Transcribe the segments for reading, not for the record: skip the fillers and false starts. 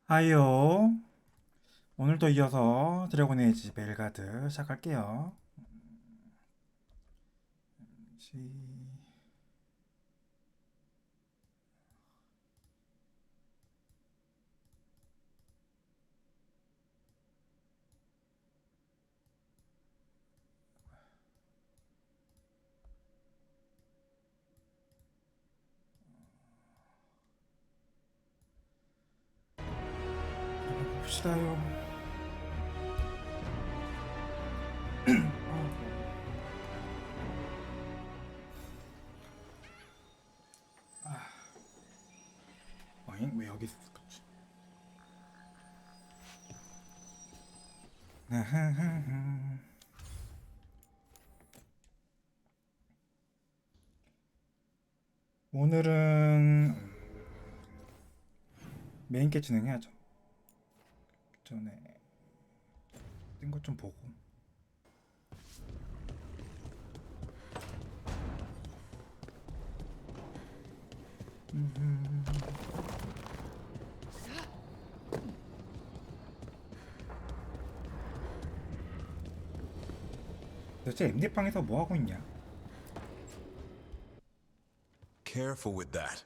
하이요. 오늘도 이어서 드래곤 에이지 베일가드 시작할게요. 시... 봅시다요. 어잉? 왜 여기 있을까? 오늘은 메인 게 진행해야죠. 그 전에 뜬 것 좀 보고. 도대체 MD방에서 뭐 하고 있냐? Careful with that.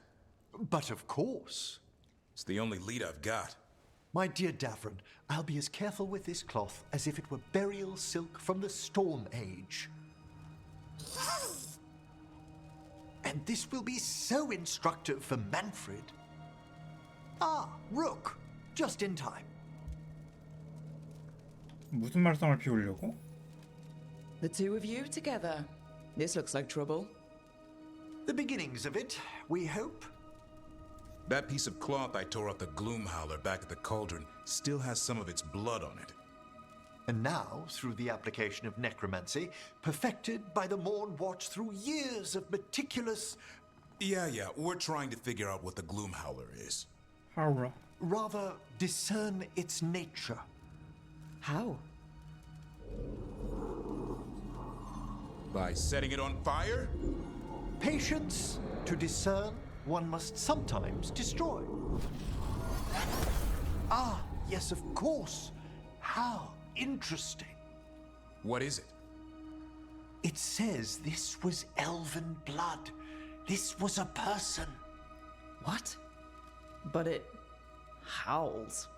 But of course. It's the only lead I've got. My dear Davron, I'll be as careful with this cloth as if it were burial silk from the Storm Age. And this will be so instructive for Manfred. Ah, Rook, just in time. 무슨 말썽을 피우려고? The two of you together. This looks like trouble. The beginnings of it, we hope. That piece of cloth I tore off the gloom howler back at the cauldron still has some of its blood on it. And now, through the application of necromancy, perfected by the Morn Watch through years of meticulous, Yeah, we're trying to figure out what the gloom howler is. 하우라. rather discern its nature. How? By setting it on fire? Patience, to discern, one must sometimes destroy. Ah, yes, of course. How interesting. What is it? It says this was elven blood. This was a person. What? But it howls.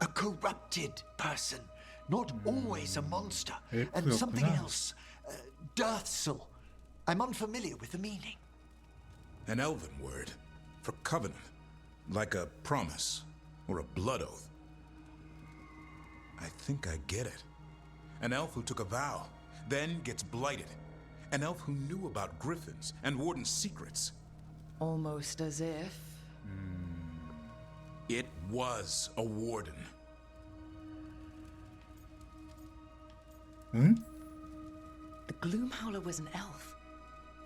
A corrupted person. Not always a monster. And something 엘프였구나. else. Deathsel. I'm unfamiliar with the meaning. An elven word for covenant, like a promise or a blood oath. I think I get it. An elf who took a vow, then gets blighted. An elf who knew about griffins and warden's secrets. Almost as if. It was a warden. 응? The Gloomhowler was an elf.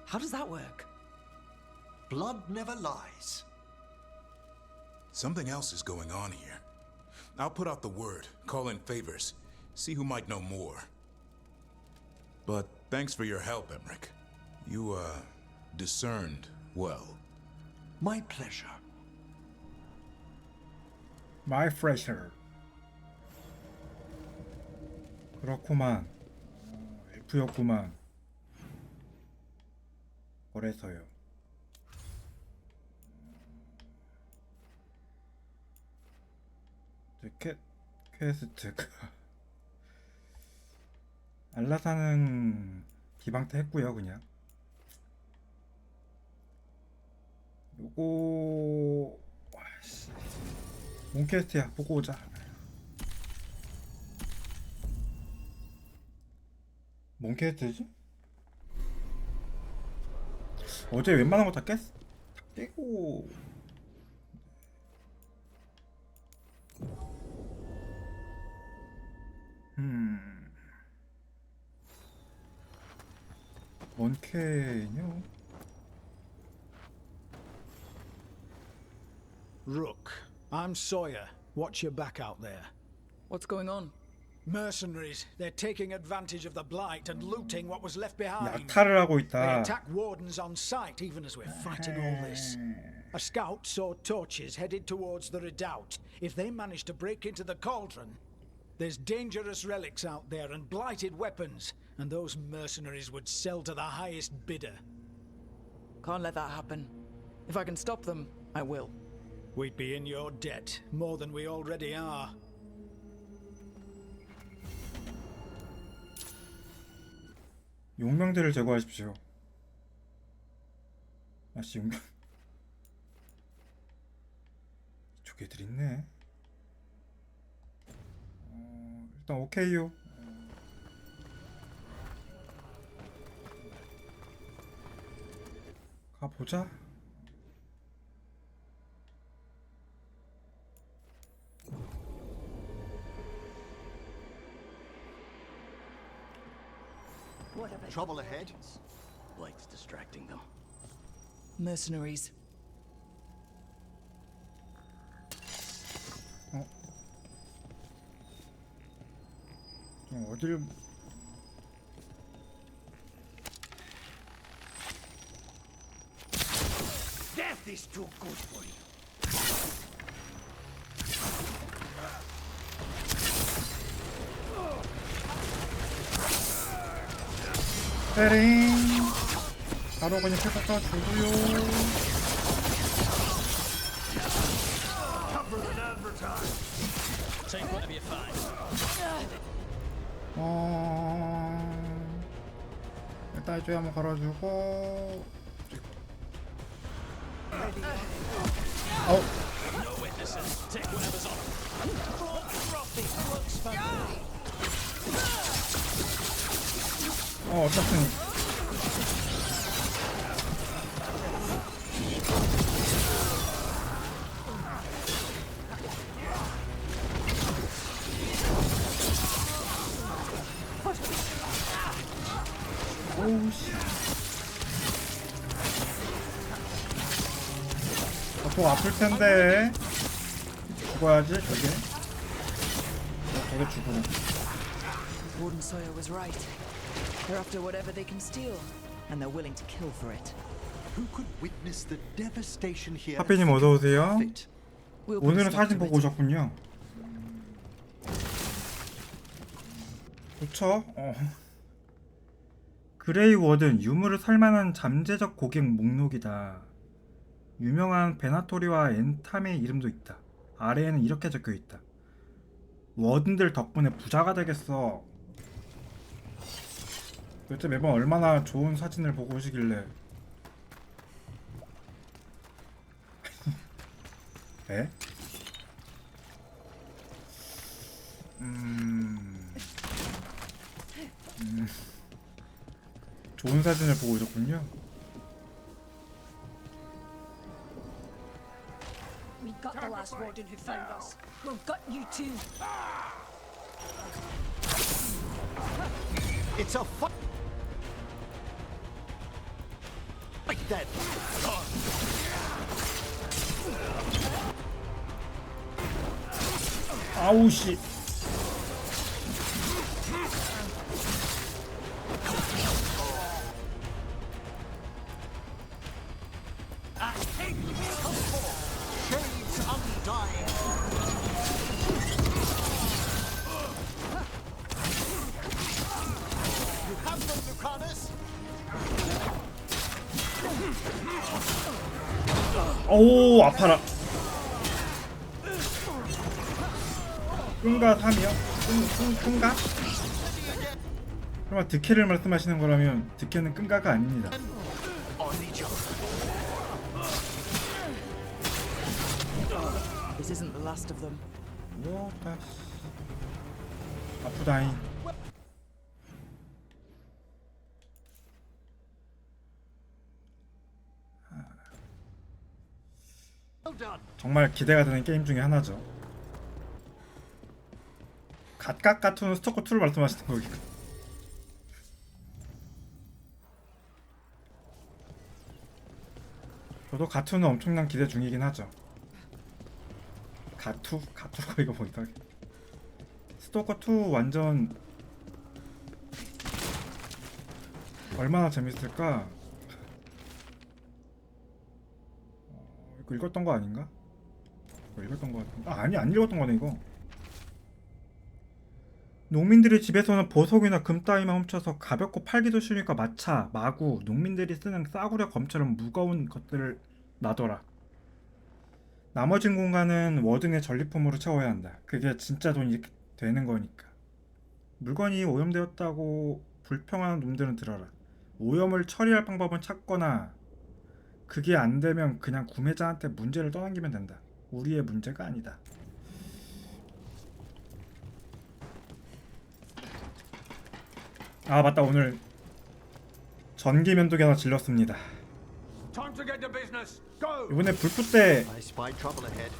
How does that work? Blood never lies. Something else is going on here. I'll put out the word, call in favors, see who might know more. But thanks for your help, Emmerich. You, discerned well. My pleasure. My pleasure. 그렇구만. 엘프였구만. 그래서요. 퀘스트가 알라사는 기방태 했고요. 그냥 요거 와씨 뭔 퀘스트야. 보고 오자. 뭔 퀘스트지? 어제 웬만한 거 다 깨고 뭔 캐냐? Rook, I'm Sawyer. Watch your back out there. What's going on? Mercenaries, they're taking advantage of the blight and looting what was left behind. 약탈을 하고 They 있다. attack wardens on sight even as we're fighting all this. A scout saw torches headed towards the redoubt. If they manage to break into the cauldron, there's dangerous relics out there and blighted weapons, and those mercenaries would sell to the highest bidder. Can't let that happen. If I can stop them, I will. We'd be in your debt, more than we already are. 용병들을 제거하십시오. 아씨 용병 이쪽 애들 있네. 일단 오케이요. 가보자. Trouble ahead? Blake's distracting them. Mercenaries. 좀 어딜 Death is too good for you. 때링 바로 그냥 패스가 주고요. 일단 이쪽에 한번 걸어주고. 아우. 어떻습니까? 오우씨. 속 아플 텐데. 죽어야지, 저게. 저게 죽으네. Warden Sawyer was right. They're after whatever they can steal, and they're willing to kill for it. Who could witness the devastation here? 하피님 어서 오세요. We'll put a 오늘은 stop 사진 to 보고 it. 오셨군요. 좋죠? 그레이 워든 유물을 살만한 잠재적 고객 목록이다. 유명한 베나토리와 엔탐의 이름도 있다. 아래에는 이렇게 적혀있다. 워든들 덕분에 부자가 되겠어. 도대체 매번 얼마나 좋은 사진을 보고 오시길래. 에? 좋은 사진을 보고 오셨군요. We got the last warden who found us. We've got you too. It's a fight. Like that. 아우씨. Shades undying. You have them, Lucanus. 오 아파라. 끈가 3이요? 끈가? 설마 득해를 말씀하시는 거라면 득해는 끈가가 아닙니다. On each other. This isn't the last of them. 뭐다 아프다잉. Well done. 정말 기대가 되는 게임 중에 하나죠. 갓각 같은 스토커 2를 말씀하시는 거니까. 저도 가투는 엄청난 기대 중이긴 하죠. 가투가 이거 뭐 이상해. 스토커 2 완전 얼마나 재밌을까? 이거 읽었던 거 아닌가? 이거 읽었던 거 같은데. 아, 아니 안 읽었던 거네 이거. 농민들이 집에서는 보석이나 금 따위만 훔쳐서 가볍고 팔기도 쉬우니까 마차, 마구, 농민들이 쓰는 싸구려 검처럼 무거운 것들을 놔둬라. 나머진 공간은 워든의 전리품으로 채워야 한다. 그게 진짜 돈이 되는 거니까. 물건이 오염되었다고 불평하는 놈들은 들어라. 오염을 처리할 방법은 찾거나 그게 안 되면 그냥 구매자한테 문제를 떠넘기면 된다. 우리의 문제가 아니다. 아 맞다, 오늘 전기 면도기 하나 질렀습니다. Time to get to business. Go. 이번에 불프 때 I spy trouble ahead.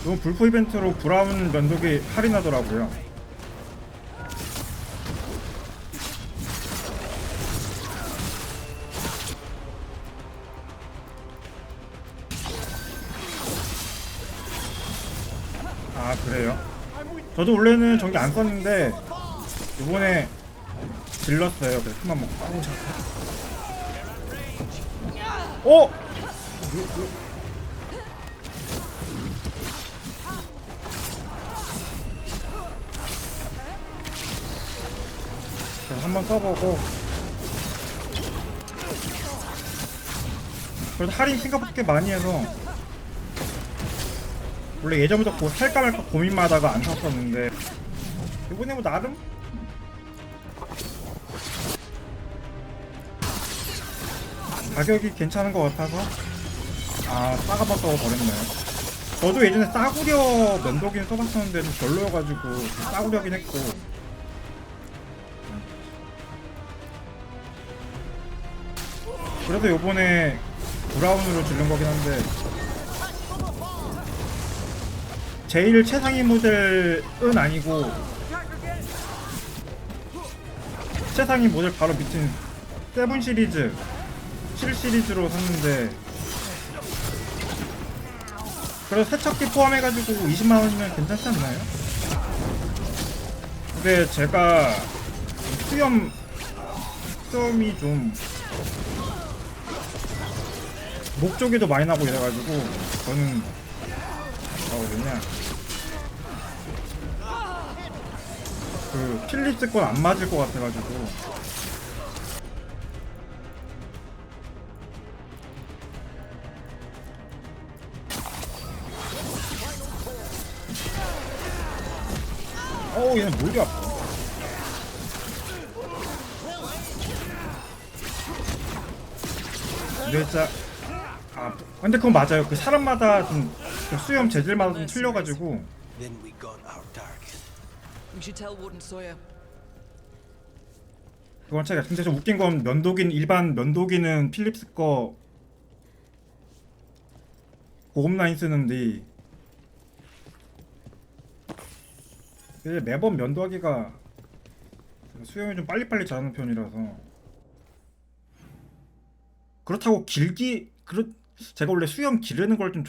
이번 불프 이벤트로 브라운 면도기 할인하더라고요. 아 그래요? 저도 원래는 전기 안 썼는데 이번에 질렀어요. 그래서 큰맘 먹고. 어? 그래서 한번 써보고. 그래도 할인 생각보다 꽤 많이 해서 원래 예전부터 살까 말까 고민만 하다가 안 샀었는데 이번에 뭐 나름 가격이 괜찮은 것 같아서 아 싸가봐 써버렸네요. 저도 예전에 싸구려 면도기는 써봤었는데 좀 별로여가지고 싸구려긴 했고. 그래서 요번에 브라운으로 지른 거긴 한데 제일 최상위 모델은 아니고 최상위 모델 바로 밑인 7 시리즈 7 시리즈로 샀는데 그래서 세척기 포함해가지고 20만원이면 괜찮지 않나요? 근데 제가 수염이 좀 목 쪽에도 많이 나고 이래가지고 저는 왜냐 그 필립스 건 안 맞을 것 같아가지고 얘는 목이 아파. 근데 진짜 근데 그건 맞아요. 그 사람마다 좀 그 수염 재질마다 좀 틀려가지고. Then we got our target. We should tell Warden Sawyer. 그건 차이가. 근데 좀 웃긴 건 일반 면도기는 필립스 거 고급 라인 쓰는데 이제 매번 면도하기가 수염이 좀 빨리빨리 자라는 편이라서 그렇다고 제가 원래 수염 기르는 걸 좀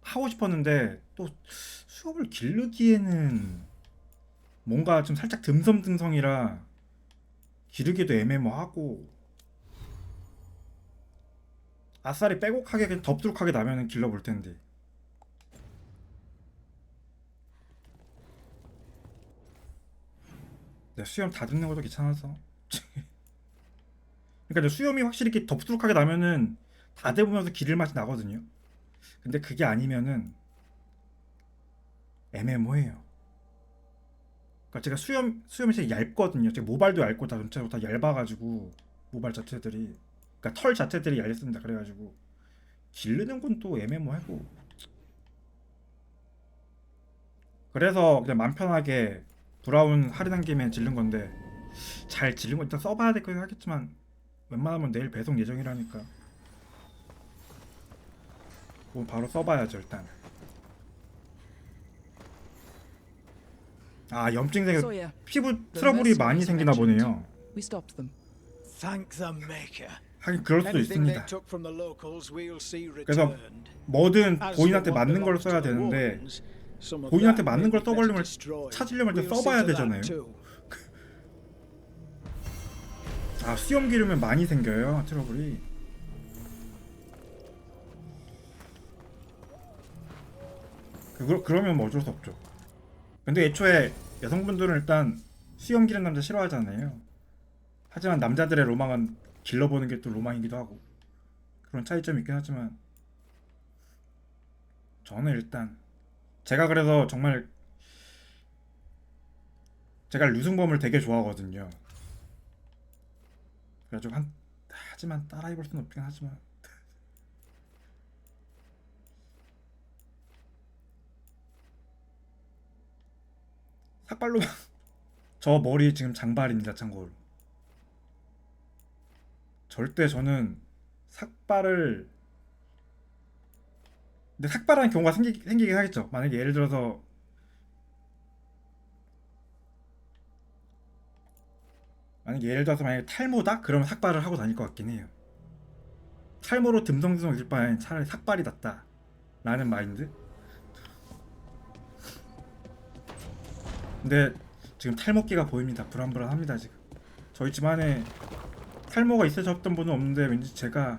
하고 싶었는데 또 수염을 기르기에는 뭔가 좀 살짝 듬성듬성이라 기르기도 애매모하고 아싸리 빼곡하게 그냥 덥두룩하게 나면은 길러볼 텐데. 내 수염 다듬는 것도 귀찮아서. 그러니까 수염이 확실히 이렇게 덥두룩하게 나면은 다듬으면서 기를 맛이 나거든요. 근데 그게 아니면은 애매모해요. 그러니까 제가 수염이 되게 얇거든요. 제가 모발도 얇고 다 전체로 다 얇아가지고 모발 자체들이, 그러니까 털 자체들이 얇습니다. 그래가지고 기르는 건 또 애매모하고. 그래서 그냥 맘 편하게 브라운 할인한 김에 지른 건데 잘 지른 거 일단 써봐야 될 거긴 하겠지만 웬만하면 내일 배송 예정이라니까 뭐 바로 써봐야죠 일단. 염증 피부 트러블이 많이 생기나 보네요. We stopped them. Thank the maker. 하긴 그럴 수도 Anything they 있습니다. took from the locals we'll see 그래서 returned. 뭐든 As for 본인한테 what 맞는 걸 belongs to 써야 the 되는데 wardens, some of 본인한테 that 맞는 may 걸 be best 써보려면 destroyed. 찾으려면 일단 We'll see 써봐야 to that 되잖아요. too. 수염 기르면 많이 생겨요 트러블이. 그러면 뭐 어쩔 수 없죠. 근데 애초에 여성분들은 일단 수염 기른 남자 싫어하잖아요. 하지만 남자들의 로망은 길러보는 게 또 로망이기도 하고 그런 차이점이 있긴 하지만 저는 일단 제가 그래서 정말 제가 류승범을 되게 좋아하거든요. 그래가지고 하지만 따라해볼 수는 없긴 하지만 삭발로 저 머리 지금 장발입니다. 참고로 절대 저는 삭발을 근데 삭발하는 경우가 생기긴 하겠죠. 만약에 예를 들어서 만약에 탈모다? 그러면 삭발을 하고 다닐 것 같긴 해요. 탈모로 듬성듬성 있을 바엔 차라리 삭발이 낫다 라는 마인드. 근데 지금 탈모기가 보입니다. 불안불안합니다. 지금 저희 집안에 탈모가 있으셨던 분은 없는데 왠지 제가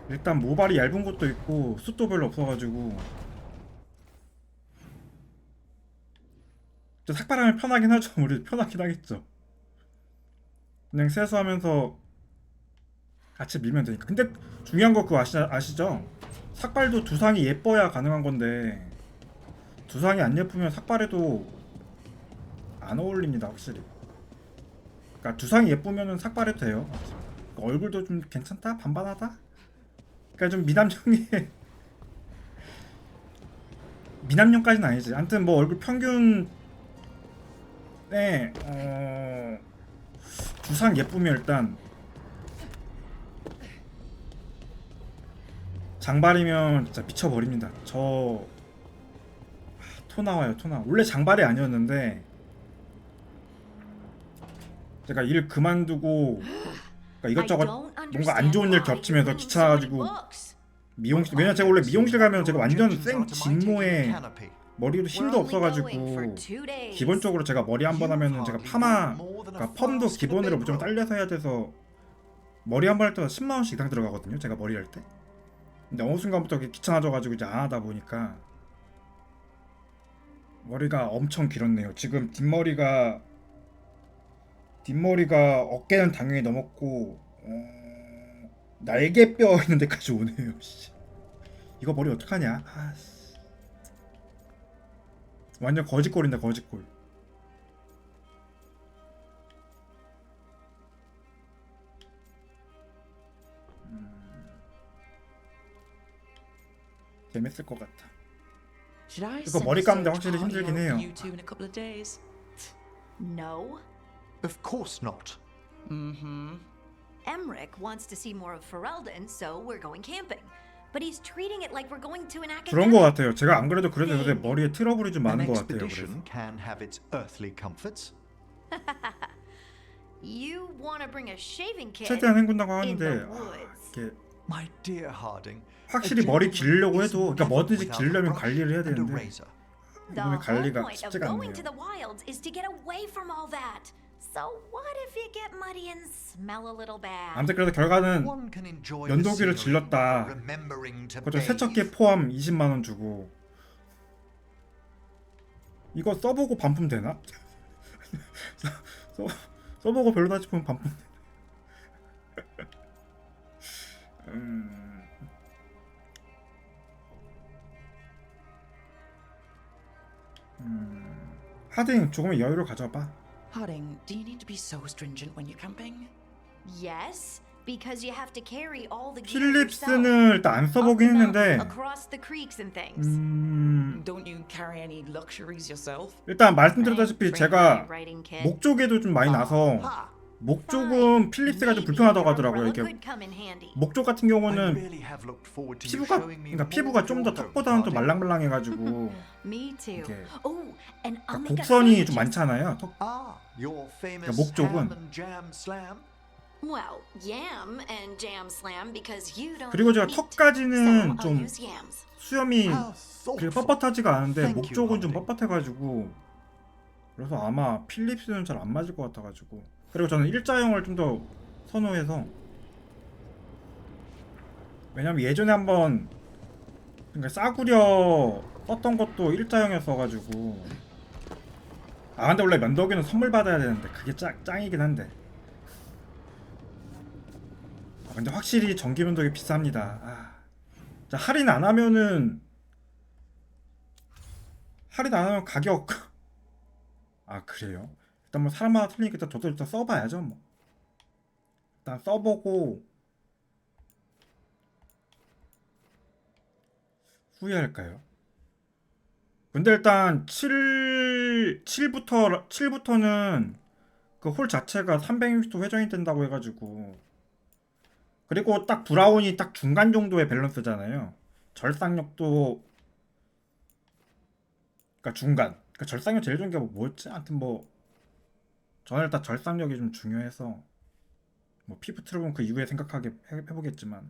일단 모발이 얇은 것도 있고 숱도 별로 없어가지고 삭발하면 편하긴 하죠. 우리 편하긴 하겠죠. 그냥 세수하면서 같이 밀면 되니까. 근데 중요한 거 그거 아시죠? 삭발도 두상이 예뻐야 가능한 건데 두상이 안 예쁘면 삭발해도 안 어울립니다. 확실히. 그러니까 두상이 예쁘면은 삭발해도 돼요. 얼굴도 좀 괜찮다? 반반하다? 그러니까 좀 미남형까지는 아니지. 아무튼 뭐 얼굴 평균에 두상 예쁘면 일단 장발이면 진짜 미쳐버립니다. 저 토 나와요. 토 나. 원래 장발이 아니었는데 제가 일 그만두고 그러니까 이것저것 뭔가 안 좋은 일 겹치면서 귀찮아가지고 미용실, 왜냐면 제가 원래 미용실 가면 제가 완전 생 진모에 머리도 힘도 없어가지고 기본적으로 제가 머리 한 번 하면은 제가 그러니까 펌도 기본으로 무조건 딸려서 해야 돼서 머리 한 번 할 때마다 10만원씩 이상 들어가거든요. 제가 머리 할 때. 근데 어느 순간부터 귀찮아져가지고 이제 안 하다 보니까 머리가 엄청 길었네요. 지금 뒷머리가 어깨는 당연히 넘었고 날개뼈 있는 데까지 오네요. 이거 머리 어떡하냐? 완전 거짓골인데 거짓골. 재밌을 것 같아. 이거 머리 감는데 확실히 힘들긴 해요. You two in a couple of days. No. Of course not. Emmerich wants to see more of Ferelden, so we're going camping. But he's treating it like we're going to an 그런 것 academic. 같아요. 제가 안 그래도 요새 머리에 트러블이 좀 An 많은 것 같아요. 그래서 expedition can have its earthly comforts. You want to bring a shaving kit 최대한 헹군다고 in the 하는데 woods. 이게 My dear Harding, 확실히 a 머리 gentleman 기르려고 is 해도 그러니까 never 뭐든지 without a 기르려면 brush 관리를 해야 and a 되는데 razor. The 이놈의 whole 관리가 point of 쉽지가 going 않네요. to the wilds is to get away from all that. So what if you get muddy and smell a little bad? 아무튼 그래서 결과는 One can enjoy 면도기를 the scenery 질렀다. while remembering to 그저 bathe. 세척기 포함 20만원 주고 이거 써보고 반품 되나? 써보고 별로다 싶으면 반품 되나? 하딩 조금의 여유를 가져봐. Harding, do you need to be so stringent when you're camping? Yes, because you have to carry all the gear yourself. 필립스는 일단 안 Up 써보긴 the mountain, 했는데 across the creeks and things. Don't you carry any luxuries yourself? 일단 말씀드렸다시피 Bring 제가 my writing kit. 목 쪽에도 좀 많이 나서 Ha! 목 쪽은 필립스가 좀 불편하다고 하더라고요. Umbrella 이렇게 could come in handy. 목 쪽 같은 I 경우는 really have looked forward to you 피부가 showing me 그러니까 more 피부가 of 좀 your 더 home, 턱보다는 좀 Harding. 말랑말랑해가지고 Me too. 이렇게 Oh, and I'll 그러니까 make a 곡선이 좀 sandwiches. 많잖아요. 턱 Ah, your famous 목 쪽은. ham and jam slam. Well, yam and jam slam because you don't 그리고 제가 eat. 턱까지는 So I'll 좀 use yams. 수염이 How 그렇게 thoughtful. 뻣뻣하지가 않은데 Thank 목 you, 쪽은 좀 Harding. 뻣뻣해가지고 그래서 아마 필립스는 잘 안 맞을 것 같아가지고 그리고 저는 일자형을 좀 더 선호해서 왜냐면 예전에 한번 그러니까 싸구려 썼던 것도 일자형이었어가지고. 아 근데 원래 면도기는 선물 받아야 되는데 그게 짱이긴 한데. 아, 근데 확실히 전기 면도기 비쌉니다. 아, 자, 할인 안 하면 가격. 아 그래요? 일단 뭐 사람마다 틀리니까 일단 저도 일단 써봐야죠 뭐. 일단 써보고 후회할까요? 근데 일단 7부터는 그 홀 자체가 360도 회전이 된다고 해가지고, 그리고 딱 브라운이 딱 중간 정도의 밸런스잖아요. 절삭력도 그러니까 중간. 그러니까 절삭력 제일 좋은 게 뭐였지? 아무튼 뭐 저는 일단 절삭력이 좀 중요해서 뭐 피부 트러블은 그 이후에 생각하게 해보겠지만.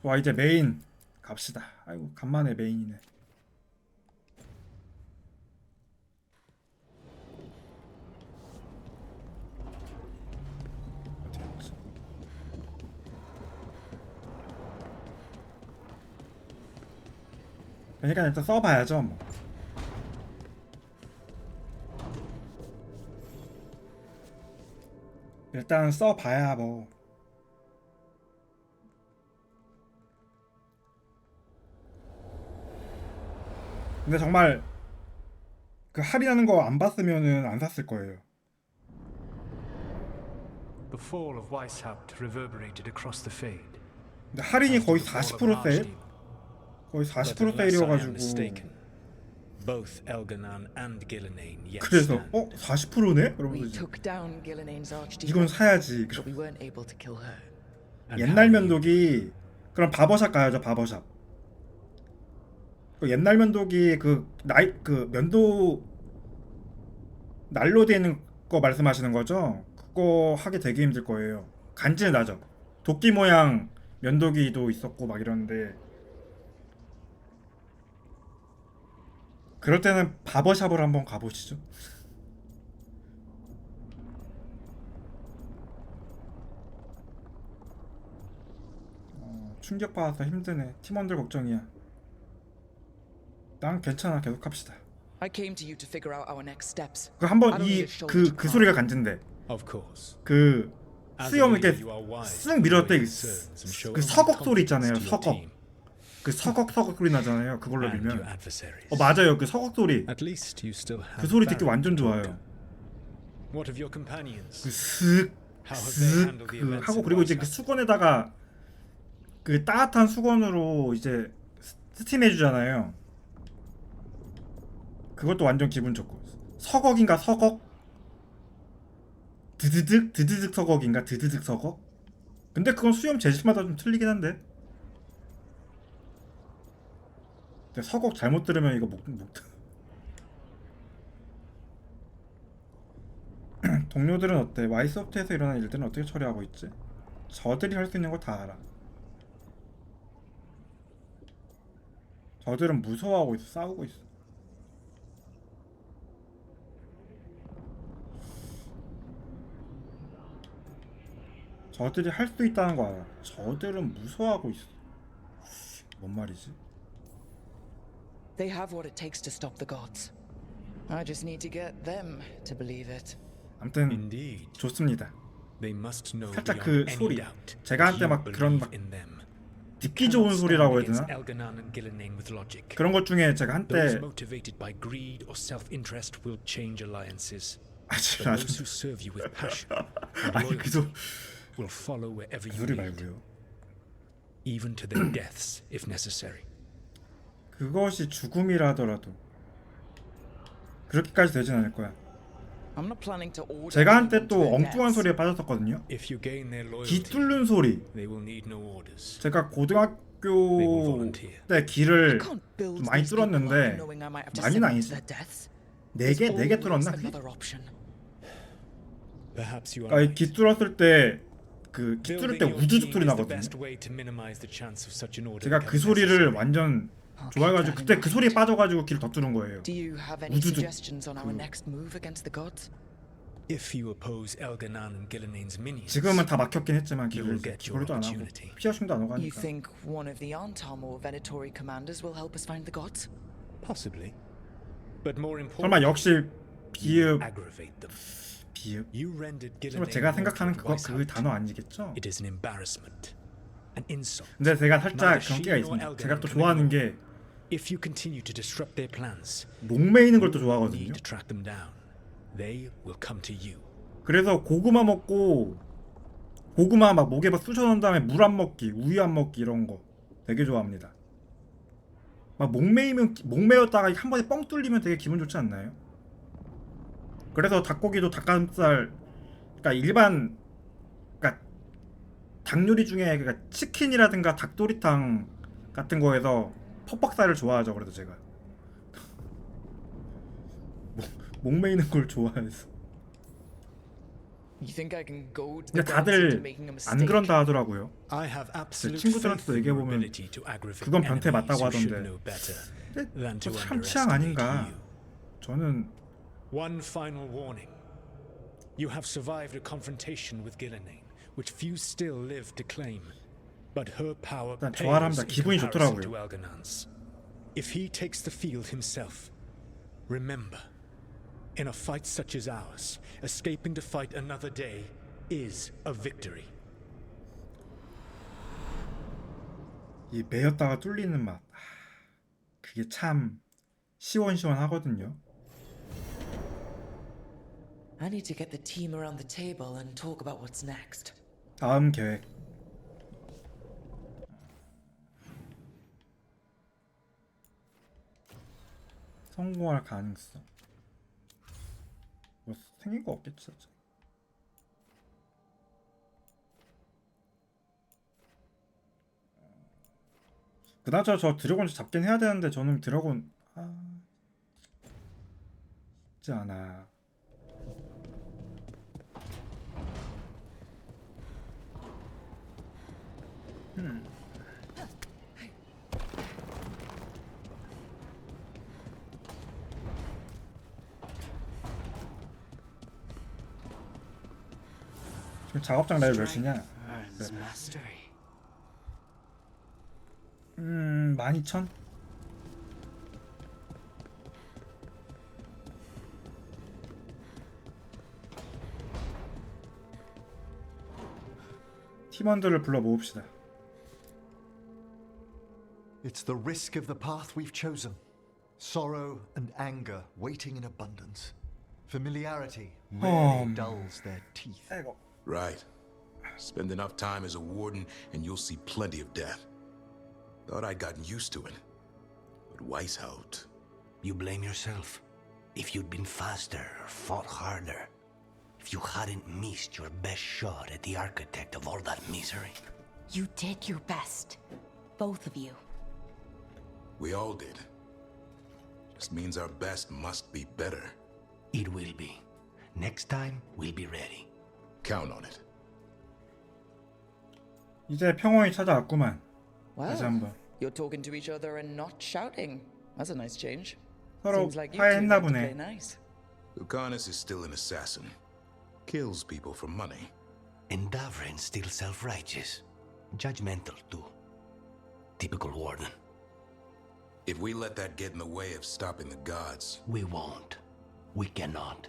와 이제 메인 갑시다. 아이고 간만에 메인이네. 어디였지? 그러니까 일단 써봐야죠 뭐. 일단 써봐야 뭐. 근데 정말 그 할인하는 거 안 봤으면은 안 샀을 거예요. The fall of Weishaupt reverberated across the Fade. 근데 할인이 As 거의 did the fall 40% of 세일? Archdeep. 거의 But 40% unless I am 세일이어가지고. mistaken, both Elganan and Gillenane yet 그래서 stand. 40%네? We 그러면서 이제 took down Gillenane's archdeacon, 이건 사야지. but we weren't able to kill her. And 옛날 how 면도기. 그럼 바버샵 가야죠. 바버샵. 그 옛날 면도기 그 면도 난로 돼 있는 거 말씀하시는 거죠? 그거 하기 되게 힘들 거예요. 간질 나죠. 도끼 모양 면도기도 있었고 막 이러는데, 그럴 때는 바버샵을 한번 가보시죠. 충격받아서 힘드네. 팀원들 걱정이야. 난 괜찮아. 계속 합시다. I came to you to figure out our next steps. 그 I 한번 don't need a shoulder to 그 cry. 소리가 간진데. Of course. 그 As 수염 a 이렇게 leader, you are wise 쓱 in 밀었을 때 your concerns and show 그 only 서걱 소리 있잖아요. confidence to your 서걱. team 그 서걱 소리 나잖아요. 그걸로 and your 밀면. adversaries. 맞아요. 그 서걱 소리. At least you still have 그 소리 듣기 Baron 완전 to talk 좋아요. to. What of your companions? 그 슥슥 그 하고, 그리고 이제 그 수건에다가 그 따뜻한 수건으로 이제 스팀해 주잖아요. 그것도 완전 기분 좋고. 서걱인가 서걱? 드드득 서걱인가 드드득 서걱? 근데 그건 수염 재질마다 좀 틀리긴 한데. 근데 서걱 잘못 들으면 이거 목 동료들은 어때? 와이소프트에서 일어난 일들은 어떻게 처리하고 있지? 저들이 할 수 있는 거 다 알아. 저들은 무서워하고 있어. 싸우고 있어. 저들이 할 수 있다는 거 알아. 저들은 무서워하고 있어. 뭔 말이지? They have what it takes to stop the gods. I just need to get them to believe it. 아무튼 Indeed. 좋습니다. They must know 살짝 beyond 그 any 소리. doubt 제가 that 한때 막 you 그런 believe 막 in them. 듣기 좋은 소리라고 해야 되나? Elganan and Gillenane with logic. 그런 것 중에 제가 Those 한때 motivated by greed or self-interest will change alliances. 아직 But those who serve you with passion and 아니 loyalty will follow wherever 그 you 소리 lead, 말고요. even to their deaths if necessary. 그것이 죽음이라 하더라도 그렇게까지 되진 않을 거야. I'm not planning to order 제가 한때 anyone to 또 their 엉뚱한 deaths. 소리에 빠졌었거든요. If you gain their 기 loyalty, 뚫는 소리. they will need no orders. 제가 고등학교 volunteer. 때 길을 I can't build 좀 많이 these people up 뚫었는데, knowing I might have to 많이는 send them to 아니지. their deaths. 4개 There's 뚫었나? always another option. Perhaps you are 그러니까 이 right. 기 뚫었을 때 그 기 뚫을 때 Building your 우주적 team 소리 is the 나거든요. best way to minimize the chance of such an order 제가 그 becoming 소리를 necessary. 완전 좋아해가지고 그때 그 소리에 빠져가지고 길 더 뚫은 거예요. Do you have any 우주적 suggestions on our 그- next move against the gods? If you oppose Elganan and Gillenayne's minions, 지금은 다 막혔긴 했지만 You 길을 will get your 그걸도 안 하고 opportunity. 피어싱도 안 오고 You 하니까. think one of the Antamor Venatori commanders will help us find the gods? possibly, but more 설마 importantly, 역시 you 비읍 aggravate them. 비읍? You rendered 설마 Gillenayne 제가 생각하는 Mordred 그거 그 Weishaupt. 단어 아니겠죠? It is an embarrassment, an insult. 근데 제가 살짝 Neither 경계가 she nor 있습니다. Elganan 제가 또 can 좋아하는 ignore. 게 If you continue to disrupt their plans, 목매이는 걸 또 you 좋아하거든요. need to track them down. They will come to you. 그래서 고구마 먹고 고구마 막 목에 막 쑤셔 넣은 다음에 물 안 먹기, 우유 안 먹기 이런 거 되게 좋아합니다. 막 목매였다가 한 번에 뻥 뚫리면 되게 기분 좋지 않나요? 그래서 닭고기도 닭가슴살, 그러니까 일반, 그러니까 닭 요리 중에 그러니까 치킨이라든가 닭도리탕 같은 거에서 퍽퍽살을 좋아하죠. 그래도 제가 목매이는 걸 좋아해서. You think I can goad 근데 the gods into 다들 making a 안 mistake? 그런다 하더라고요. I have absolute 친구들한테도 faith in 얘기해 your 보면 ability to aggravate 그건 변태 enemies 맞다고 who should 하던데. know better 근데 than to 사람 취향 underestimate 아닌가? you. 저는 One final warning. You have survived a confrontation with Gillenayne, which few still live to claim. But her power 일단 pales 좋아합니다. in 기분이 comparison 좋더라고요. to Elganan's. If he takes the field himself, remember, in a fight such as ours, escaping to fight another day is a victory. 이 매였다가 뚫리는 맛, 그게 참 시원시원하거든요. I need to get the team around the table and talk about what's next. 다음 계획. 성공할 가능성. 뭐 생긴 거 없겠지. 진짜. 그나저나 저 드래곤 잡긴 해야 되는데 저는 드래곤 쉽지 않아. 지금 작업장 레벨 몇이냐? Earns mastery. 12,000? 팀원들을 불러 모읍시다. It's the risk of the path we've chosen. Sorrow and anger waiting in abundance. Familiarity rarely dulls their teeth. 아이고. Right. Spend enough time as a warden and you'll see plenty of death. Thought I'd gotten used to it. But Weishaupt. You blame yourself. If you'd been faster or fought harder. If you hadn't missed your best shot at the architect of all that misery. You did your best. Both of you. We all did. Just means our best must be better. It will be. Next time, we'll be ready. Count on it. 이제 평온이 찾아왔구만. 다시 Well, 한번. you're talking to each other and not shouting. That's a nice change. 서로 Seems like you two 화해했나 like to play 보네. nice. Lucanus is still an assassin. Kills people for money. And Davrin's still self-righteous. Judgmental, too. Typical warden. If we let that get in the way of stopping the gods, We won't. We cannot.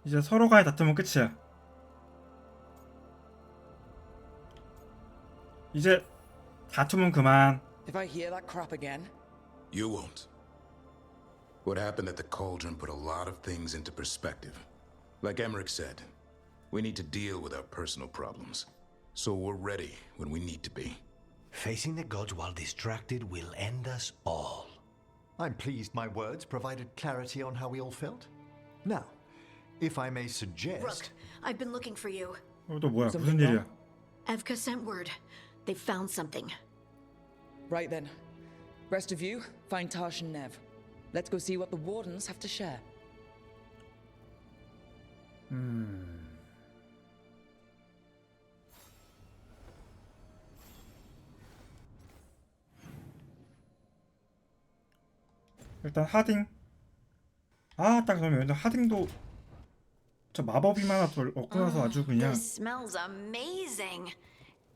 이제 서로 간에 다투면 끝이야. 이제 다투면 그만. If I hear that crap again, you won't. What happened at the cauldron put a lot of things into perspective. Like Emmerich said, we need to deal with our personal problems. So we're ready when we need to be. Facing the gods while distracted will end us all. I'm pleased my words provided clarity on how we all felt. Now, if I may suggest... Rook, I've been looking for you. 또 뭐야? 무슨 Something 일이야? Evka sent word. They found something. right then. Rest of you, find Tash and Nev. Let's go see what the wardens have to share. 일단 하딩. 딱 그러면 하딩도 저 마법이 하나 더 얻고 나서 아주 그냥 This smells amazing.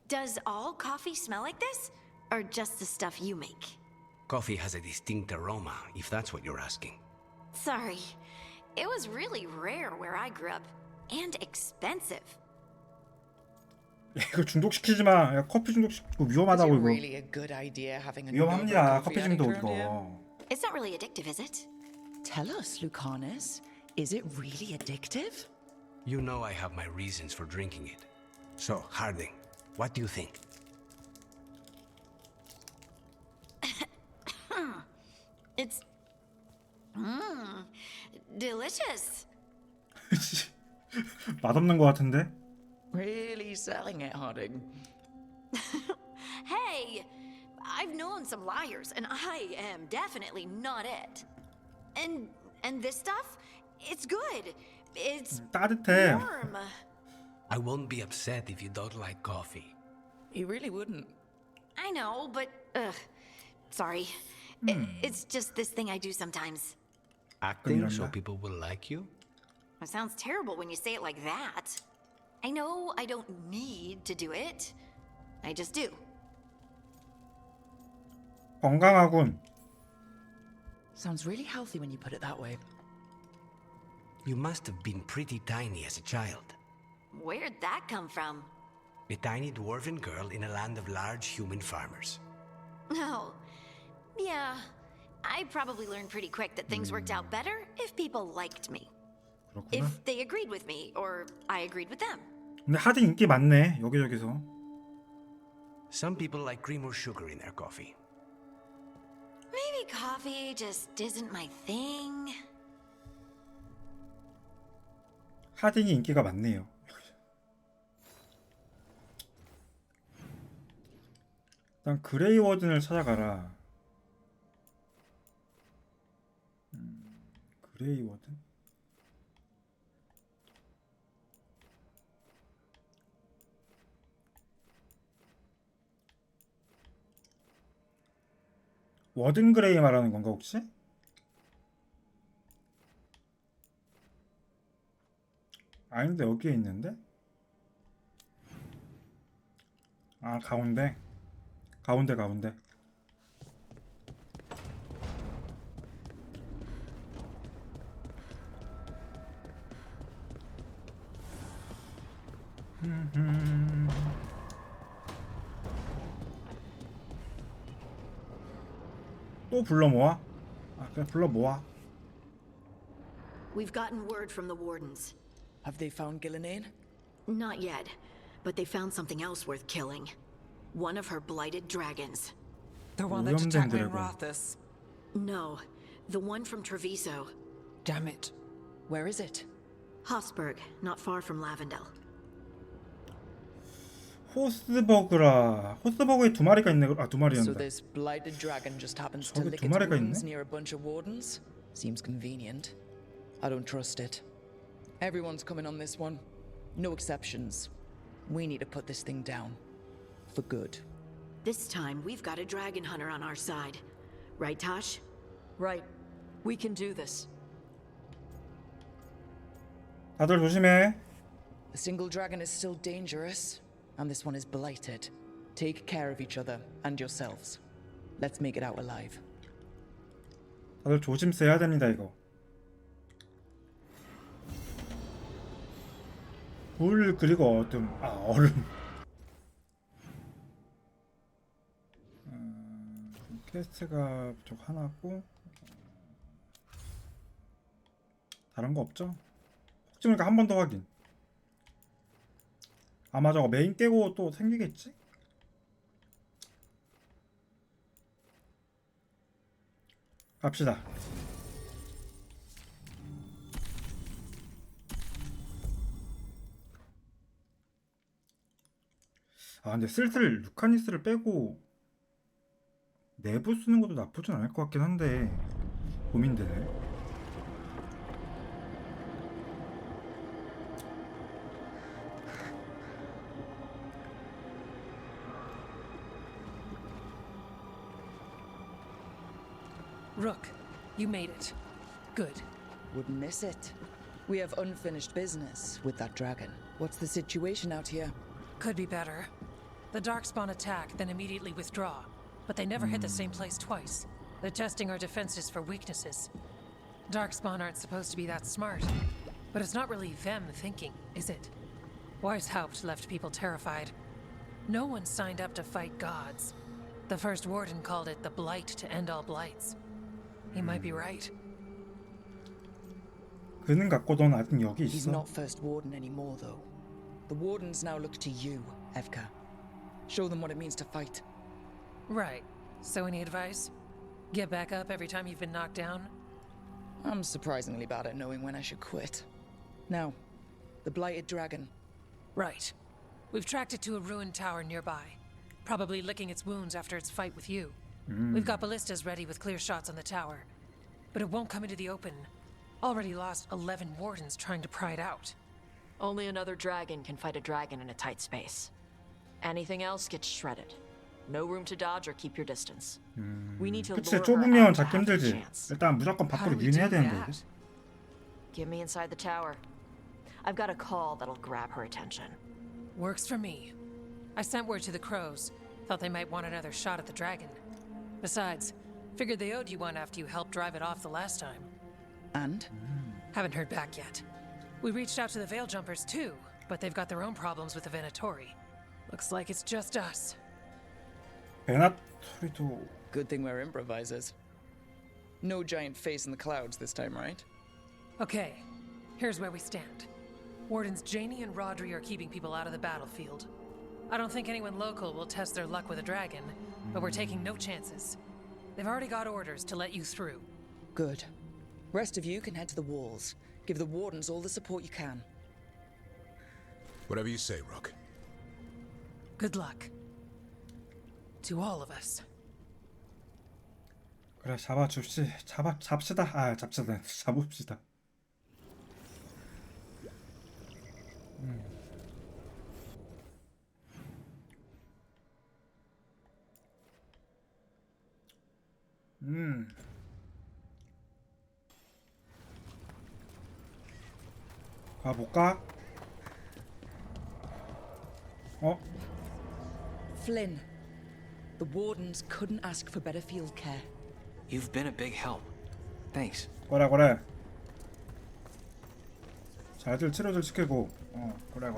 Does all coffee smell like this? Or just the stuff you make? Coffee has a distinct aroma, if that's what you're asking. Sorry. It was really rare where I grew up. And expensive. 야, 이거 중독시키지 마. 야, 커피 중독시키고 위험하다고 이거. Really a good idea having a 위험합니다. coffee 커피 중독 addict around here? 이거. It's not really addictive, is it? Tell us, Lucanus. Is it really addictive? You know I have my reasons for drinking it. So, Harding, what do you think? It's delicious. 맛없는 것 같은데? Really selling it, Harding. Hey, I've known some liars, and I am definitely not it. And this stuff, it's good. It's 따뜻해. warm. I won't be upset if you don't like coffee. He really wouldn't. I know, but sorry. It's just this thing I do sometimes. Acting so 이런다. people will like you? It sounds terrible when you say it like that. I know I don't need to do it. I just do. 건강하군. Sounds really healthy when you put it that way. You must have been pretty tiny as a child. Where'd that come from? A tiny dwarven girl in a land of large human farmers. Oh, yeah. I probably learned pretty quick that things worked out better if people liked me. 그렇구나. If they agreed with me, or I agreed with them. 근데 하드 인기 많네. 여기저기서. Some people like cream or sugar in their coffee. Maybe coffee just isn't my thing. 하딩이 인기가 많네요. 일단 그레이 워든을 찾아가라. 그레이 워든? 워든 그레이 말하는 건가 혹시? 아닌데 여기에 있는데? 아 가운데? 가운데 또 불러 모아? 아 그냥 불러 모아. We've gotten word from the wardens. Have they found Gillenane? Not yet, but they found something else worth killing. One of her blighted dragons. The one that attacked me in 드래곤. Rathus. No, the one from Treviso. Damn it. Where is it? Hossberg, not far from Lavendel. 호스버그라. 호스버그에 두 마리가 있네. 아 두 So 마리였는데. this blighted dragon just happens to 저기 lick 두 its 마리가 wounds 있네? near a bunch of wardens? Seems convenient. I don't trust it. Everyone's coming on this one. No exceptions. We need to put this thing down. For good. This time, we've got a dragon hunter on our side. Right, Tosh? Right. We can do this. 다들 조심해. The single dragon is still dangerous, and this one is blighted. Take care of each other and yourselves. Let's make it out alive. 다들 조심세 해야 됩니다 이거. 불 그리고 어둠. 아 얼음. 퀘스트가 저거 하나고 다른 거 없죠? 혹시 모르니까 한 번 더 확인. 아마 저거 메인 깨고 또 생기겠지? 갑시다. 아 근데 슬슬 루카니스를 빼고 내부 쓰는 것도 나쁘진 않을 것 같긴 한데 고민되네. Rook, you made it. Good. Wouldn't miss it. We have unfinished business with that dragon. What's the situation out here? Could be better. The Darkspawn attack, then immediately withdraw. But they never hit the same place twice. They're testing our defenses for weaknesses. Darkspawn aren't supposed to be that smart. But it's not really them thinking, is it? Weishaupt left people terrified. No one signed up to fight gods. The first warden called it the blight to end all blights. He might be right. 그는 갖고도 아직 여기 He's 있어. not first warden anymore, though. The wardens now look to you, Evka. Show them what it means to fight. Right. So any advice? Get back up every time you've been knocked down? I'm surprisingly bad at knowing when I should quit. Now, the blighted dragon. Right. We've tracked it to a ruined tower nearby. Probably licking its wounds after its fight with you. We've got ballistas ready with clear shots on the tower. But it won't come into the open. Already lost 11 wardens trying to pry it out. Only another dragon can fight a dragon in a tight space. Anything else gets shredded. No room to dodge or keep your distance. We need to 그치, lure her 좁으면 out to 잡기 have a 힘들지. chance. 일단 무조건 How 밖으로 do we 유인해야 do 되는데 that? 이게. Get me inside the tower. I've got a call that'll grab her attention. Works for me. I sent word to the crows. Thought they might want another shot at the dragon. Besides, figured they owed you one after you helped drive it off the last time. And? Haven't heard back yet. We reached out to the Veil Jumpers too, but they've got their own problems with the Venatori. Looks like it's just us. 베나토리도 Good thing we're improvisers. No giant face in the clouds this time, right? Okay, here's where we stand. Wardens Janie and Rodri are keeping people out of the battlefield. I don't think anyone local will test their luck with a dragon, but we're taking no chances. They've already got orders to let you through. Good. Rest of you can head to the walls. Give the wardens all the support you can. Whatever you say, Rook. Good luck. To all of us. 그래 잡읍시다. 잡읍시다. 가볼까? Flynn, the wardens couldn't ask for better field care. You've been a big help. Thanks. 그래. 잘들 치료들 시키고. 그래.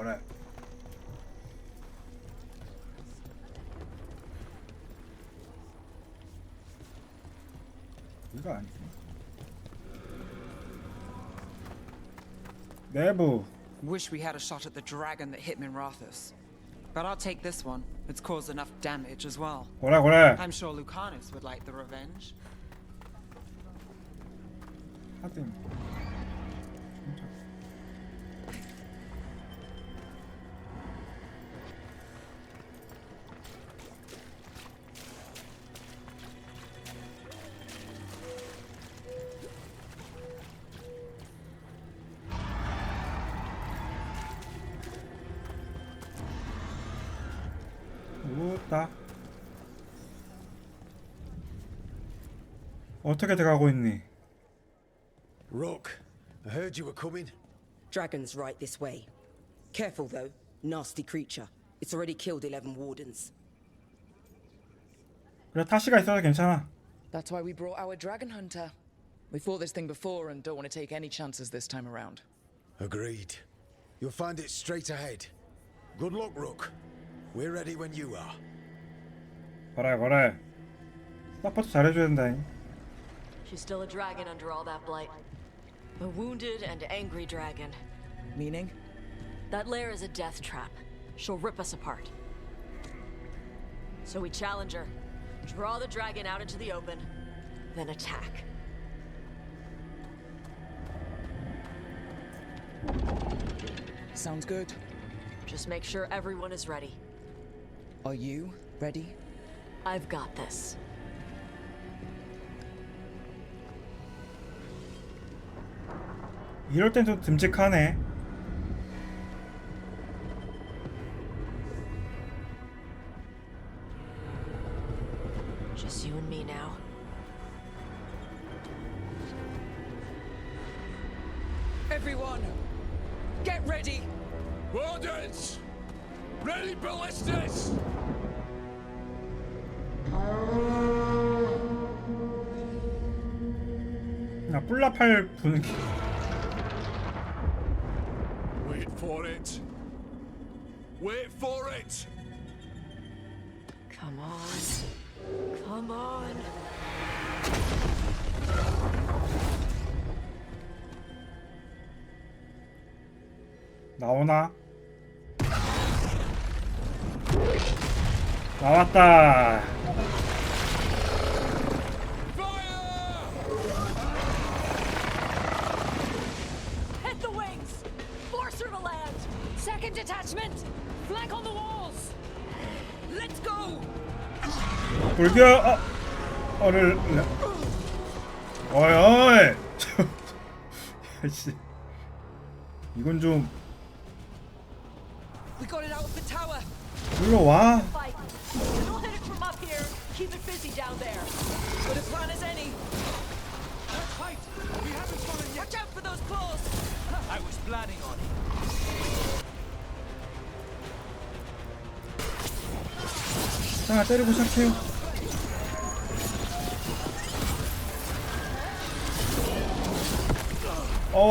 이거 아니지. 내부. Wish we had a shot at the dragon that hit Minrathus. But I'll take this one. It's caused enough damage as well. 그래. I'm sure Lucanus would like the revenge. 하긴. 우다. 어떻게 돼가고 있니? Rook, I heard you were coming. Dragon's right this way. Careful though, nasty creature. It's already killed 11 wardens. 그래 타시가 있어서 괜찮아. That's why we brought our dragon hunter. We fought this thing before and don't want to take any chances this time around. Agreed. You'll find it straight ahead. Good luck, Rook. We're ready when you are. 그래. 서포트 잘해줘야 된다. She's still a dragon under all that blight. A wounded and angry dragon. Meaning? That lair is a death trap. She'll rip us apart. So we challenge her, draw the dragon out into the open, then attack. Sounds good. Just make sure everyone is ready. Are you ready? I've got this. 이럴 땐 좀 듬직하네. Just you and me now. Everyone, get ready. Wardens! Ready ballistas! 나 뿔라팔 부는 게 Wait for it. Wait for it. Come on. Come on. 나오나? 나왔다. Hit the wings! Force her to land! Second detachment! Flank on the walls! Let's go! 불교 어를 어이 어이 씨 이건 좀 We got it out of the tower. 불러와. Fight. We'll hit it from up here. Keep it busy down there. Good a plan as any. Let's fight! We haven't fallen yet! Watch out for those claws. I was planning on it. 자, 때리고 시작해요.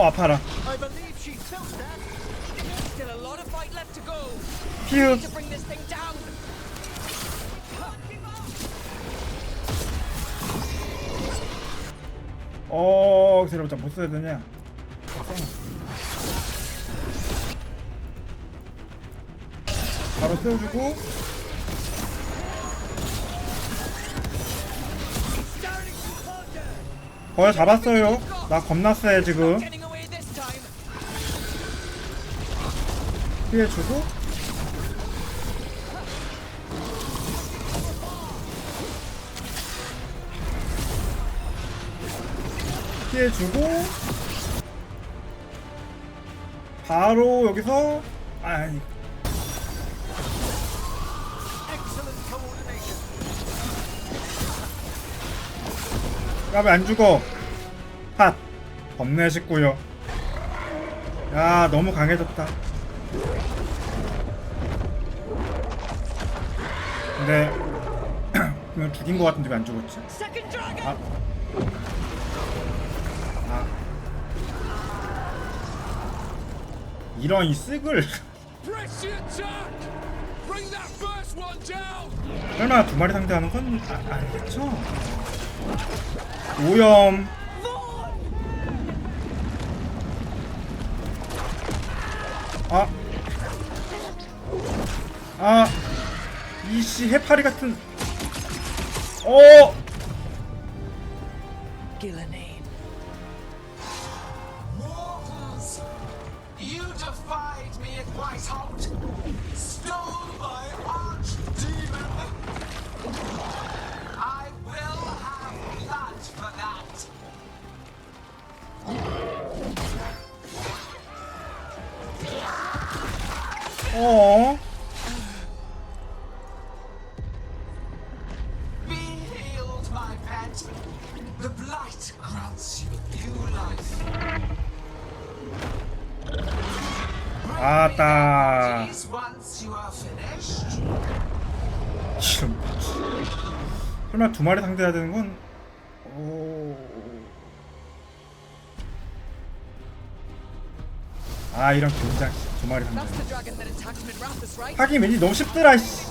아파라. I believe she felt that. Still a lot of fight left to go. 피읍. Need to bring this thing down. 기다려보자. 뭐 써야 되냐? 바로 세워주고. 거의 잡았어요. 나 겁나 세 지금. Getting away this time. 피해주고. 피해주고. 바로 여기서 아이. Excellent coordination. 야, 왜 안 죽어? 핫. 겁내 싶고요. 야, 너무 강해졌다. 근데 그냥 죽인 것 같은데 왜 안 죽었지? Second dragon. 이런 이 쓱을 Press the attack! Bring that first one down! 설마 두 마리 상대하는 건 아니겠죠? 오염. 이씨 해파리 같은. Gillenane. Mortals, you defied me at Whitehout, stole my archdemon. I will have blood for that. Be healed, my pet. The blight grants you new life. 아따. These once you are finished. 설마 두 마리 상대해야 되는 건? 이런 굉장 두 마리 상대. That's the dragon that attacked Midrathus, right? 하긴 왠지 너무 쉽더라. 씨.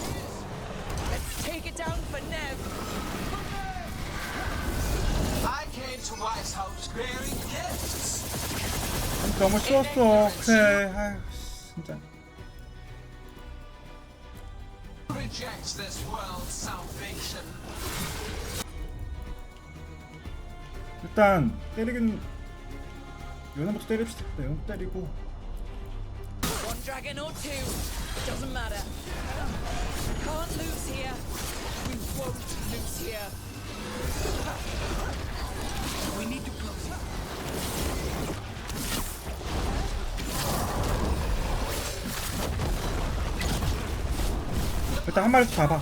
Let's take it down for Nev. I came to Whitehouse bearing gifts. 너무 쉬웠어. 그래. 아유, 진짜. Rejects this world's salvation. 일단 때리긴 연어부터 때립시다. 연어 때리고. One dragon or two, doesn't matter. Can't lose here. We won't lose here. We need to close it. 일단 한 마리 잡아.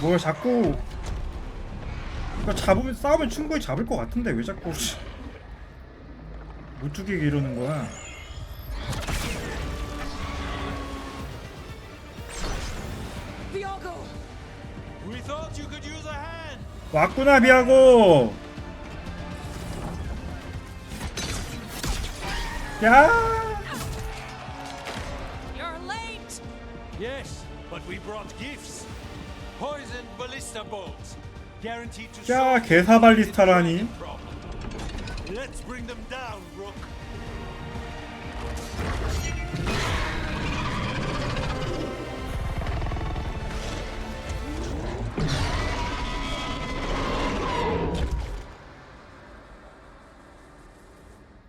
뭘 자꾸 이거 잡으면 싸우면 충분히 잡을 것 같은데 왜 자꾸 못 죽이게 이러는 거야. We thought you could use a hand. 왔구나 비하고. 야. You're late. Yes, but we brought gifts. Poisoned ballista bolts, guaranteed to. 야 개사발리스타라니. Let's bring them down, Rook.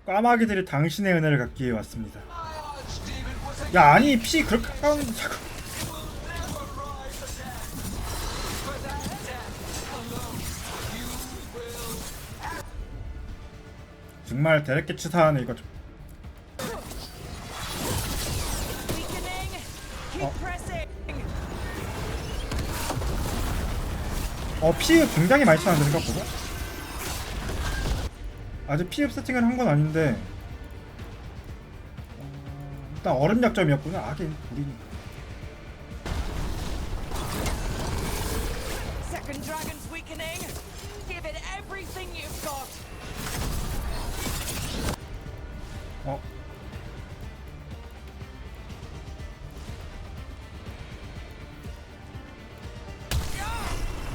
까마귀들이 당신의 은혜를 갖기 위해 왔습니다. 야 아니 피 그렇게 깎아오는 자꾸. 정말 대략게 치사하네 이거 좀. 피 굉장히 많이 차는데 생각보다. 아직 피흡 세팅을 한 건 아닌데 일단 얼음 약점이었구나. 하긴 우리니까. Second dragon's weakening. Give it everything you've got.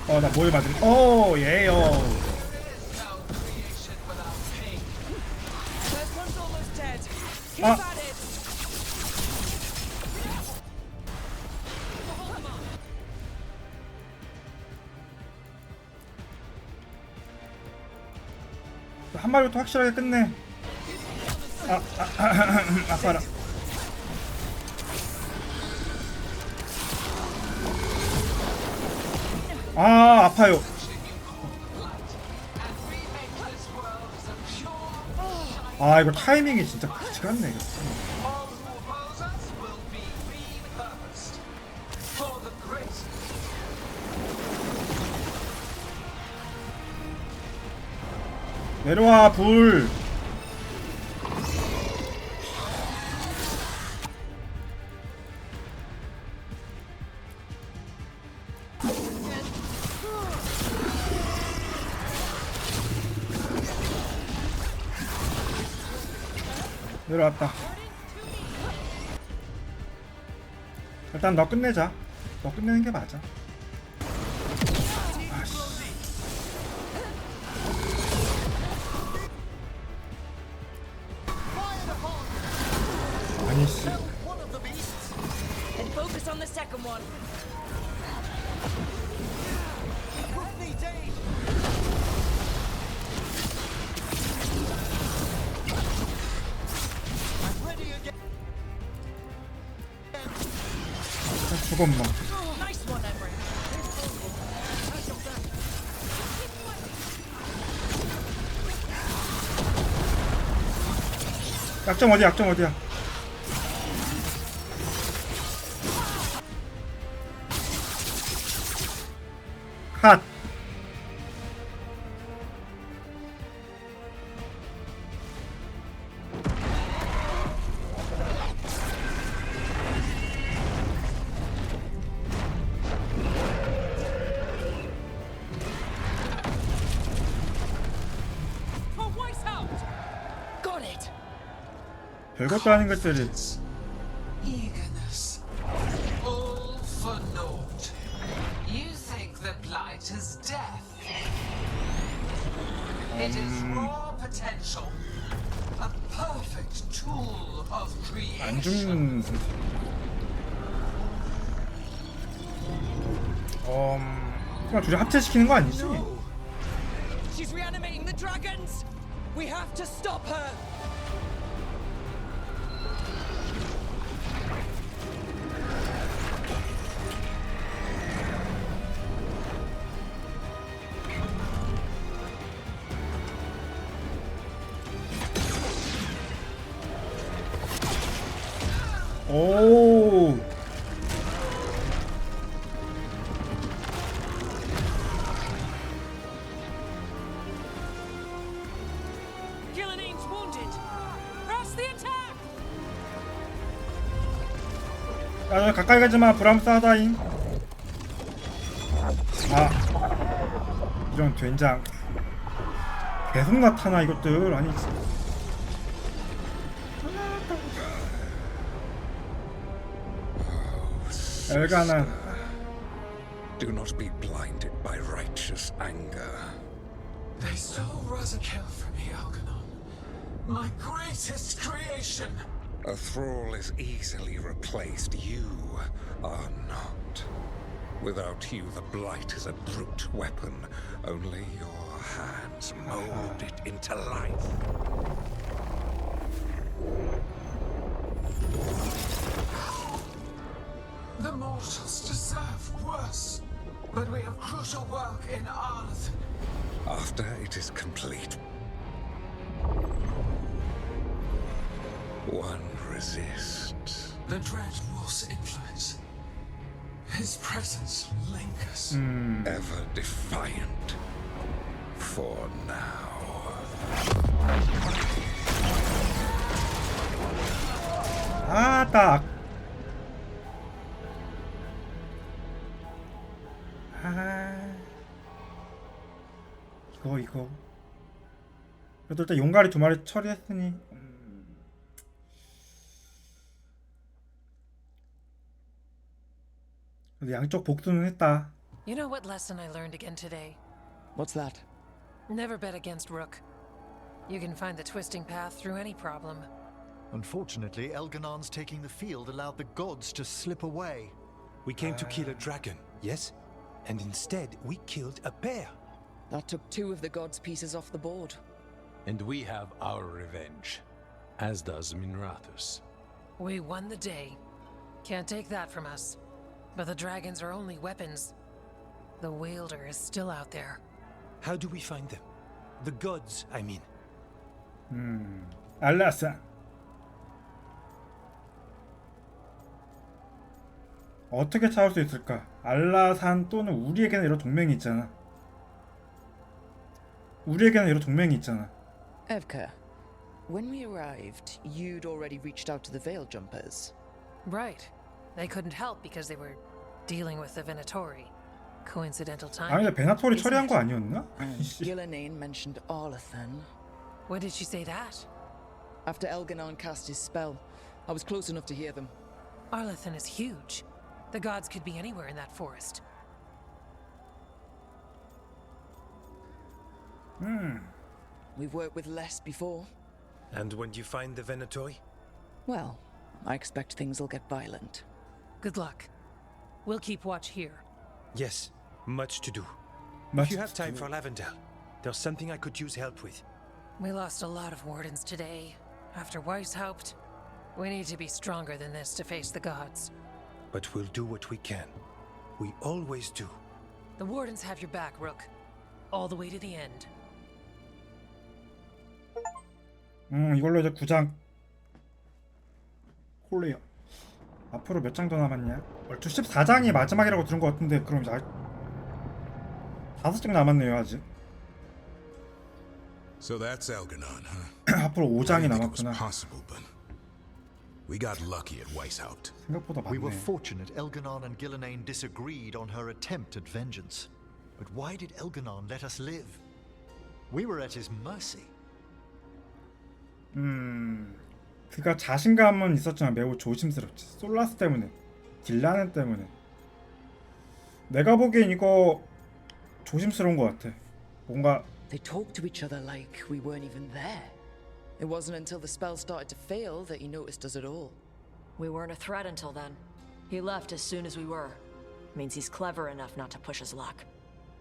나 뭘 맞을? 예요. 한 마리부터 확실하게 끝내. 아파라. 아파요. 이거 타이밍이 진짜 같이 갔네. 이거. 내려와 불. 내려왔다. 일단 너 끝내자. 너 끝내는 게 맞아. 아니 씨. And focus on the second one. 죽었나. Nice one, Emery. 약점 어디야? 약점 어디야? 컷. Got it. 별것도 아닌 것들이. Eagerness. All for naught. You think the blight is death. It is raw potential. A perfect tool of 안 creation. 죽는. 그냥 둘이 합체시키는 거 아니지? She's reanimating the dragons. We have to stop her. 오. Launch the attack! 야, 가까이 가지마. 불암사다잉. 이런 된장. 계속 나타나 이것들. 아니. 엘가난. Do not be blinded by righteous anger. They stole Razakel from me, Algernon. My greatest creation. A thrall is easily replaced. You are not. Without you, the blight is a brute weapon. Only your hands mold it into life. The mortals deserve worse. But we have crucial work in Arth. After it is complete, one resists. The Dread Wolf's influence. His presence lingers. Ever defiant. For now. 딱. 이거. 그래도 일단 용가리 2마리 처리했으니. 그래도 양쪽 복수는 했다. You know what lesson I learned again today? What's that? Never bet against Rook. You can find the twisting path through any problem. Unfortunately, Elganon's taking the field allowed the gods to slip away. We came to kill a dragon, yes? And instead, we killed a bear. That took 2 of the gods' pieces off the board. And we have our revenge, as does Minrathus. We won the day. Can't take that from us. But the dragons are only weapons. The wielder is still out there. How do we find them? The gods, I mean. 알라산. 어떻게 찾을 수 있을까? 알라산 또는 우리에게는 이런 동맹이 있잖아. Evka, when we arrived, you'd already reached out to the Veil Jumpers. Right. They couldn't help because they were dealing with the Venatori. Coincidental 아니 timing. 근데 베나토리 처리한 거 아니었나? Gillenane mentioned Arlathan. When did she say that? After Elganon cast his spell, I was close enough to hear them. Arlathan is huge. The gods could be anywhere in that forest. We've worked with less before. And when you find the Venatori? Well, I expect things will get violent. Good luck. We'll keep watch here. Yes, much to do. Much If you have to time do. for Lavendel, there's something I could use help with. We lost a lot of wardens today. After Weishaupt, we need to be stronger than this to face the gods. But we'll do what we can. We always do. The wardens have your back, Rook. All the way to the end. 이걸로 이제 9장 콜리어. 앞으로 몇 장 더 남았냐? 14장이 마지막이라고 들은 것 같은데 그럼 이제 5장 남았네요 아직. So that's Elganon, huh? 앞으로 5장이 남았구나. Possible, but we got lucky at Weishaupt. 생각보다 We were 많네. fortunate Elganon and Gillenane disagreed on her attempt at vengeance. But why did Elganon let us live? We were at his mercy. 그가 자신감은 있었지만 매우 조심스럽지. 솔라스 때문에, 딜라넨 때문에. 내가 보기엔 이거 조심스러운 것 같아. 뭔가 They talked to each other like we weren't even there. It wasn't until the spell started to fail that he noticed us at all. We weren't a threat until then. He left as soon as we were. Means he's clever enough not to push his luck.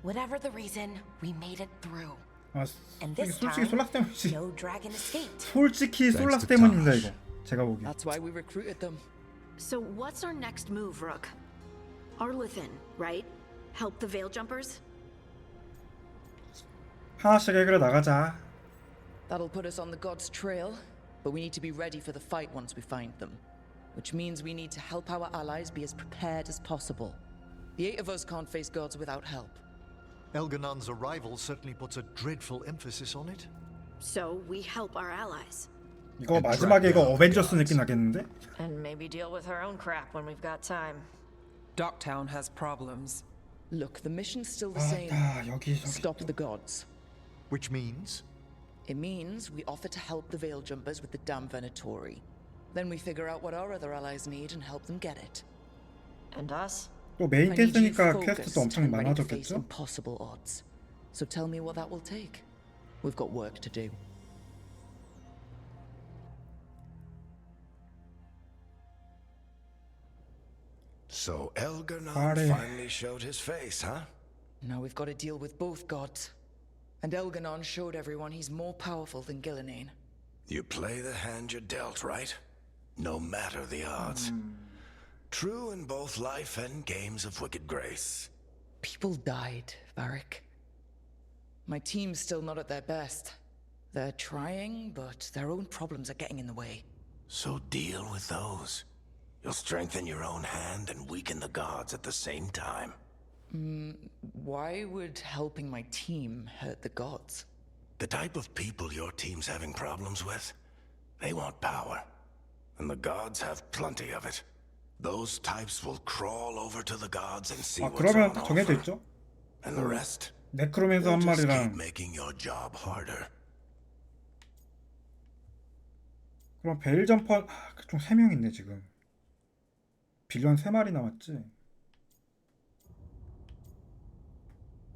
Whatever the reason, we made it through. 아, And this 솔직히 time, 솔라스 때문이지. no dragon escaped. 솔직히 솔라스 때문입니다 이거. 제가 보기엔. That's why we recruited them. So what's our next move, Rook? Arlathan, right? Help the Veil Jumpers? 하나씩 해결해 나가자. That'll put us on the gods' trail, but we need to be ready for the fight once we find them. Which means we need to help our allies be as prepared as possible. The 8 of us can't face gods without help. Elganon's arrival certainly puts a dreadful emphasis on it. So we help our allies. 이거 마지막에 이거 어벤져스 느낌 나겠는데? And maybe deal with our own crap when we've got time. Docktown has problems. Look, the mission's still the same. 여기. Stop the gods. Which means? It means we offer to help the Veil Jumpers with the damn Venatori. Then we figure out what our other allies need and help them get it. And us? 또 메인 I need you 퀘스트니까 focused 퀘스트도 엄청 and ready to face 많아졌겠죠? impossible odds. So tell me what that will take. We've got work to do. So Elgarnon Party. finally showed his face, huh? Now we've got to deal with both gods. And Elganon showed everyone he's more powerful than Gillenane. You play the hand you're dealt, right? No matter the odds. True in both life and games of wicked grace. People died, Varric. My team's still not at their best. They're trying, but their own problems are getting in the way. So deal with those. You'll strengthen your own hand and weaken the gods at the same time. Why would helping my team hurt the gods? The type of people your team's having problems with, they want power. And the gods have plenty of it. Those types will crawl over to the gods and see what's 그러면 on 정해져 offer. 있죠? And the rest? 네크로맨서 한 They'll just 마리랑 keep making your job harder. 그럼 베일 점퍼 총 3명 있네 지금. 빌런 3마리 남았지.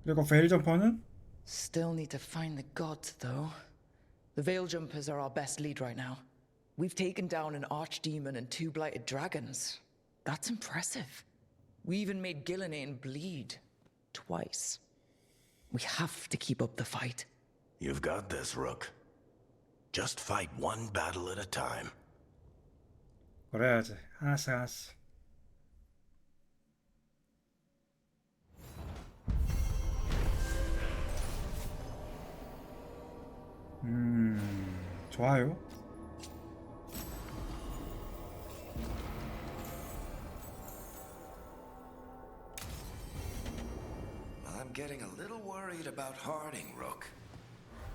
그리고 베일 점퍼는 Still need to find the gods, though. The Veil Jumpers are our best lead right now. We've taken down an archdemon and 2 blighted dragons. That's impressive. We even made Gillenane bleed. Twice. We have to keep up the fight. You've got this, Rook. Just fight one battle at a time. 그래야지. 하나씩. 좋아요. I'm getting a little worried about Harding, Rook.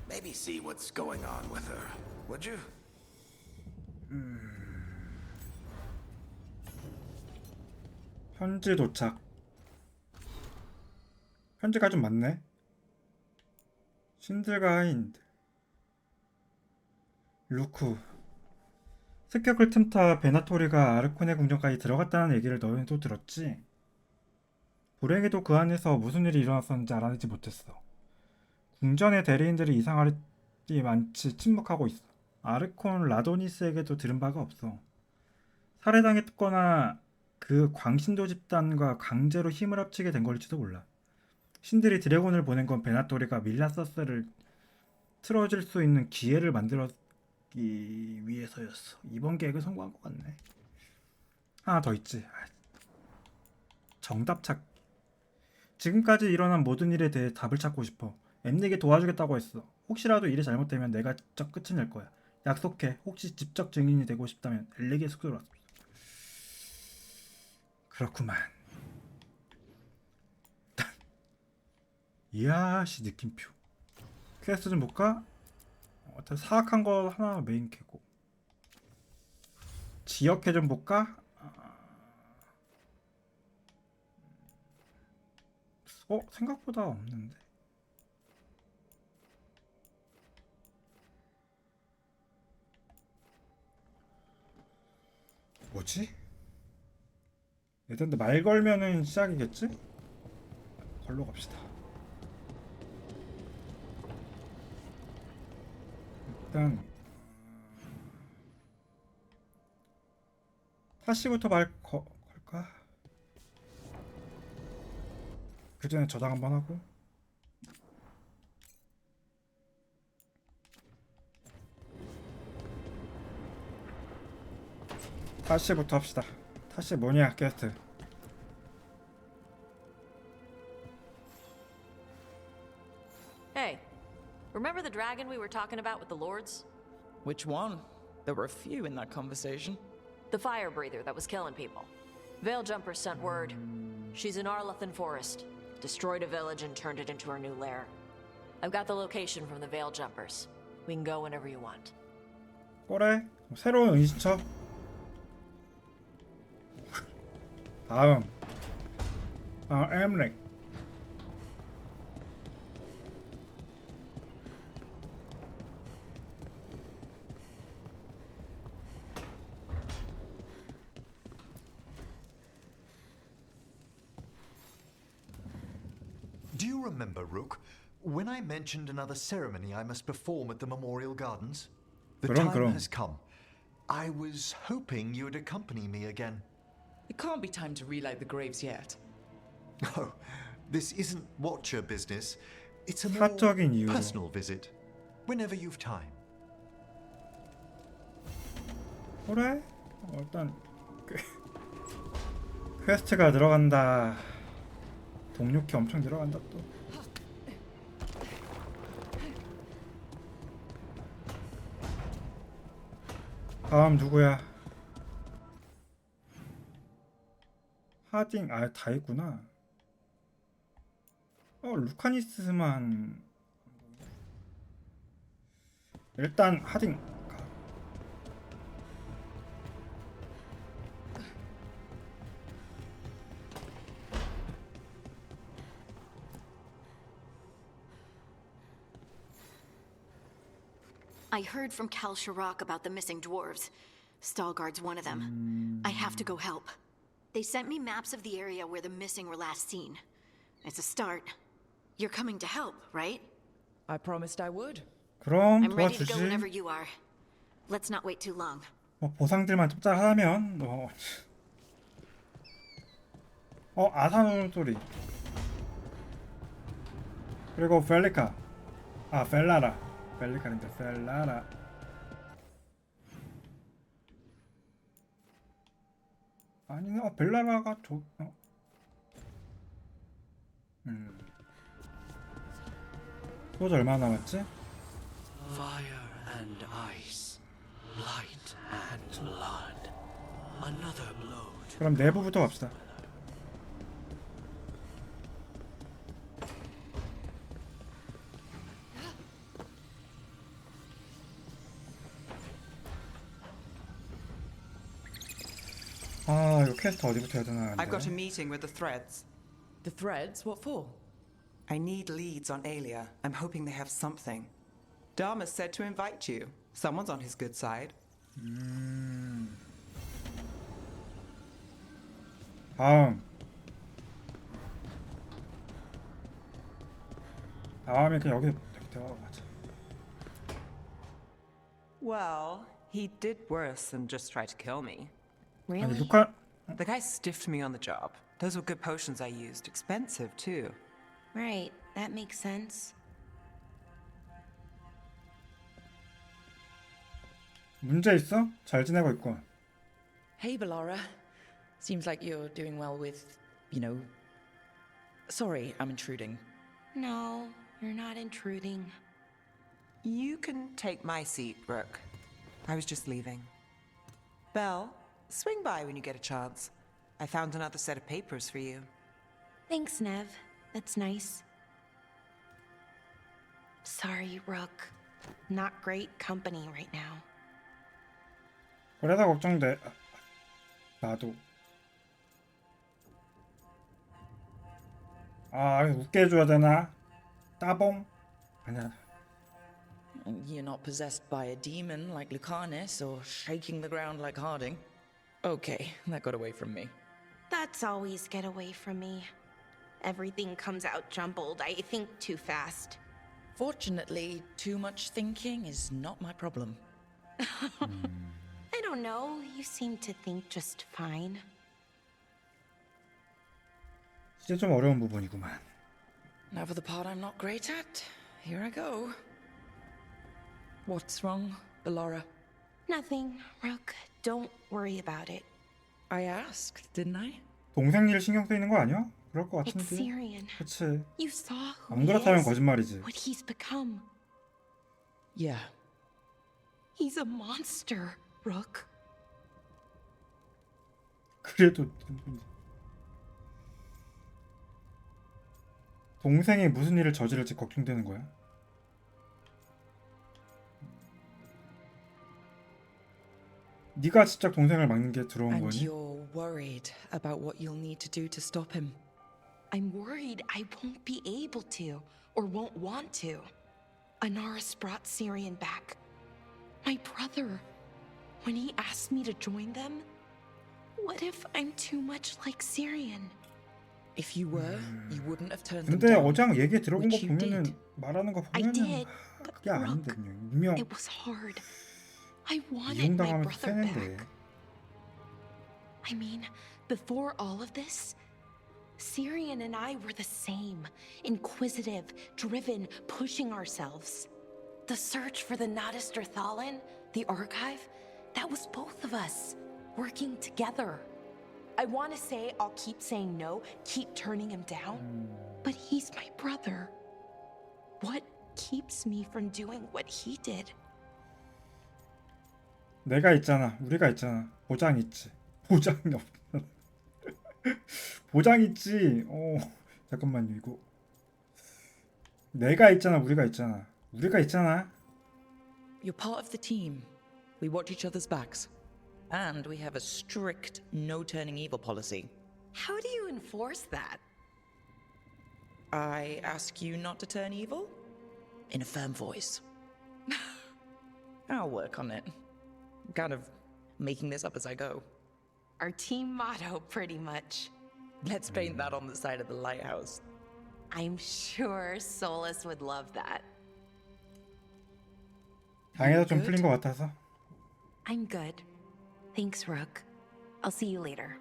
Maybe see what's going on with her, would you? 현지 도착. 현지가 좀 많네. 신들과 루크. 습격을 틈타 베나토리가 아르코네 궁전까지 들어갔다는 얘기를 너희도 들었지? 불행히도 그 안에서 무슨 일이 일어났었는지 알아내지 못했어. 궁전의 대리인들이 이상할 일이 많지 침묵하고 있어. 아르콘 라도니스에게도 들은 바가 없어. 살해당했거나 그 광신도 집단과 강제로 힘을 합치게 된 걸지도 몰라. 신들이 드래곤을 보낸 건 베나토리가 밀라서스를 틀어줄 수 있는 기회를 만들었기 위해서였어. 이번 계획은 성공한 것 같네. 하나 더 있지. 정답 찾기. 지금까지 일어난 모든 일에 대해 답을 찾고 싶어. 엠닉이 도와주겠다고 했어. 혹시라도 일이 잘못되면 내가 직접 끝을 낼 거야. 약속해. 혹시 직접 증인이 되고 싶다면 엘렉의 숙소로 왔어. 그렇구만. 이야씨 느낌표. 퀘스트 좀 볼까? 사악한 거 하나 메인 캐고. 지역회 좀 볼까? 생각보다 없는데. 뭐지? 일단 말 걸면은 시작이겠지? 걸로 갑시다. 일단 타시부터 걸까? 그 전에 저장 한번 하고. 타시부터 합시다. 타시 뭐냐 퀘스트. Hey, remember the dragon we were talking about with the lords? Which one? There were a few in that conversation. The fire breather that was killing people. Veil Jumper sent word. She's in Arlethan Forest. Destroyed a village and turned it into her new lair. I've got the location from the Veil Jumpers. We can go whenever you want. 그래. 새로운 은신처. 다음. 엠렉. Do you remember, Rook, when I mentioned another ceremony I must perform at the Memorial Gardens? The time has come. I was hoping you would accompany me again. It can't be time to relight the graves yet. Oh, this isn't Watcher business. It's a more 사적인 이유로. personal visit. Whenever you've time. 그래? 일단 퀘스트가 들어간다. 동료키 엄청 들어간다 또. 다음 누구야? 하딩 다 있구나. 루카니스만 일단 하딩. I heard from Cal Sharrock about the missing dwarves. Stalguard's one of them. I have to go help. They sent me maps of the area where the missing were last seen. It's a start. You're coming to help, right? I promised I would. 그럼 I'm ready to go 도와주지. whenever you are. Let's not wait too long. 보상들만 짭짤하면 아사노 소리. 그리고 펠리카. 펠라라. 펠리카인데 펠라라. 아니네. 벨라라가 소주 얼마나 남았지? Fire and ice, light and blood. Another blow. 그럼 내부부터 갑시다. 이거 퀘스트 어디부터 해야 되나? I've got a meeting with the Threads. The Threads? What for? I need leads on Alia. I'm hoping they have something. Dharma said to invite you. Someone's on his good side. 다음에 그냥 여기 들어가자. Well, he did worse than just try to kill me. 아니 루카 The guy stiffed me on the job. Those were good potions I used. Expensive, too. Right, that makes sense. 문제 있어? 잘 지내고 있고. Hey, Bellara. Seems like you're doing well with, Sorry, I'm intruding. No, you're not intruding. You can take my seat, Rook. I was just leaving. Belle, swing by when you get a chance. I found another set of papers for you. Thanks, Nev. That's nice. Sorry, Rook. Not great company right now. 그래서 걱정돼. 나도. 웃게 해줘야 되나? 따봉? 아니야. You're not possessed by a demon like Lucanus or shaking the ground like Harding. Okay, that got away from me. That's always get away from me. Everything comes out jumbled. I think too fast. Fortunately, too much thinking is not my problem. I don't know. You seem to think just fine. 진짜 좀 어려운 부분이구만. Now for the part I'm not great at. Here I go. What's wrong, Bellara? Nothing, Rook. Don't worry about it. I asked, didn't I? 동생 일 신경 쓰이는 거 아니야? 그럴 것 It's 같은데. Syrian. 그치. You saw who 안 he 그렇다면 is, 거짓말이지. what he's become. Yeah. He's a monster, Rook. 그래도 동생이 무슨 일을 저지를지 걱정되는 거야? 네가 직접 동생을 막는 게 들어온 And 거니? you're worried about what you'll need to do to stop him. I'm worried I won't be able to, or won't want to. Anaris brought Syrian back. My brother. When he asked me to join them, what if I'm too much like Syrian? If you were, you wouldn't have turned them 근데 down. 어장 얘기 들어본 거 which you 보면은 did. 말하는 거 I 보면은 did, 그게 아닌데 유명 It was hard. I wanted my 이용당하면서 brother 세는데. back. I mean, before all of this, Syrian and I were the same. Inquisitive, driven, pushing ourselves. The search for the Nadister Thalin, the archive, that was both of us, working together. I want to say I'll keep saying no, keep turning him down, but he's my brother. What keeps me from doing what he did? 내가 있잖아. 우리가 있잖아. 보장 있지. 보장이 없. 보장 있지. 잠깐만요. 이거 내가 있잖아. 우리가 있잖아. 우리가 있잖아. You're part of the team. We watch each other's backs. And we have a strict no turning evil policy. How do you enforce that? I ask you not to turn evil? In a firm voice. I'll work on it. Kind of making this up as I go. Our team motto, pretty much. Let's paint that on the side of the lighthouse. I'm sure Solus would love that. 당해서 좀 풀린 것 같아서. I'm good. Thanks, Rook. I'll see you later.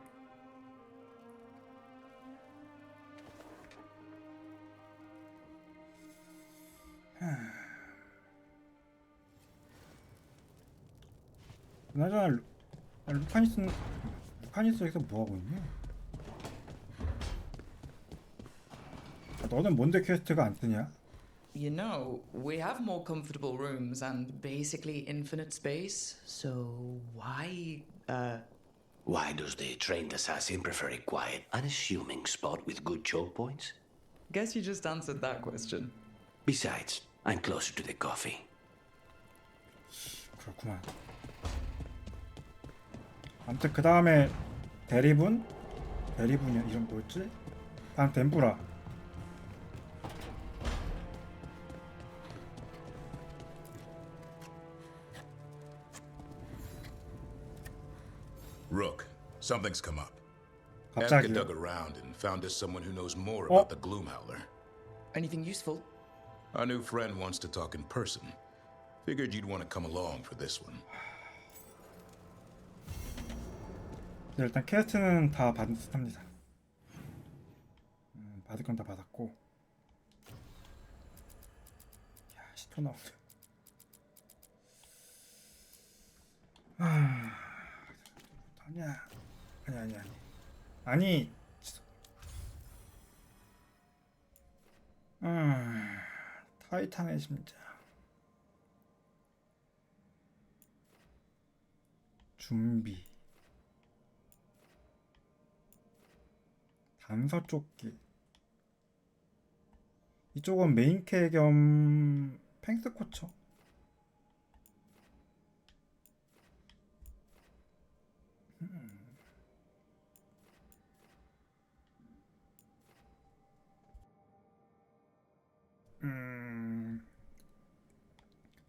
그나저나 루카니스 여기서 뭐 하고 있니? 너는 뭔데 퀘스트가 안 뜨냐? You know, we have more comfortable rooms and basically infinite space, so why, Why does the trained assassin prefer a quiet, unassuming spot with good choke points? Guess you just answered that question. Besides, I'm closer to the coffee. 그렇구만. 아무튼 그 다음에 대리분이야 이름 뭐였지? 다음 덴부라. Rook, something's come up. 갑자기요? Edgar dug around and found us someone who knows more about the Gloomhowler. Anything useful? Our new friend wants to talk in person. Figured you'd want to come along for this one. 네, 일단 퀘스트는 다 받은 듯합니다. 받을 건 다 받았고. 야, 10초 나온다. 아니야. 아니. 타이탄의 심장. 준비. 단서쫓기. 이쪽은 메인캐 겸 팽스코처.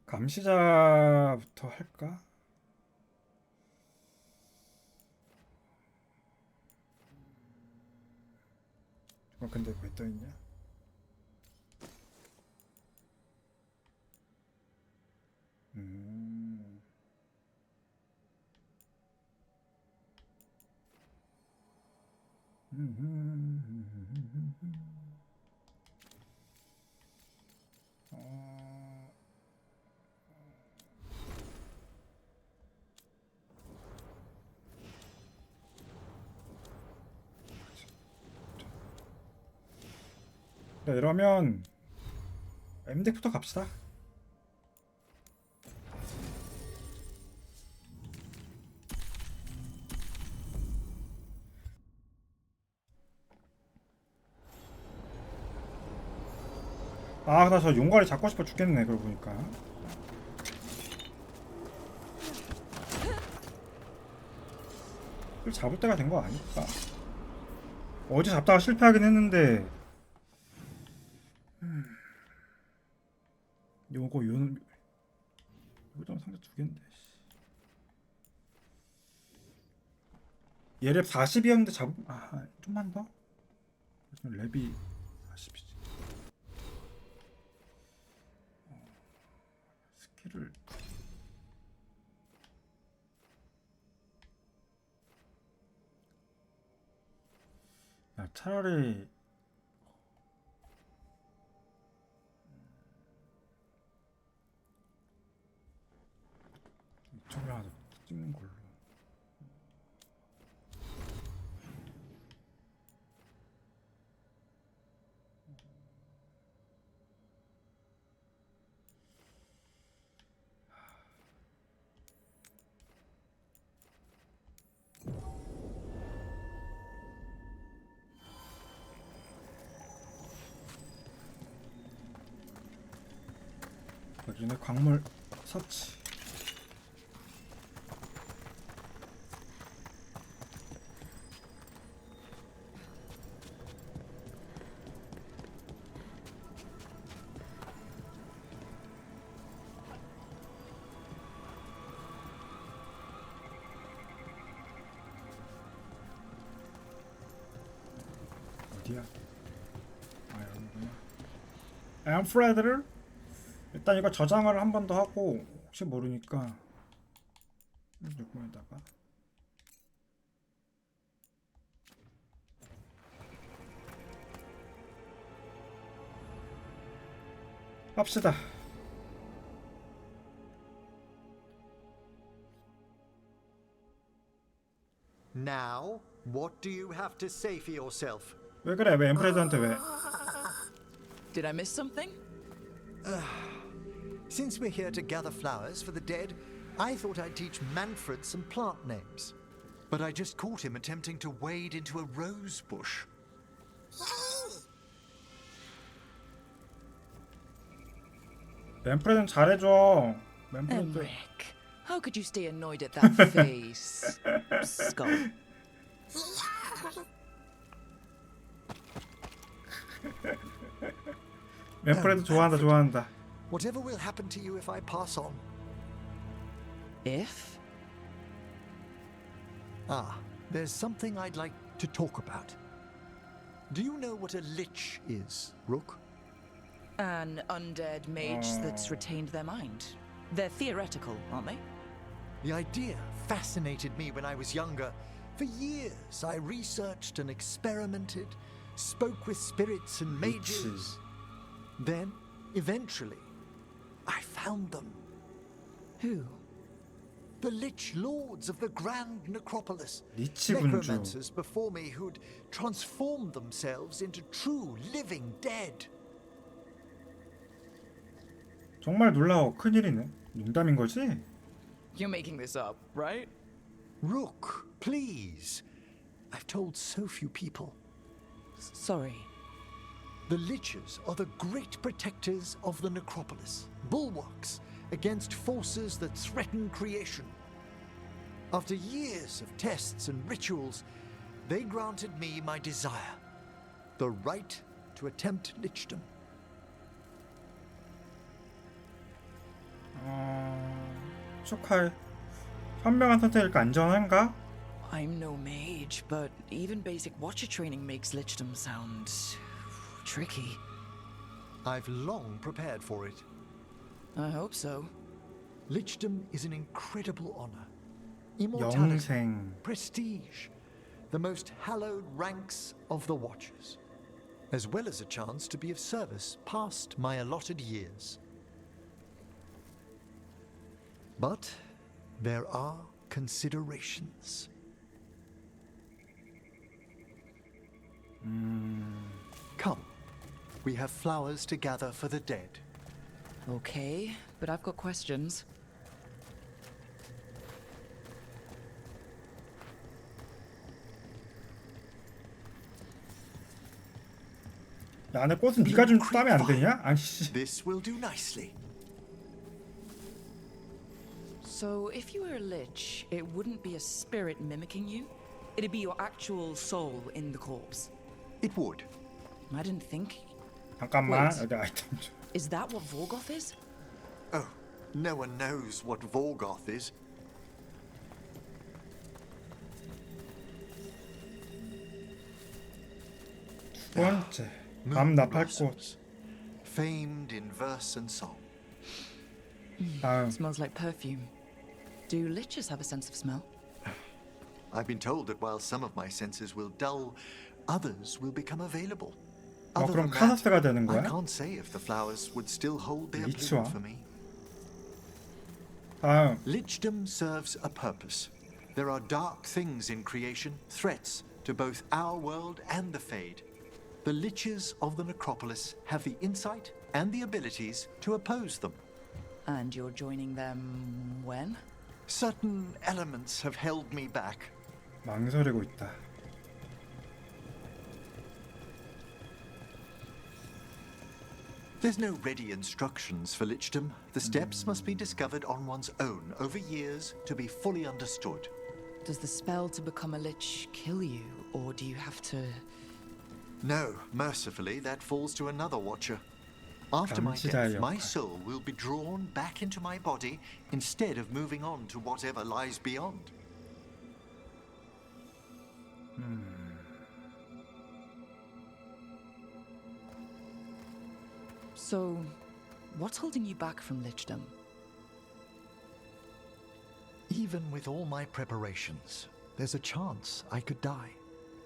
감시자부터 할까? 근데 왜 떠있냐? 네, 이러면 MD부터 갑시다. 아, 나 저 용가리 잡고 싶어 죽겠네. 그러고 보니까. 잡을 때가 된 거 아닐까? 어제 잡다가 실패하긴 했는데 요거 요는 요정 상자 2개인데 얘랩 40이었는데 잡 좀만 더? 랩이 40이지. 스킬을 야 차라리 이쪽에 하나 찍는 걸로. 여기는 광물 서치. 어디야? 여기구나. 앰프레드를 일단 이거 저장을 한 번 더 하고 혹시 모르니까 요거에다가 합시다. Now, what do you have to say for yourself? 왜 그래? 왜 앰프레드한테 왜? Did I miss something? Since we're here to gather flowers for the dead, I thought I'd teach Manfred some plant names. But I just caught him attempting to wade into a rose bush. 앰프레드는 잘해줘. 앰프레드. Emmerich, how could you stay annoyed at that face? Skull. 앰프레드 좋아한다, 좋아한다. Whatever will happen to you if I pass on? If? There's something I'd like to talk about. Do you know what a lich is, Rook? An undead mage that's retained their mind. They're theoretical, aren't they? The idea fascinated me when I was younger. For years, I researched and experimented, spoke with spirits and mages. Then, eventually, I found them. Who? The Lich Lords of the Grand Necropolis. 리치 군주. Necromancers before me who'd transformed themselves into true living dead. 정말 놀라워. 큰일이네. 농담인 거지? You're making this up, right? Rook, please. I've told so few people. Sorry. The Liches are the great protectors of the Necropolis, bulwarks against forces that threaten creation. After years of tests and rituals, they granted me my desire, the right to attempt lichdom. 축하해. 현명한 선택일까? 안전한가? I'm no mage, but even basic watcher training makes lichdom sound tricky. I've long prepared for it. I hope so. Lichdom is an incredible honor. Immortality, 영생. prestige, the most hallowed ranks of the Watchers, as well as a chance to be of service past my allotted years. But there are considerations. Come, we have flowers to gather for the dead. Okay, but I've got questions. 나는 꽃은 네가 좀 따면 안 되냐? 아이씨. This will do nicely. So, if you were a lich, it wouldn't be a spirit mimicking you? It'd be your actual soul in the corpse. It would. I didn't think. 잠깐만. Wait. 여기 아이템 좀. Is that what Vorgoth is? Oh, no one knows what Vorgoth is. 두 번째. 밤 나팔꽃. Famed in verse and song. Smells like perfume. Do liches have a sense of smell? I've been told that while some of my senses will dull, others will become available. 그럼 카사스가 되는 I 거야? can't say if the flowers would still hold their 리치와? bloom for me. 다음. Lichdom serves a purpose. There are dark things in creation, threats to both our world and the Fade. The liches of the necropolis have the insight and the abilities to oppose them. And you're joining them when? Certain elements have held me back. 망설이고 있다. There's no ready instructions for lichdom. The steps must be discovered on one's own over years to be fully understood. Does the spell to become a lich kill you, or do you have to... No, mercifully, that falls to another watcher. After my death, my soul will be drawn back into my body instead of moving on to whatever lies beyond. So, what's holding you back from lichdom? Even with all my preparations, there's a chance I could die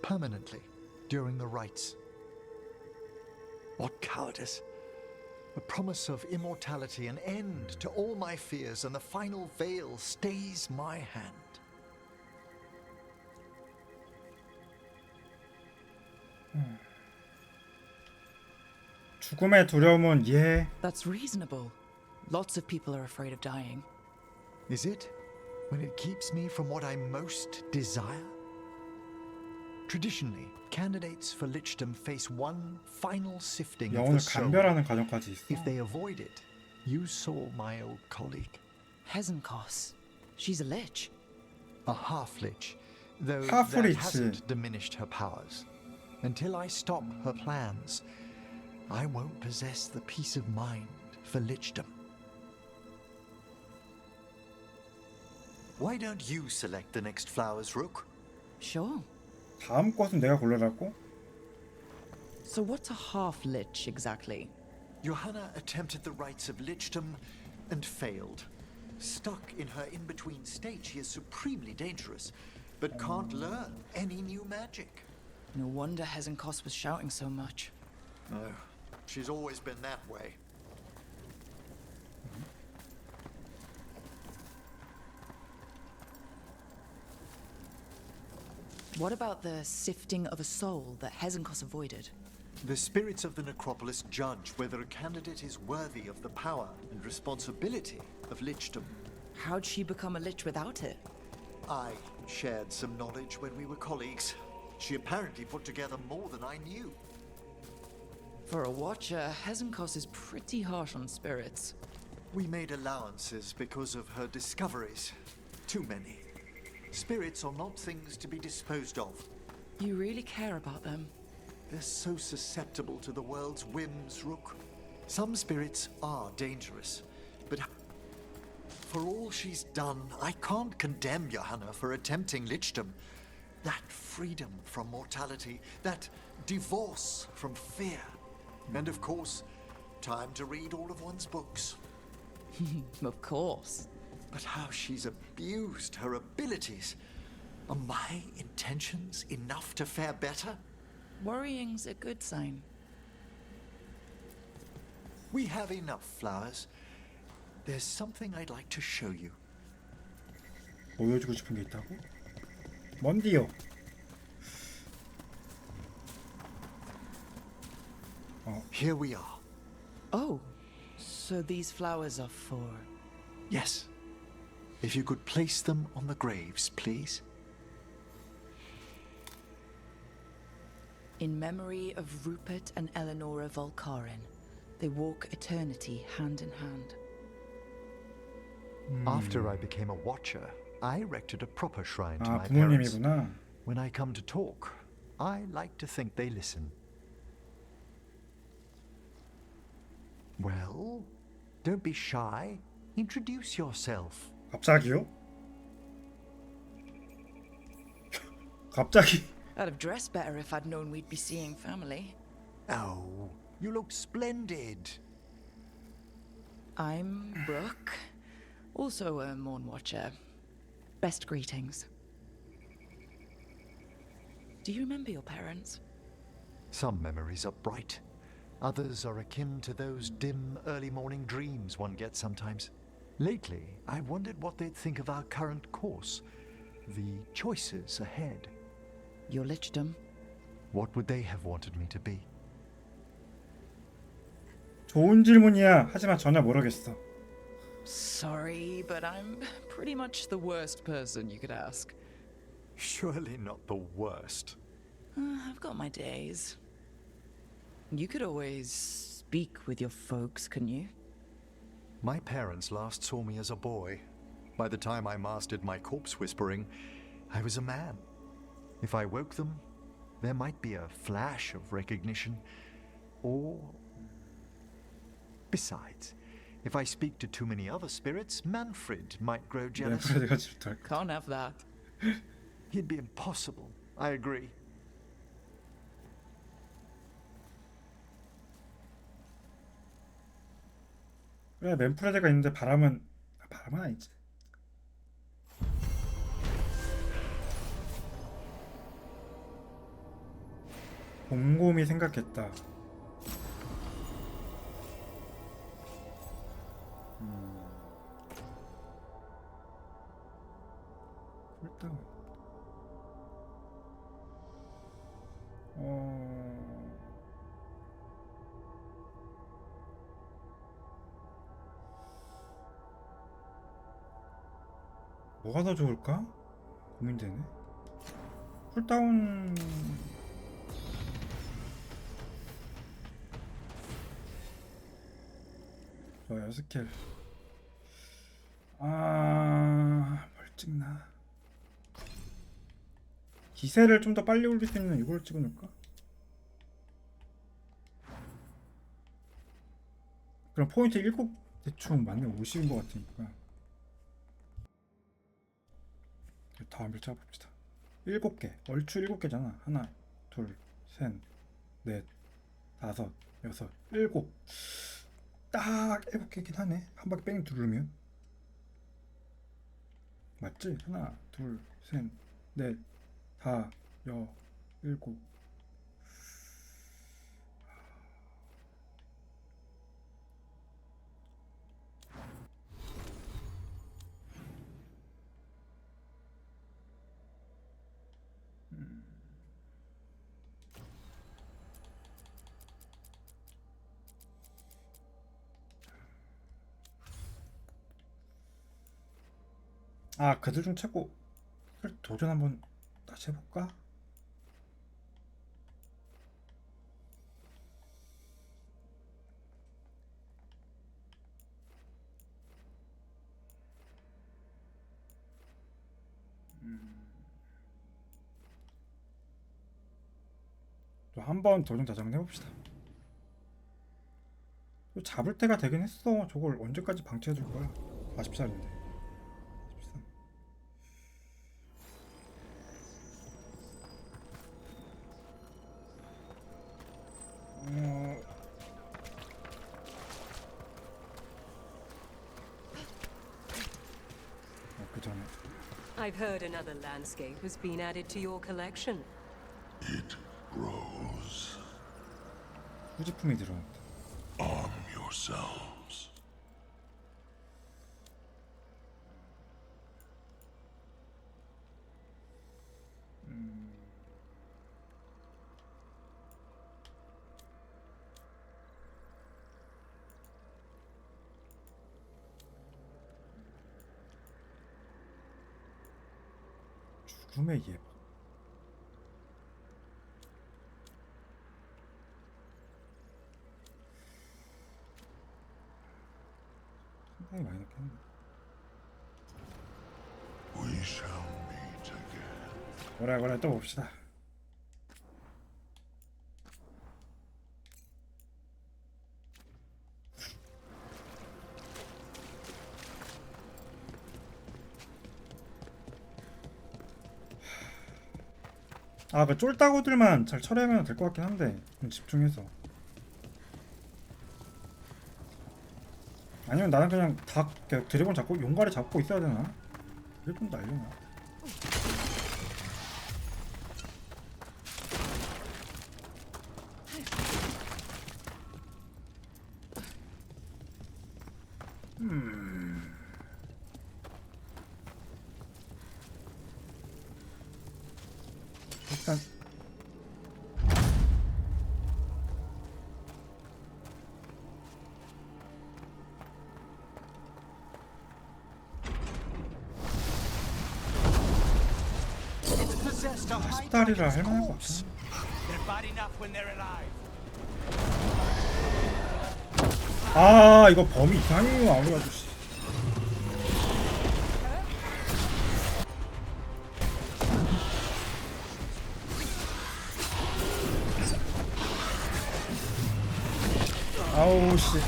permanently during the rites. What cowardice! A promise of immortality, an end to all my fears, and the final veil stays my hand. 죽음의 두려움은 이해. That's reasonable. Lots of people are afraid of dying. Is it? When it keeps me from what I most desire? Traditionally, candidates for lichdom face one final sifting of 영혼을 the soul. 감별하는 과정까지 있어. If they avoid it, you saw my old colleague. Hezenkos. She's a lich. A half-lich, though Half that lich. hasn't diminished her powers. Until I stop her plans, I won't possess the peace of mind for lichdom. Why don't you select the next flowers, Rook? Sure. 다음 꽃은 내가 고르라고? So what's a half-lich exactly? Johanna attempted the rites of lichdom and failed. Stuck in her in-between state, she is supremely dangerous, but can't learn any new magic. No wonder Hezenkos was shouting so much. No, she's always been that way. What about the sifting of a soul that Hezenkos avoided? The spirits of the necropolis judge whether a candidate is worthy of the power and responsibility of lichdom. How'd she become a lich without it? I shared some knowledge when we were colleagues. She apparently put together more than I knew. For a watcher, Hezenkos is pretty harsh on spirits. We made allowances because of her discoveries. Too many. Spirits are not things to be disposed of. You really care about them? They're so susceptible to the world's whims, Rook. Some spirits are dangerous, but for all she's done, I can't condemn Johanna for attempting lichdom. That freedom from mortality, that divorce from fear, and of course, time to read all of one's books. Of course. But how she's abused her abilities. Are my intentions enough to fare better? Worrying's a good sign. We have enough flowers. There's something I'd like to show you. 보여주고 싶은 게 있다고? 뭔디요? Here we are. Oh, so these flowers are for... Yes. If you could place them on the graves, please. In memory of Rupert and Eleonora Volkarin, they walk eternity hand in hand. After I became a watcher, I erected a proper shrine to 아, my parents. 부모님이구나. When I come to talk, I like to think they listen. Well, don't be shy. Introduce yourself. 갑자기요? 갑자기? I'd have dressed better if I'd known we'd be seeing family. Oh, you look splendid. I'm Brooke, also a Mourn Watcher. Best greetings. Do you remember your parents? Some memories are bright. Others are akin to those dim, early morning dreams one gets sometimes. Lately, I wondered what they'd think of our current course, the choices ahead. Your lichdom. What would they have wanted me to be? 좋은 질문이야. 하지만 전혀 모르겠어. Sorry, but I'm pretty much the worst person you could ask. Surely not the worst. I've got my days. You could always speak with your folks, couldn't you? My parents last saw me as a boy. By the time I mastered my corpse whispering, I was a man. If I woke them, there might be a flash of recognition, or... Besides, if I speak to too many other spirits, Manfred might grow jealous. 멤프레드가 질투할 거. Can't have that. He'd be impossible. I agree. 그래, 맨프레드가 있는데 바람은 아니지. 곰곰이 생각했다. 일단 뭐가 더 좋을까? 고민되네. 쿨다운 좋아요. 스킬 뭘 찍나. 기세를 좀 더 빨리 올릴 수 있는 이걸 찍어놓을까? 그럼 포인트 7 대충 맞네. 50인 것 같으니까 다음을 짜봅시다. 7개 얼추 7개잖아. 하나 둘 셋 넷 다섯 여섯 일곱. 딱 7개긴 하네. 한 바퀴 뺑 누르면 맞지? 하나 둘 셋 넷 다 여 일곱. 그들 중 최고 도전 한번 다시 해볼까? 또 한번 도전 다시 해봅시다. 또 잡을 때가 되긴 했어. 저걸 언제까지 방치해줄 거야? 40살인데. I've heard another landscape has been added to your collection. It grows. 후지품이 들어왔다. Arm yourselves. 죽음의 예방. 상당히 많이 넣겠네. We shall meet again. 그래 또 봅시다. 그 쫄따구들만 잘 처리하면 될 것 같긴 한데 좀 집중해서. 아니면 나는 그냥 다 드래곤 잡고 용가리 잡고 있어야 되나? 이게 좀 날려나? 일단 다리라 할 만한 거 없어. 이거 범위 이상해요 아무리 아저씨. 아우 씨.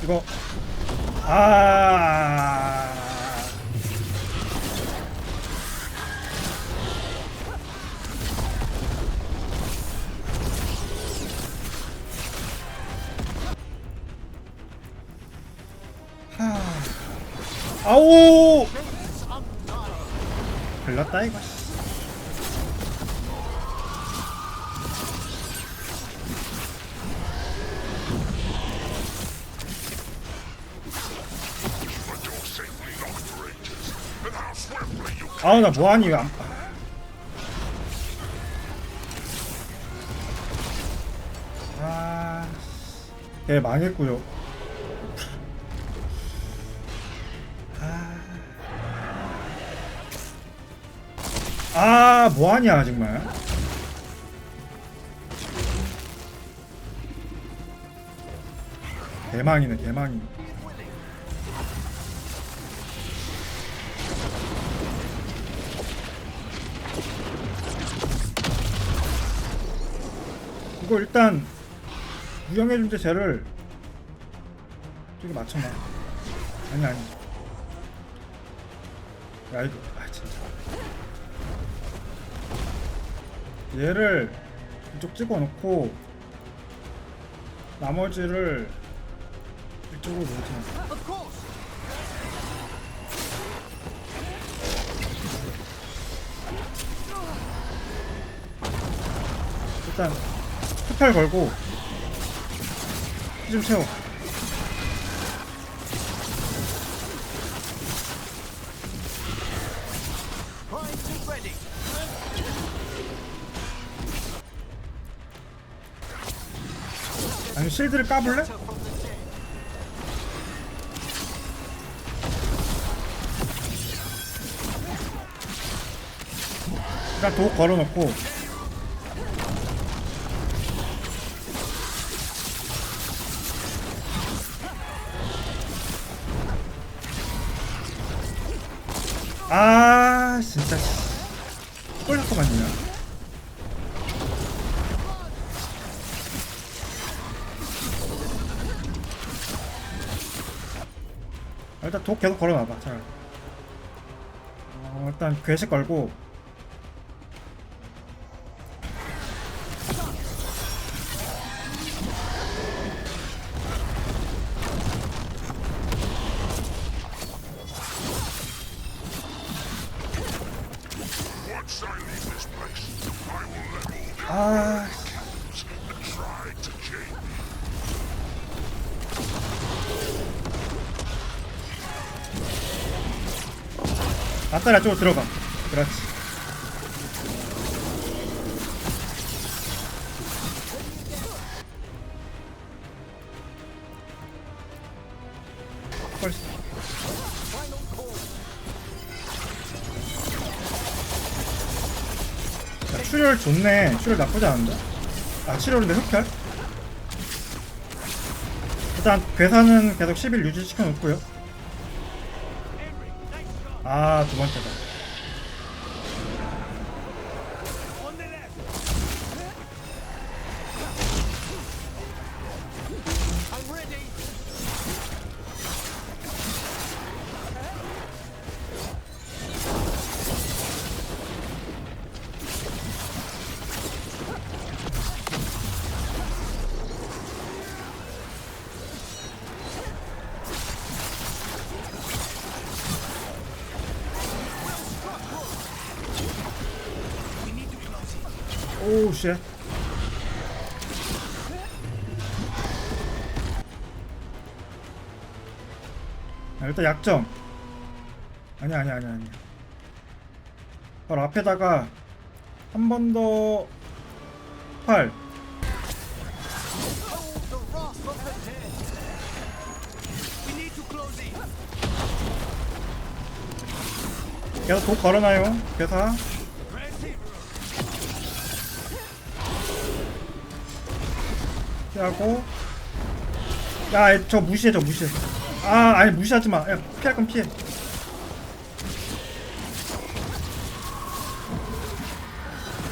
이거 아우 걸렸다 이거. 나 뭐하니 이거. 예, 망했고요. 뭐하냐 정말. 대망이네 대망이. 이거 일단 유형해준제 쟤를 저기 맞춰놔. 아니 야 이거 진짜 얘를 이쪽 찍어놓고 나머지를 이쪽으로 놓자. 일단 스펠 걸고 피 좀 채워. 아니 실드를 까볼래? 일단 독 걸어놓고 진짜 꼴 자꾸 맞냐. 일단 독 계속 걸어놔봐. 잘. 일단 괴식 걸고 아따라 쪽으로 들어가. 그렇지. 펄스. 자, 출혈 좋네. 출혈 나쁘지 않은데. 아 치료인데 흡혈? 일단 괴사는 계속 10일 유지시켜 놓고요. 아 두 번째다. 오우 쉣. 일단 약점. 아니야. 바로 앞에다가 한 번 더 활. 계속 독 걸어놔요. 괴사. 피하고. 야, 저 무시해. 아, 아니 무시하지 마. 야, 피할 건 피해.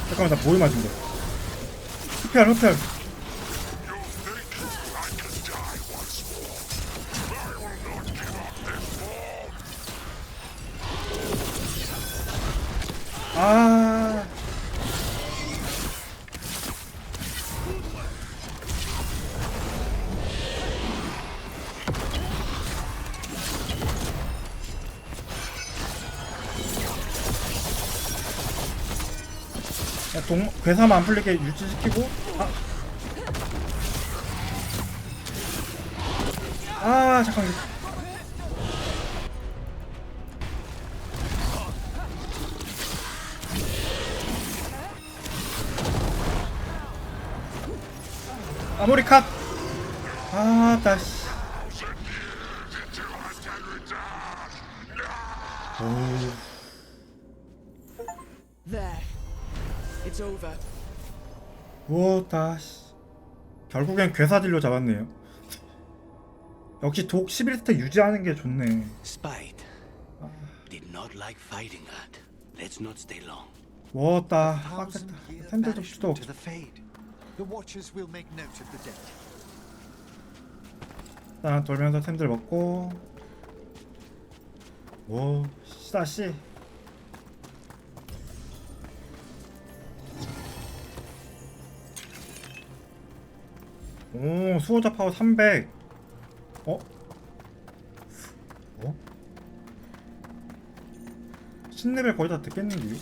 잠깐만, 나 뭘 맞은 거야? 흡혈. 아. 괴사만 안 풀리게 유지시키고. 아 잠깐. 아모리 컷. 아 다시. There. It's over. 오 다시. 결국엔 괴사딜로 잡았네요. 역시 독 11스택 유지하는 게 좋네. Spite did not like fighting that. Let's not stay long. 왔다. 빡셌다. 샌들 접시도 없어. The watchers will make note of the dead. 일단 돌면서 템들 먹고. 오 씨다씨. 오 수호자 파워 300. 어? 10레벨 거의 다 됐겠는데?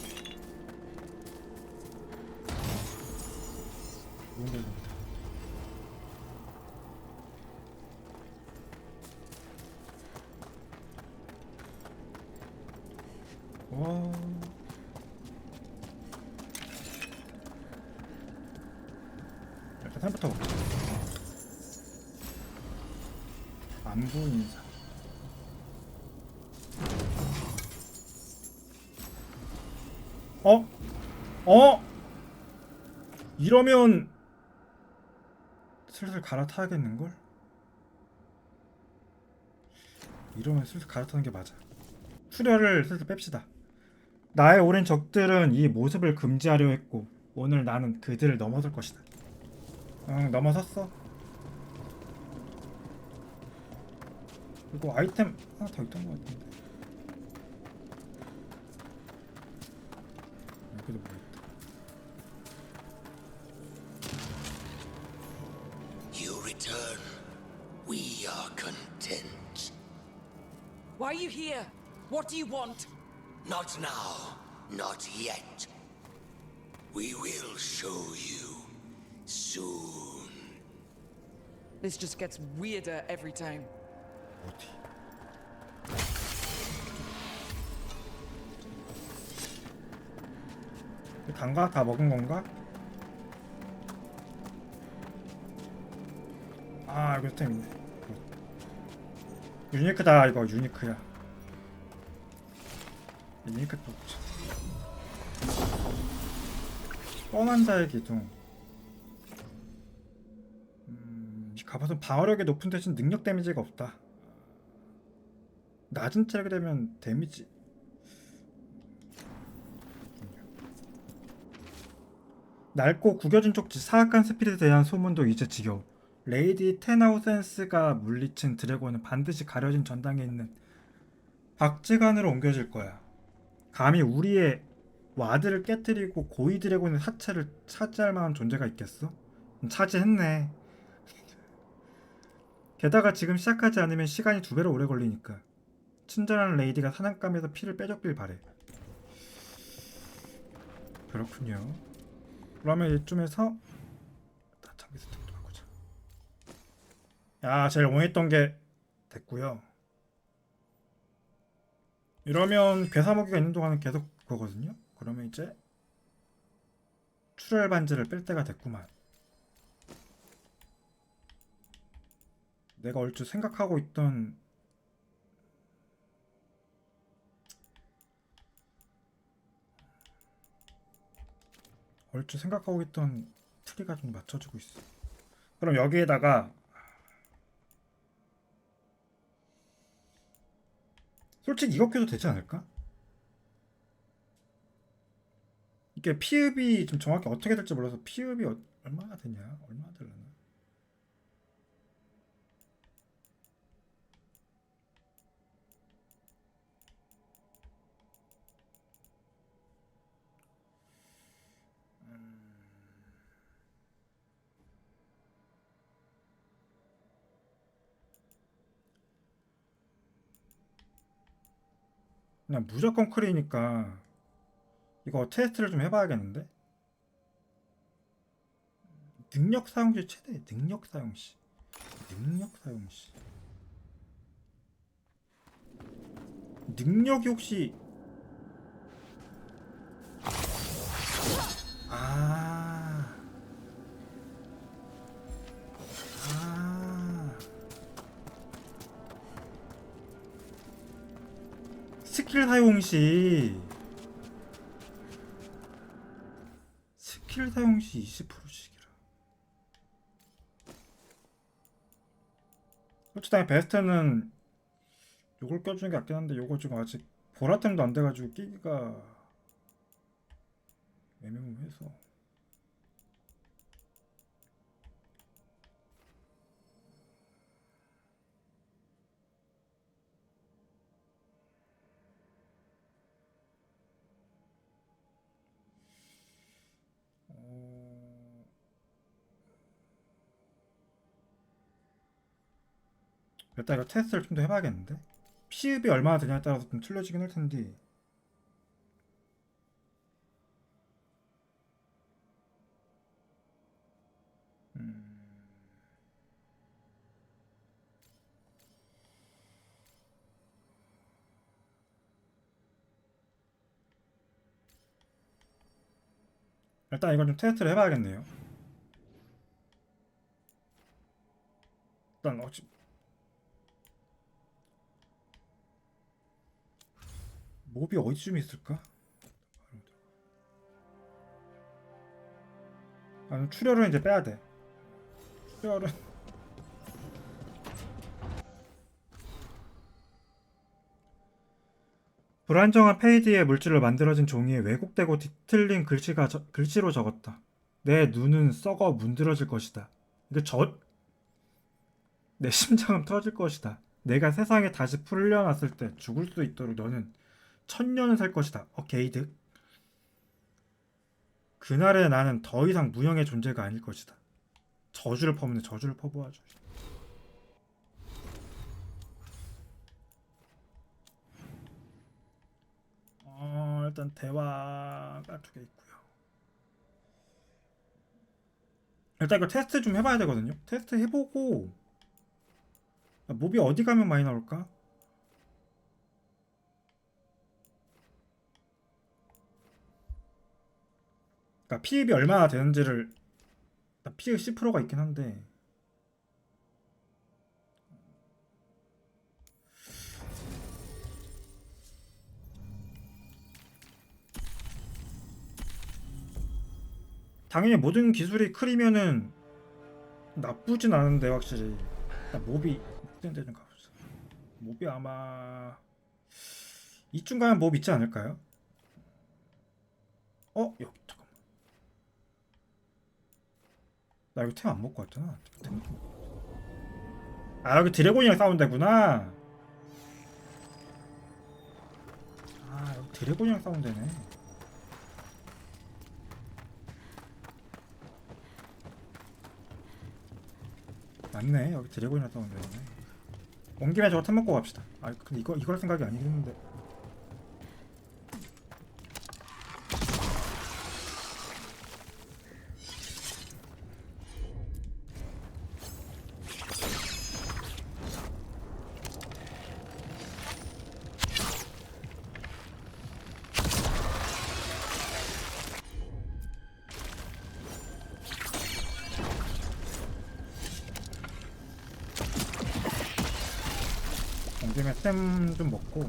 와. 일단 템부터 먹자. 안부 인사. 이러면 슬슬 갈아타야겠는걸? 이러면 슬슬 갈아타는 게 맞아. 출혈을 슬슬 뺍시다. 나의 오랜 적들은 이 모습을 금지하려 했고 오늘 나는 그들을 넘어설 것이다. 응, 넘어섰어. 그리고 아이템 하나 더 있던 것 같은데. 여기도 뭐 있다. You return. We are content. Why are you here? What do you want? Not now. Not yet. We will show you soon. This just gets weirder every time. 어디? 단가 다 먹은 건가? 아 이거 템 있네. 유니크다. 이거 유니크야. 유니크 또 뻔한 자의 기둥. 갑옷은 방어력이 높은 대신 능력 데미지가 없다. 낮은 체력이 되면 데미지 낡고 구겨진 쪽지 사악한 스피릿에 대한 소문도 이제 지겨워. 레이디 텐아우센스가 물리친 드래곤은 반드시 가려진 전당에 있는 박쥐관으로 옮겨질 거야. 감히 우리의 와드를 깨뜨리고 고위 드래곤의 사체를 차지할 만한 존재가 있겠어? 차지했네. 게다가 지금 시작하지 않으면 시간이 2배로 오래 걸리니까. 친절한 레이디가 사냥감에서 피를 빼줬길 바래. 그렇군요. 그러면 이쯤에서 장비 세팅도 바꾸자. 야, 제일 원했던 게 됐고요. 이러면 괴사먹이가 있는 동안은 계속 그거거든요. 그러면 이제 출혈 반지를 뺄 때가 됐구만. 내가 얼추 생각하고 있던 트리가 좀 맞춰지고 있어. 그럼 여기에다가 솔직히 이거 켜도 되지 않을까? 이게 피읍이 좀 정확히 어떻게 될지 몰라서 피읍이 얼마나 되냐? 얼마나 되려나? 그냥 무조건 크리니까 이거 테스트를 좀 해봐야겠는데? 능력 사용시 최대. 능력이 혹시 스킬 사용 시 20%씩이라. 솔직히 베스트는 요걸 껴주는 게 낫긴 한데 요거 지금 아직 보라템도 안 돼가지고 끼기가 애매모호해서. 일단 이거 테스트를 좀 더 해봐야겠는데? 피읍이 얼마나 되냐에 따라서 좀 틀려지긴 할 텐데. 일단 이건 좀 테스트를 해봐야겠네요. 일단 몹이 어디쯤 있을까? 출혈은 이제 빼야 돼. 출혈은 불안정한 페이지에 물질로 만들어진 종이에 왜곡되고 뒤틀린 글씨로 적었다. 내 눈은 썩어 문드러질 것이다. 내 심장은 터질 것이다. 내가 세상에 다시 풀려났을 때 죽을 수 있도록 너는 1000년을 살 것이다. 게이득. 그날의 나는 더 이상 무형의 존재가 아닐 것이다. 저주를 퍼붓네. 저주를 퍼부어줘. 일단 대화가 2개 있고요. 일단 이거 테스트 좀 해봐야 되거든요. 테스트 해보고 몹이 어디 가면 많이 나올까? 그러니까 피입이 얼마나 되는지를. 피입 10%가 있긴 한데 당연히 모든 기술이 크리면은 나쁘진 않은데 확실히. 일단 몹이 확대되는 가보자. 몹이 아마 이쯤 가면 몹 있지 않을까요? 여기 잠깐만. 나 이거 템 안 먹고 왔잖아. 여기 드래곤이랑 싸운 데구나. 여기 드래곤이랑 싸운 데네. 맞네. 여기 드래곤이랑 싸운 데네. 온 김에 저거 템 먹고 갑시다. 근데 이걸 생각이 아니긴 했는데. 온 김에 템 좀 먹고.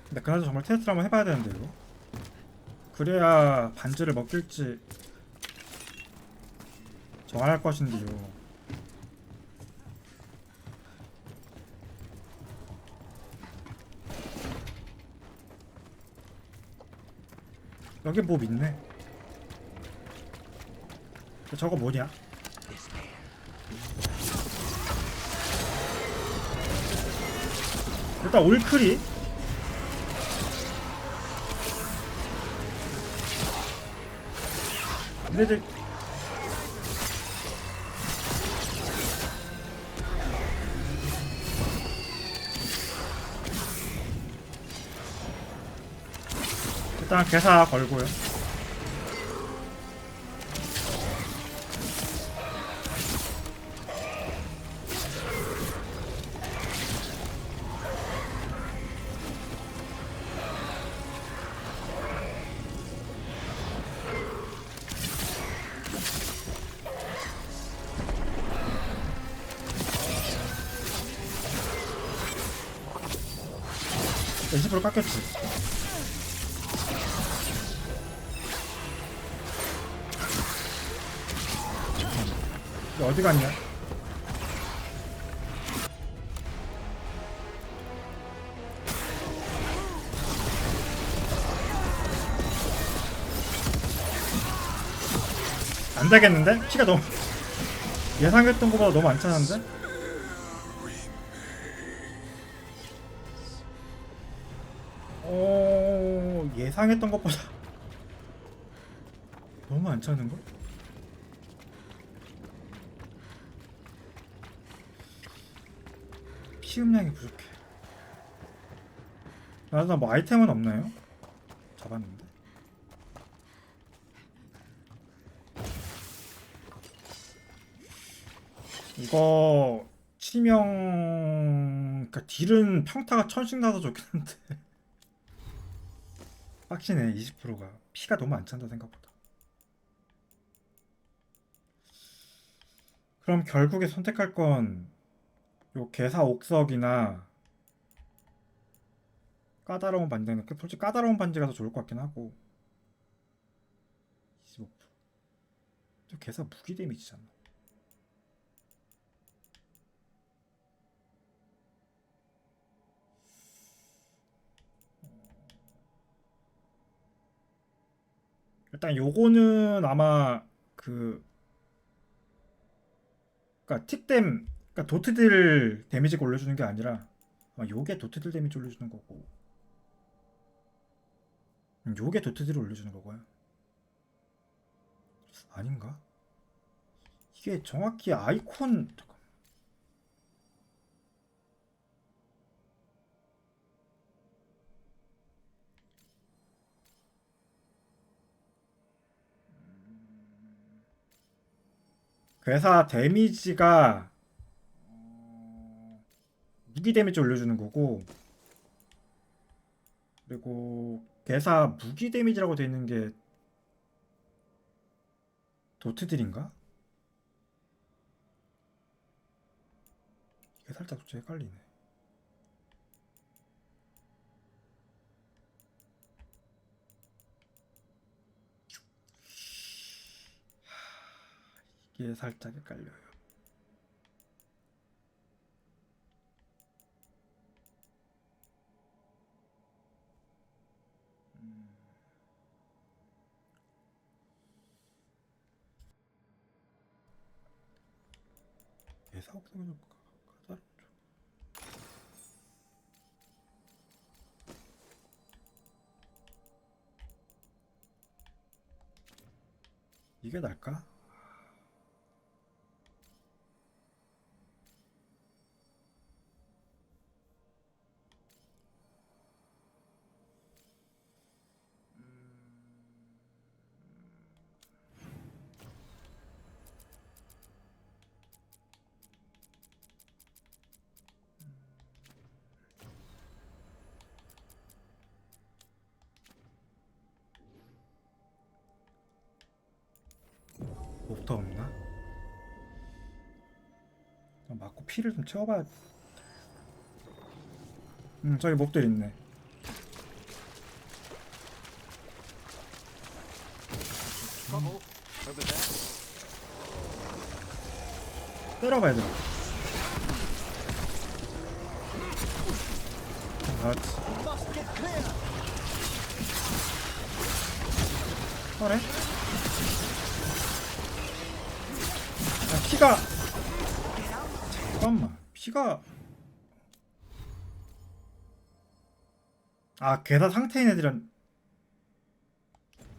근데 그나저나 정말 테스트를 한번 해봐야 되는데 이거. 그래야 반지를 먹힐지 정할 것인데요. 여기 뭐 있네. 저거 뭐냐? 일단 올크리. 근데 이제 일단 괴사 걸고요. 네, 20% 깎였지. 어디 갔냐? 안 되겠는데? 피가 너무 예상했던 것보다 너무 안 차는데? 예상했던 것보다 너무 안 차는 걸? 피음량이 부족해. 나도 뭐 아이템은 없나요? 잡았는데. 이거 치명 그러니까 딜은 평타가 1000씩 나서 좋긴 한데 빡치네. 20%가 피가 너무 안 찬다 생각보다. 그럼 결국에 선택할 건 요 개사 옥석이나 까다로운 반지는 솔직히 까다로운 반지가 더 좋을 것 같긴 하고. 25%. 저 개사 무기 데미지잖아. 일단 요거는 아마 그니까 틱댐, 그니까 도트들 데미지가 올려주는 게 아니라 아마 요게 도트들 데미지 올려주는 거고, 요게 도트들을 올려주는 거고요. 아닌가? 이게 정확히 아이콘 괴사 데미지가 무기 데미지 올려주는 거고, 그리고 괴사 무기 데미지라고 돼 있는 게 도트딜인가? 이게 살짝 좀 헷갈리네. 이게 살짝 헷갈려요. 회사 없으면 좀 까다롭죠. 이게 날까? 몹더 없나? 맞고 피를 좀 채워봐야. 저기 몹들 있네. 때려봐야 돼. 그렇지. 그래? 피가 잠깐만 피가 괴사 상태인 애들은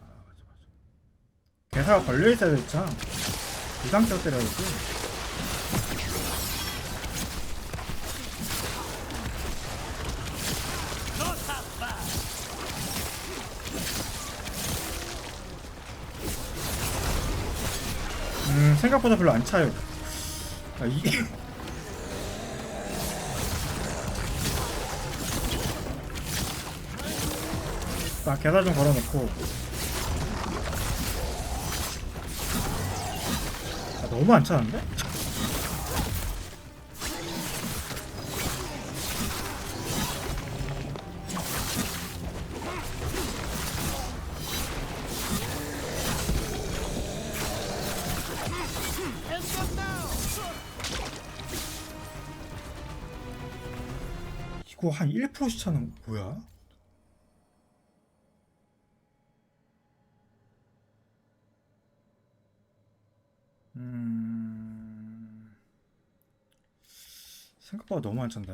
맞아. 괴사가 걸려있어야 됐잖아. 이 상태로 때려야지. 생각보다 별로 안 차요. 이게 계산 좀 걸어놓고. 너무 안 차는데? 이거 한 1%씩 차는 뭐야? 생각보다 너무 안 찬다.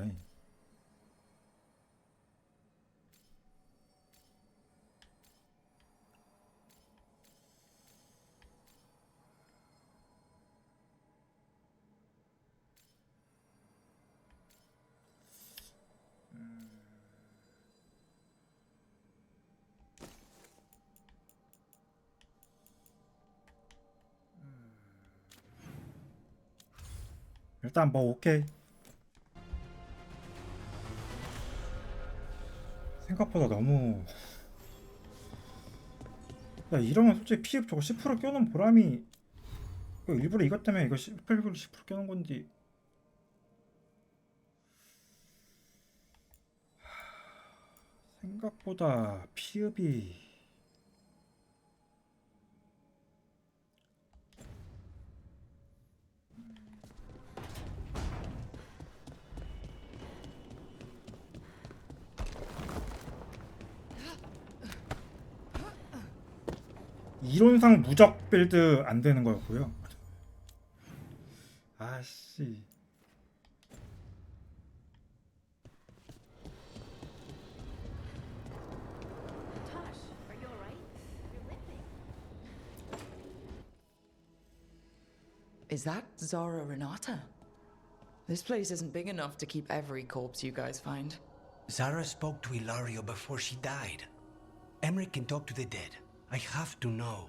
일단 뭐 오케이. 생각보다 너무. 야 이러면 솔직히 피흡 저거 10% 껴놓은 보람이. 이거 일부러 이것 때문에 이거 10% 껴놓은 건지. 생각보다 피흡이. 이론상 무적 빌드 안 되는 거였고요. 아씨. Is that Zara Renata? This place isn't big enough to keep every corpse you guys find. Zara spoke to Ilario before she died. Emmerich can talk to the dead. I have to know.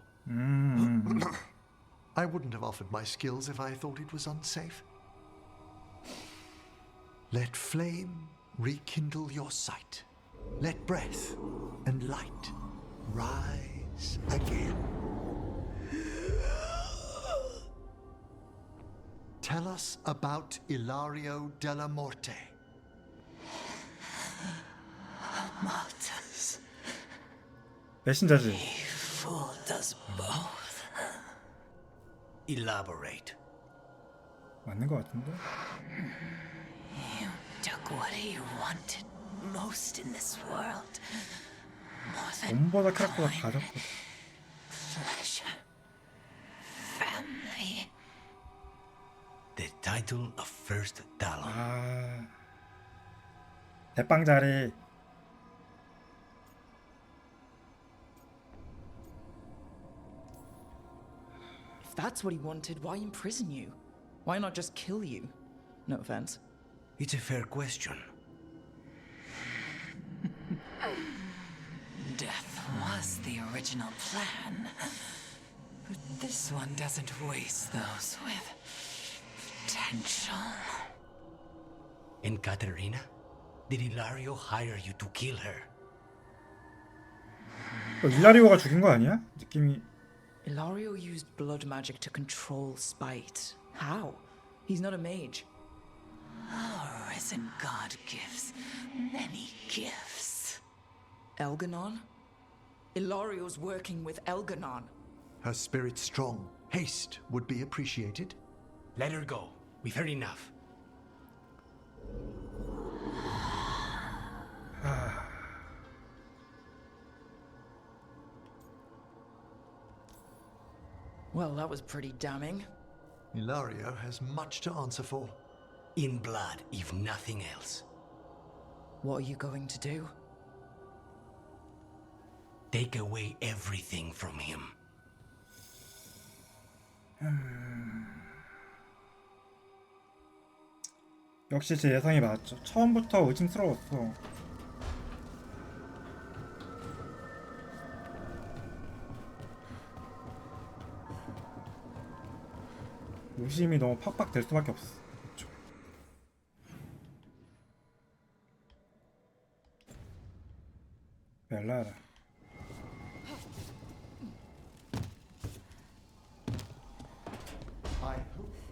I wouldn't have offered my skills if I thought it was unsafe. Let flame rekindle your sight. Let breath and light rise again. Tell us about Ilario della Morte. Martyrs. 배신자지. He fooled us both. Elaborate. 맞는 것 같은데? You took what he wanted most in this world. More than 돈보다 캐릭터가 가졌거든. pleasure. Family. The title of First Talon. 아, 대빵 자리. If that's what he wanted, why imprison you? Why not just kill you? No offense. It's a fair question. Death was the original plan. But this one doesn't waste those with potential. And Katerina? Did Ilario hire you to kill her? 일라리오가 죽인 거 아니야? 느낌이. Ilario used blood magic to control spite. How? He's not a mage. Our risen god gives many gifts. Elganon? Ilario's working with Elganon. Her spirit strong. Haste would be appreciated. Let her go. We've heard enough. Well, that was pretty damning. Ilario has much to answer for. In blood, if nothing else. What are you going to do? Take away everything from him. 역시 제 예상이 맞죠. 처음부터 의심스러웠어. 의심이 너무 팍팍 될 수밖에 없어. 그렇죠. 벨라라.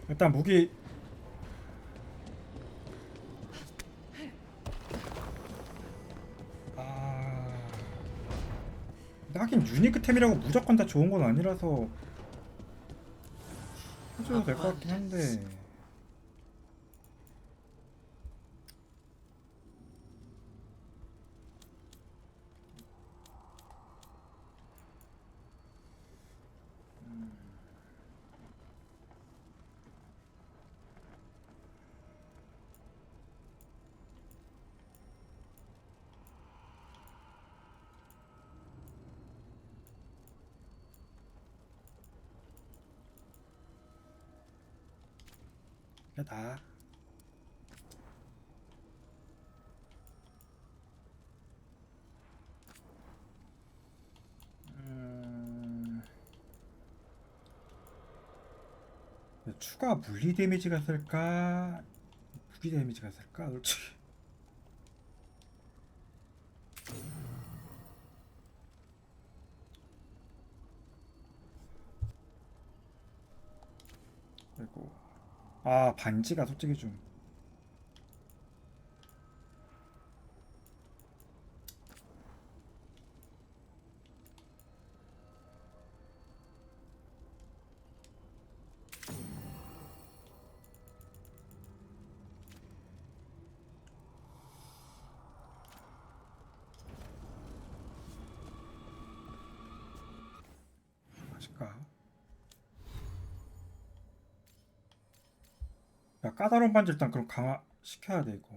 일단 무기. 하긴 유니크템이라고 무조건 다 좋은 건 아니라서 해줘도 될 것 같긴 한데. 다. 추가 물리 데미지가 쓸까? 무기 데미지가 쓸까? 솔직히. 그리고 아, 반지가 솔직히 좀. 맞을까? 야, 까다로운 반지 일단 그럼 강화 시켜야 돼 이거.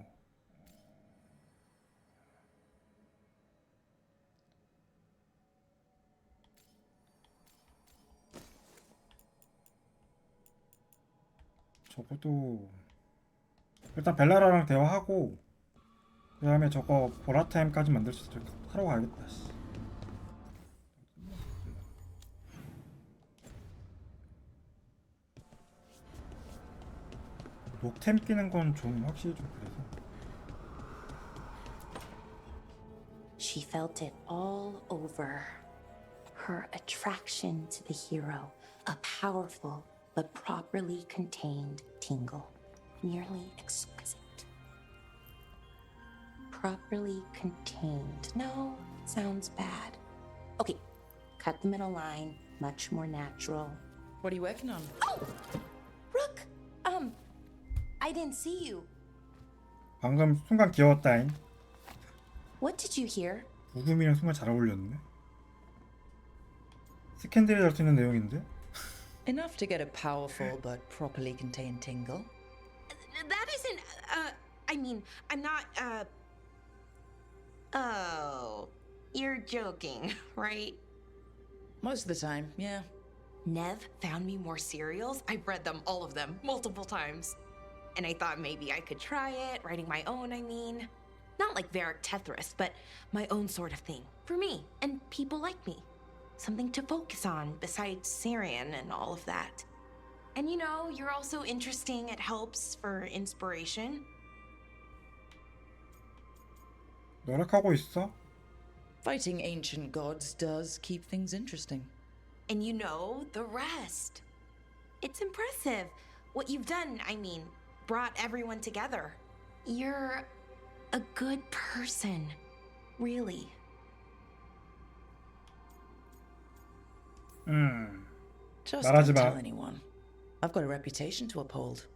적어도 일단 벨라라랑 대화하고 그 다음에 저거 보라타임까지 만들 수 있을까? 하러 가야겠다. 씨. 녹템 끼는 건 좀 확실히 좀 그래서. She felt it all over. Her attraction to the hero, a powerful but properly contained tingle, nearly exquisite. Properly contained. No, sounds bad. Okay, cut the middle line. Much more natural. What are you working on? Oh! Rook! I didn't see you. 방금 순간 귀여웠다잉. What did you hear? 부금이랑 순간 잘 어울렸네. 스캔들이 할 수 있는 내용인데? Enough to get a powerful but properly contained tingle. That isn't, I mean, I'm not, Oh, you're joking, right? Most of the time, yeah. Nev found me more cereals. I've read them, all of them, multiple times. And I thought maybe I could try it, writing my own, I mean. Not like Varric Tethrus, but my own sort of thing. For me, and people like me. Something to focus on, besides Syrian and all of that. And you know, you're also interesting, it helps for inspiration. 노력하고 있어? Fighting ancient gods does keep things interesting. And you know the rest. It's impressive. What you've done, I mean, brought everyone together. You're a good person. Really. Just 말하지 don't 마. tell anyone. I've got a reputation to uphold.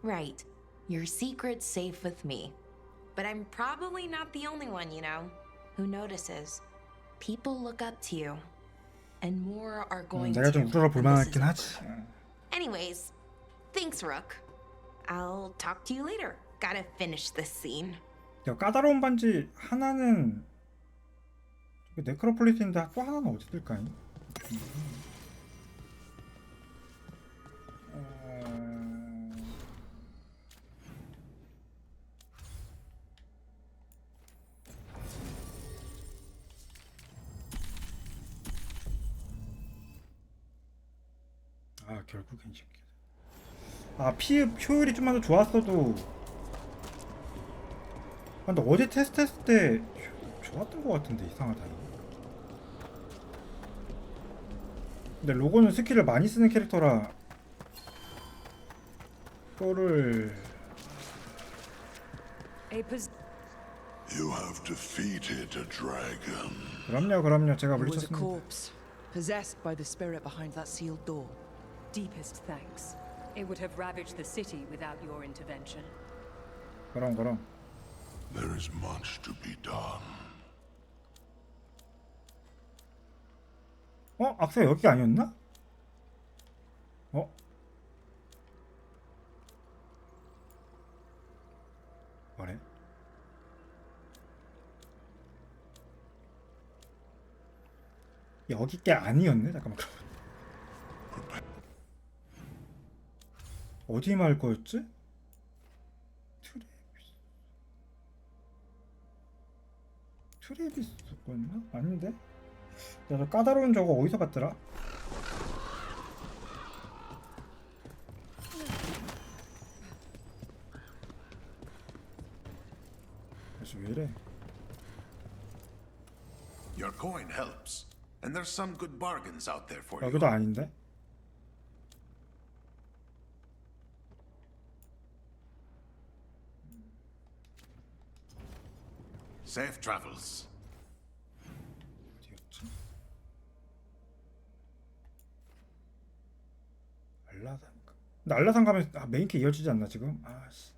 Right. Your secret's safe with me. But I'm probably not the only one, you know, who notices. People look up to you. And more are going 내가 좀 to. 우러러 볼만하긴 하지. Anyways, thanks, Rook. I'll talk to you later. Gotta finish this scene. 야, 까다로운 반지 하나는 네크로폴리스인데 또 하나는 어디 있을까요? 아, 결국엔 쉽게. 아, 피흡 효율이 좀만 더 좋았어도. 아, 근데 어제 테스트했을 때 좋았던 것 같은데 이상하다. 근데 로고는 스킬을 많이 쓰는 캐릭터라 그거를 You have defeated a dragon. 그럼요 제가 It was a 물리쳤습니다. corpse, possessed by the spirit behind that sealed door. Deepest thanks. It would have ravaged the city without your intervention. 그럼 There is much to be done. 악사 여기 아니었나? 뭐래? 여기 게 아니었네? 잠깐만. 어디 말 거였지? 트레비스 거였나? 아닌데? 야, 저 까다로운 저거 어디서 봤더라? 그래서 왜 이래? Your coin helps, and there's some good bargains out there for you. 여기도 아닌데? Safe travels. 어디였지? 알라산가. 근데 알라산 가면 메인캐 이어지지 않나 지금? 아씨.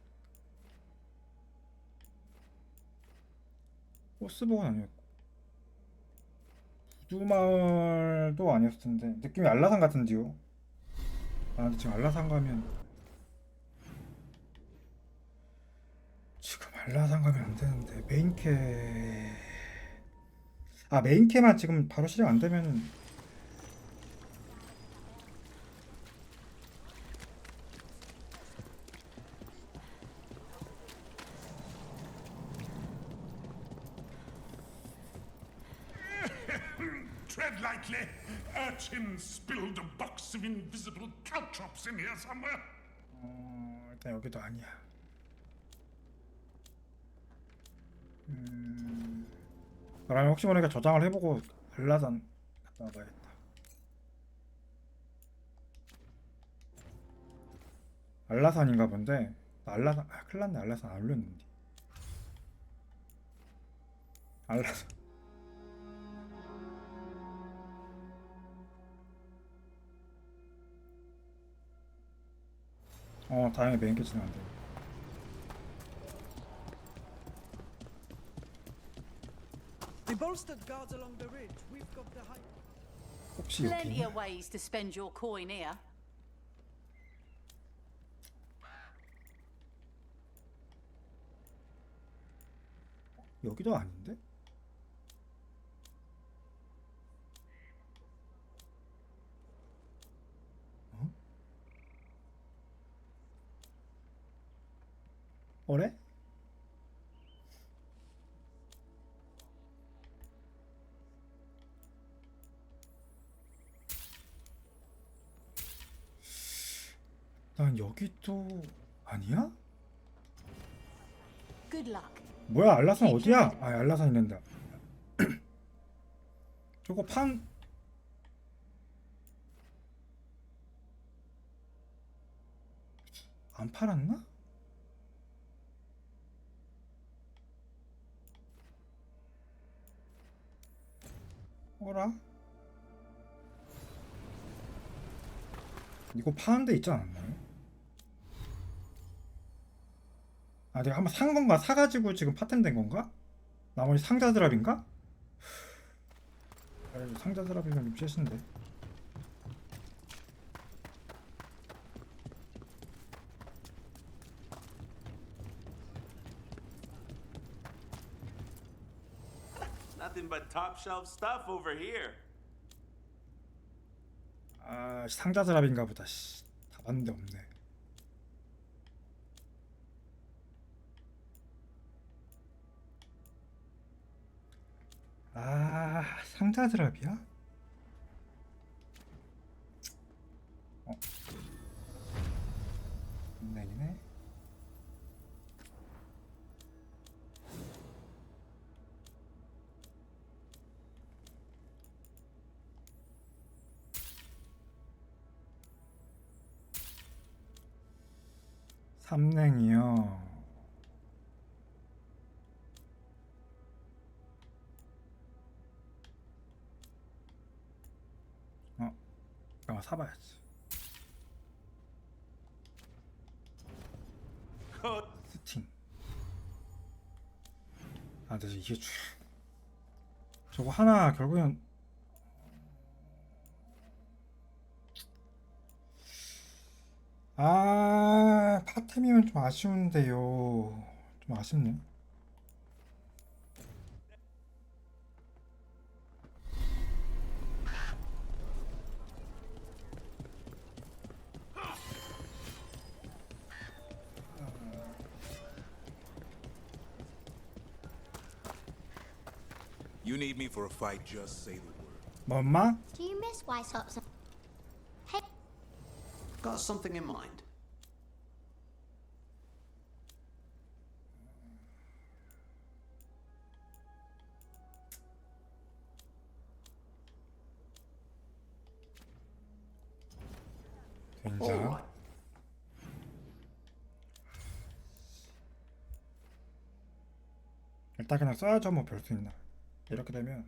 호스복은 아니었고 부두마을도 아니었을 텐데 느낌이 알라산 같은데요. 아 근데 지금 알라산 가면 알라산 가면 안 되는데 메인캐 메인캐만 지금 바로 시작 안 되면은 Tread lightly. Urchin spilled a box of invisible caltrops in here somewhere. 일단 여기도 아니야. 그러면 혹시 모르니까 저장을 해보고 알라산 갔다 와봐야겠다. 알라산인가 본데. 알라산, 아 큰일 났네. 알라산 안 올렸는데. 알라산. 다행히 메인 캐치는 안 돼. The bolstered guards along the ridge. We've got the high. 혹시 Plenty 여기? of ways to spend your coin here. 여기도 아닌데? 어? 어래? 난 여기도 아니야? Good luck. 뭐야 알라산 어디야? 아 알라산 있는다. 저거 안 팔았나? 어라? 이거 파는 데 있지 않았나요? 아 내가 한번 산 건가? 사가지고 지금 파템된 건가? 나머지 상자 드랍인가? 아, 상자 드랍이면 좀 쎄신데. Nothing but top shelf stuff over here. 아 상자 드랍인가 보다. 씨, 다 봤는데 없네. 아 상자 드랍이야? 네네. 삼냉이요. 사봐야지. 스팅. 아, 근데 이게 저거 하나 결국엔 파템이면 좀 아쉬운데요. 좀 아쉽네. You need me for a fight, just say the word. 뭐 엄마? Do you miss White Sox? Hey. Got something in mind? 된장. 일단 그냥 써야죠. 뭐 별 수 있나. 이렇게 되면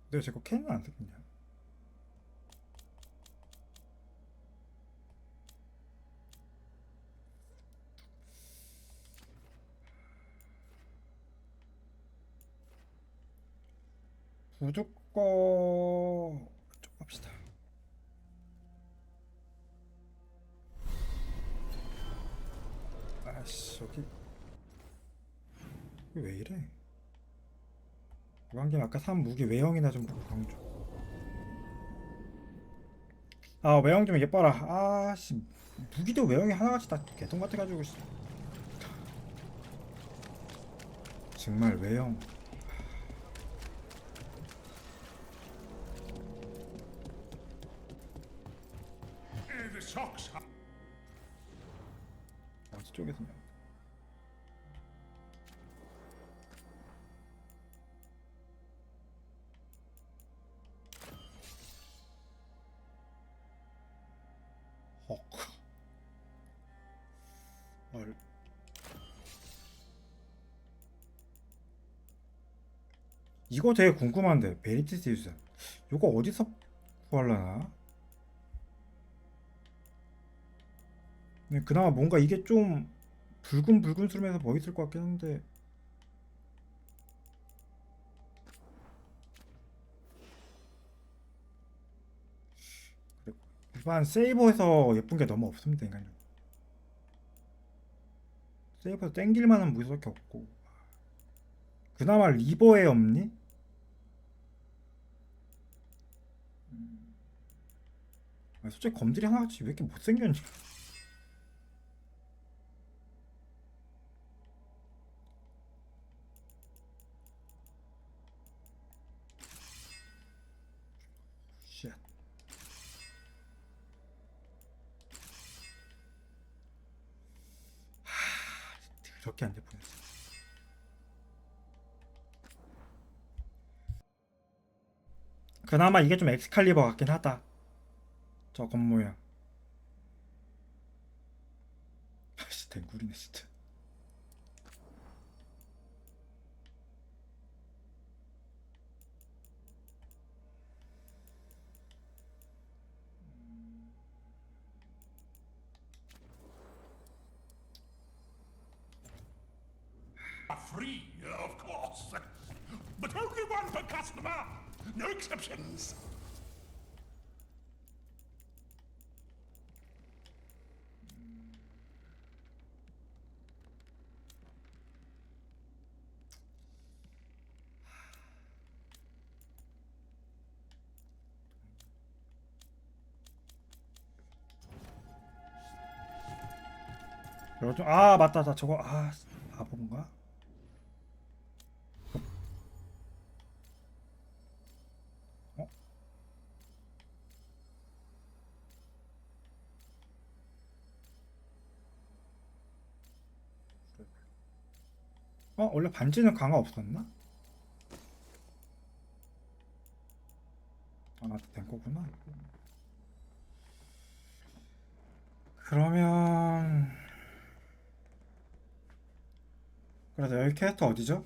근데 자꾸 캔은 안 되겠냐? 무조건 좀 합시다. 아씨 여기 왜 이래? 무한김 아까 산 무기 외형이나 좀 보고 강조. 아 외형 좀 예뻐라. 아씨 무기도 외형이 하나같이 다 개똥 같아가지고 정말 외형. talks. 저쪽에서냐? 이거 되게 궁금한데 베리티스 유전 이거 어디서 구하려나? 근데 그나마 뭔가 이게 좀 붉은스름해서 뭐 있을 것 같긴 한데 일반 세이버에서 예쁜 게 너무 없습니다 인간적으로. 세이버에서 땡길만한 무기밖에 없고 그나마 리버에 없니? 솔직히 검들이 하나같이 왜 이렇게 못생겼니? 쉣. 그렇게 안 예쁘네. 그나마 이게 좀 엑스칼리버 같긴 하다. 저 겉모양. 아씨 댕구리네 진짜. Free, of course. But only one per customer. No exceptions. 아 맞다 나 저거 바본가? 원래 반지는 강화 없었나? 나도 된 거구나. 그러면 그래서 여기 캐릭터 어디죠?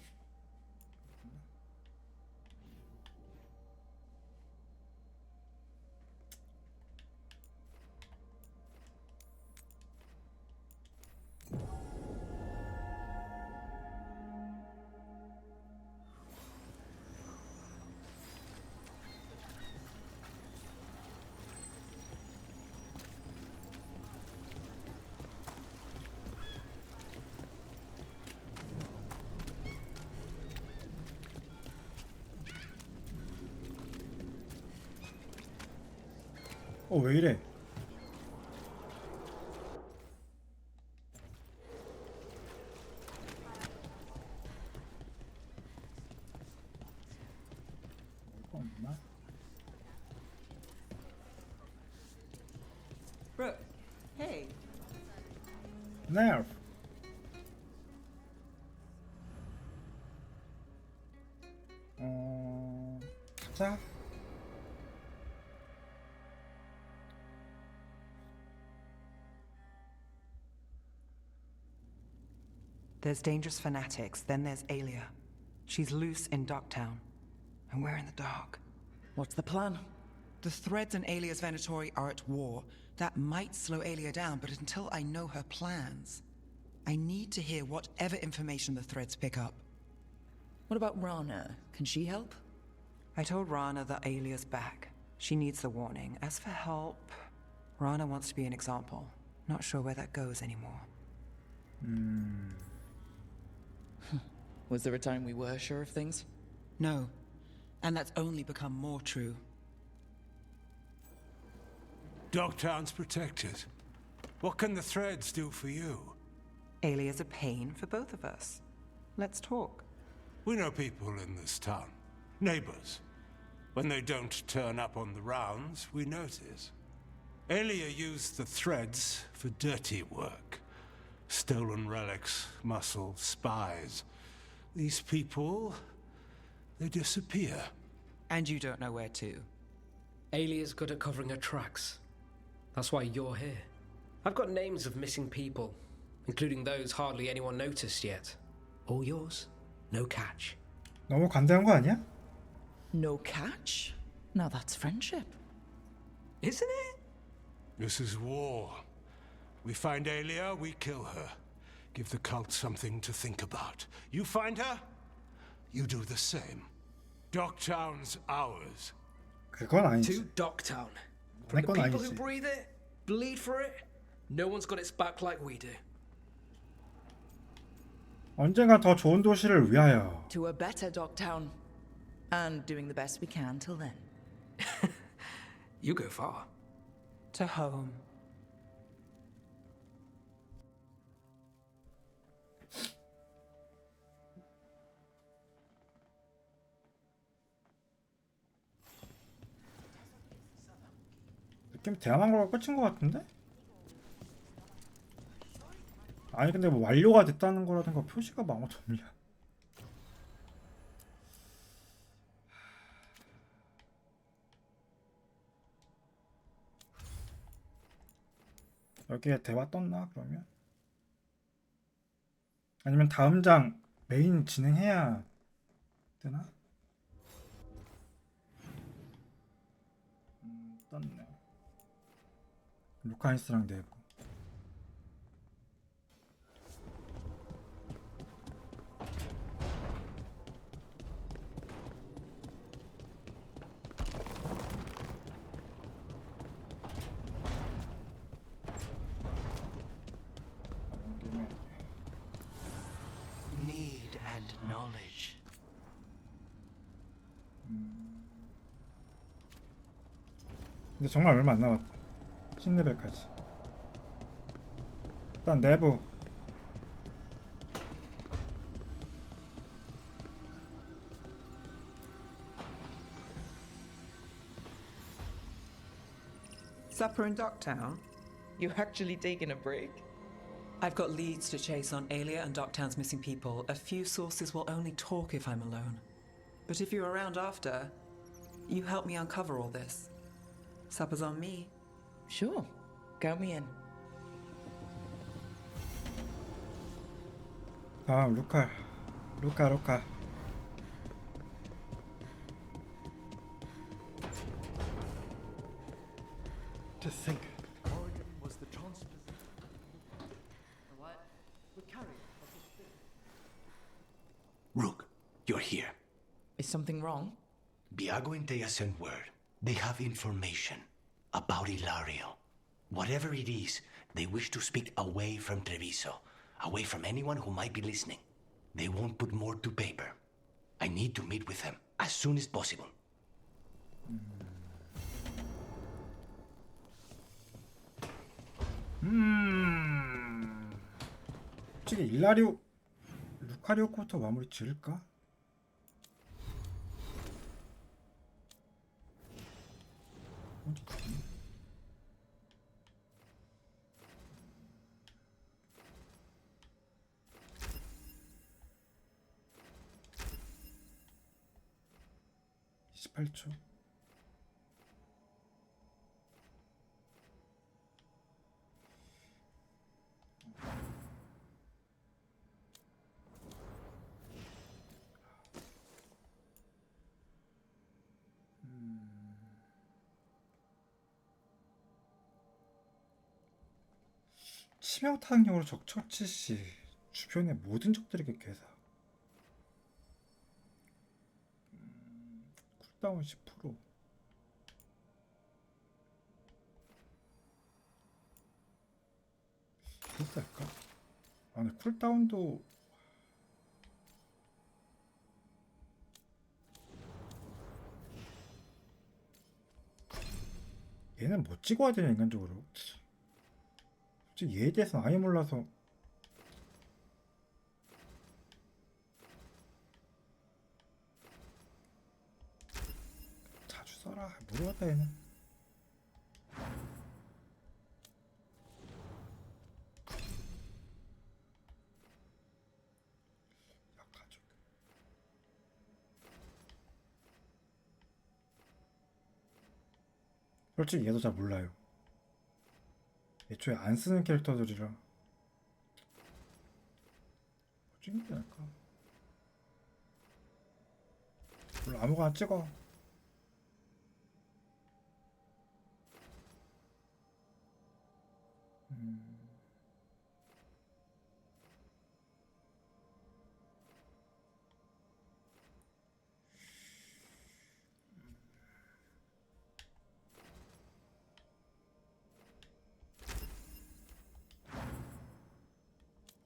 왜 이래? 없나? Brooke, hey. Nerf. 가자. There's dangerous fanatics, then there's Alia. She's loose in Darktown, and we're in the dark. What's the plan? The Threads and Alia's Venatori are at war. That might slow Alia down, but until I know her plans, I need to hear whatever information the Threads pick up. What about Rana? Can she help? I told Rana that Alia's back. She needs the warning. As for help, Rana wants to be an example. Not sure where that goes anymore. Was there a time we were sure of things? No. And that's only become more true. Dogtown's protected. What can the Threads do for you? Alia's a pain for both of us. Let's talk. We know people in this town. Neighbors. When they don't turn up on the rounds, we notice. Elia used the threads for dirty work. Stolen relics, muscle, spies. These people, they disappear. And you don't know where to. Alia's good at covering her tracks. That's why you're here. I've got names of missing people, including those hardly anyone noticed yet. All yours, no catch. 너무 관대한 거 아니야? No catch? Now that's friendship. Isn't it? This is war. We find Elia, we kill her. Give the cult something to think about. You find her, you do the same. Docktown's ours. 그건 아니지. To Docktown. From the 그건 people who 아니지. breathe it, bleed for it, no one's got its back like we do. 언젠가 더 좋은 도시를 위하여. To a better Docktown. And doing the best we can till then. You go far. To home. 느낌 대화한 거가 끝인 것 같은데? 아니 근데 뭐 완료가 됐다는 거라든가 표시가 아무것도 없냐. 여기에 대화 떴나 그러면? 아니면 다음 장 메인 진행해야 되나? 떴네. 루카니스랑 내부. Need and knowledge. 근데 정말 얼마 안 남았다. 10레벨까지. 일단 내부. Supper in Docktown? You actually taking a break? I've got leads to chase on Alia and Docktown's missing people. A few sources will only talk if I'm alone. But if you're around after, you help me uncover all this. Supper's on me. Sure. Count me in. 다음 루카. To think, Corrigan was the transposition. What? The carrier of the spirit. Rook, you're here. Is something wrong? Biago and Thea sent word. They have information about Ilario. Whatever it is, they wish to speak away from Treviso, away from anyone who might be listening. They won't put more to paper. I need to meet with them as soon as possible. 솔직히 루카리오 코터 마무리 지을까? (28초) 치명타격으로 적 처치 시 주변의 모든 적들에게 괴사. 쿨다운 10%. 이렇게 할까? 아, 근데 쿨다운도 얘는 뭐 찍어야 되냐 인간적으로. 솔직히 얘에 대해서는 아예 몰라서. 자주 써라. 모르겠다 얘는. 솔직히 얘도 잘 몰라요. 애초에 안 쓰는 캐릭터들이라. 찍는 게 나을까? 몰라, 아무거나 찍어.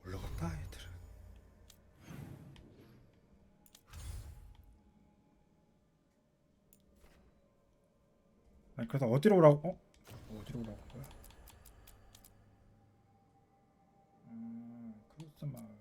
올라갔다 얘들은. 아니 그래서 어디로 오라고? 어디로 오라고 한 거야? 크루스 마을.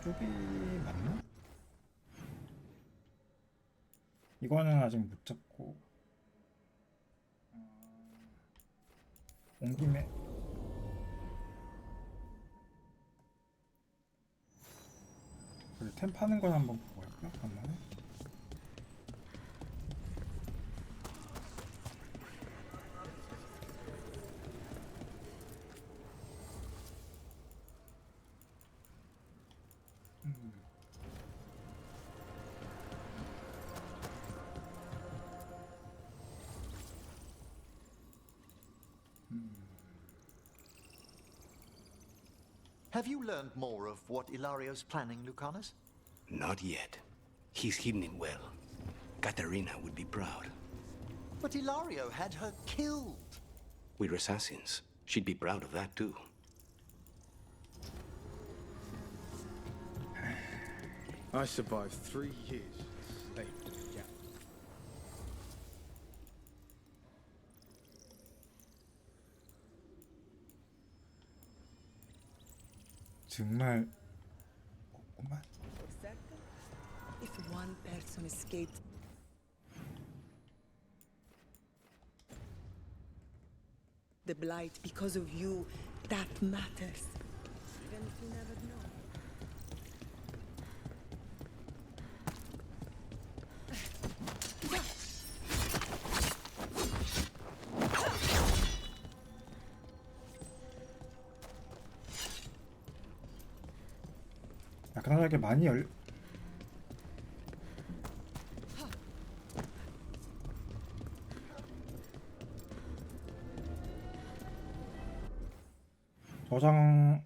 쪽이 맞나? 이거는 아직 못 잡고 온 김에 그래, 템 파는 건 한번 보고 할까? 간만에. Have you learned more of what Ilario's planning, Lucanus? Not yet. He's hidden it well. Katerina would be proud. But Ilario had her killed. We're assassins. She'd be proud of that too. I survived 3 years enslaved in a gap. 정말 없구만. If one person escaped, the blight because of you, that matters. Even if you never know. 약간하게 많이 열. 저장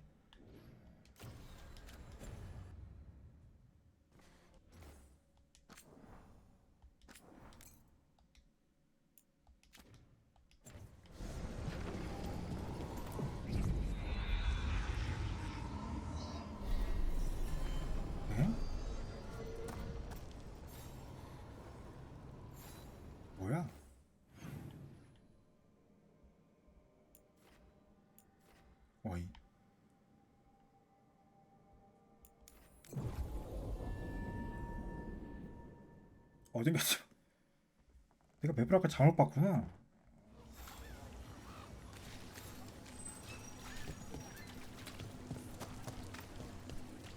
네? 뭐야? 어이. 어디 갔어? 내가 맵을 아까 잘못 봤구나.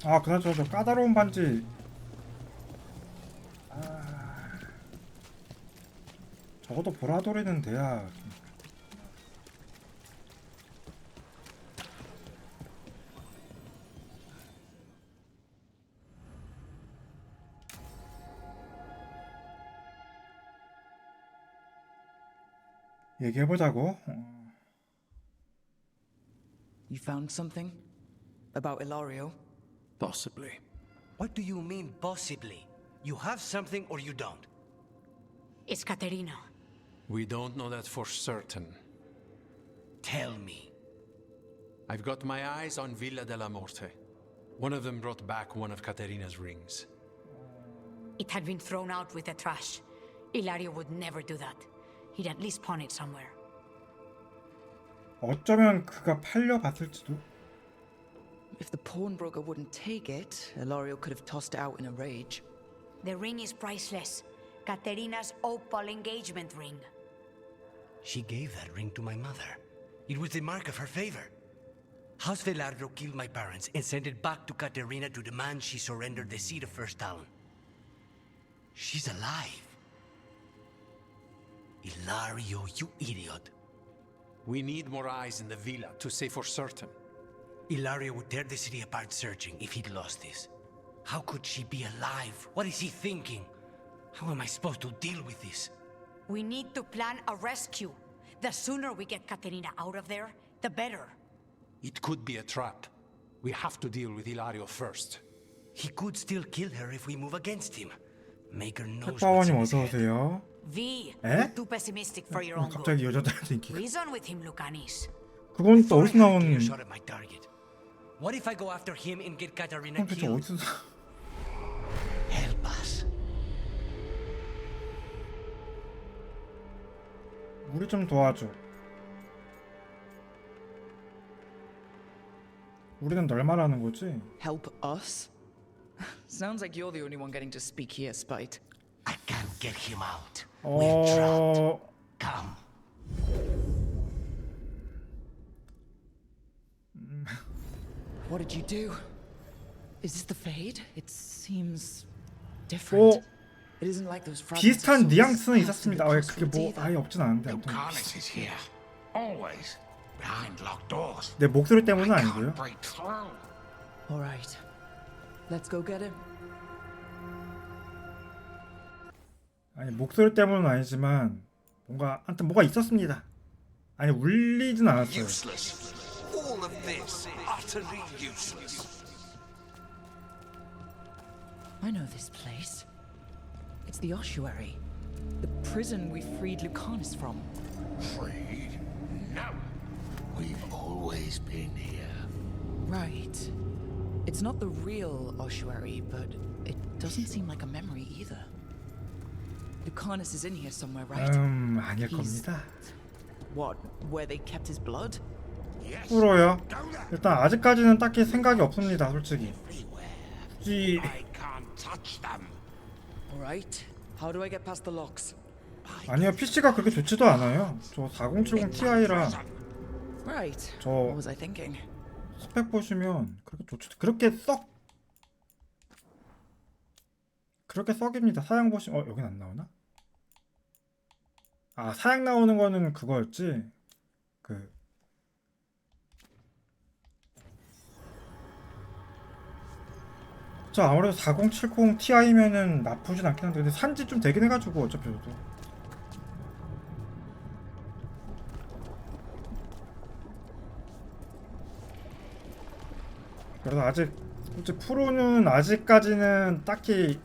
아, 그나저나 저 까다로운 반지. 아, 적어도 보라돌이는 돼야. 얘기해보자고. You found something? About Ilario? Possibly. What do you mean, possibly? You have something or you don't? It's Katerina. We don't know that for certain. Tell me. I've got my eyes on Villa della Morte. One of them brought back one of Caterina's rings. It had been thrown out with the trash. Ilario would never do that. He'd at least pawn it somewhere. 어쩌면 그가 팔려봤을지도. If the pawnbroker wouldn't take it, Ilario could have tossed it out in a rage. The ring is priceless. Katerina's opal engagement ring. She gave that ring to my mother. It was the mark of her favor. House Velardo killed my parents and sent it back to Katerina to demand she surrender the seat of First Talon. She's alive. Ilario, you idiot. We need more eyes in the villa to say for certain. Ilario would tear the city apart searching if he'd lost this. How could she be alive? What is he thinking? How am I supposed to deal with this? We need to plan a rescue. The sooner we get Katerina out of there, the better. It could be a trap. We have to deal with Ilario first. He could still kill her if we move against him. Make her know what's 택파원님 in his 어서 head. 오세요. V, 에? you're too pessimistic for your own good. 갑자기 여자들한테 인기가. Reason with him, Lucanis. 그건 또 어디서 나온? Clear shot at my target. What if I go after him and get Katarina 그건 대체 killed? 어디서? Help us. 우리 좀 도와줘. 우리는 널 말하는 거지? Help us? Sounds like you're the only one getting to speak here, Spite. I can't get him out. We're trapped. Come. What did you do? Is this the Fade? It seems different. It isn't like those fragments 비슷한 of souls 뉘앙스는 cast in 있었습니다. the 왜 crossroads 그게 뭐 either. 아예 없진 않은데 아무튼 Lucanis is here. Always. Behind locked doors. 내 목소리 때문은 아니고요. Break through. All right. Let's go get him. 아니 목소리 때문은 아니지만 뭔가 아무튼 뭐가 있었습니다. 아니 울리진 않았어요. Useless. All of this utterly useless. I know this place. It's the ossuary. The prison we freed Lucanus from. Freed? No. We've always been here. Right. It's not the real ossuary, but it doesn't seem like a memory either. Lucanus is in here somewhere, right? 아닐 겁니다. What? Where they kept his blood? 프로요. 일단 아직까지는 딱히 생각이 없습니다. 솔직히. 굳이 I can't touch them. All right. How do I get past the locks? 아니요 PC가 그렇게 좋지도 않아요. 저 4070 Ti라 Right. 저 What was I thinking? 스펙 보시면 그렇게 좋지 그렇게 썩입니다. 사양 보시면 여긴 안 나오나? 아 사양 나오는 거는 그거였지. 저 아무래도 4070 Ti면은 나쁘진 않긴 한데 근데 산지 좀 되긴 해가지고 어차피 저도 그래서 아직 솔직히 프로는 아직까지는 딱히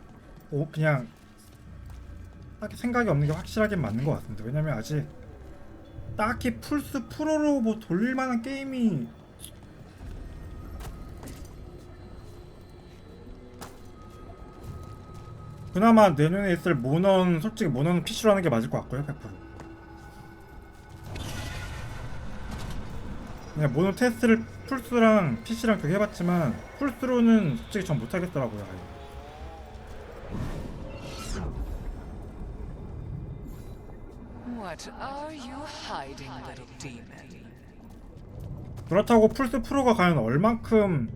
그냥 딱히 생각이 없는 게 확실하게 맞는 것 같습니다. 왜냐면 아직 딱히 플스 프로로 뭐 돌릴 만한 게임이 그나마 내년에 있을 모넌 솔직히 모넌은 PC로 하는 게 맞을 것 같고요. 100%. 그냥 모넌 테스트를 플스랑 PC랑 그렇게 해봤지만 플스로는 솔직히 전 못하겠더라고요. 아예. What are you hiding, little demon? 그렇다고 플스 프로가 과연 얼만큼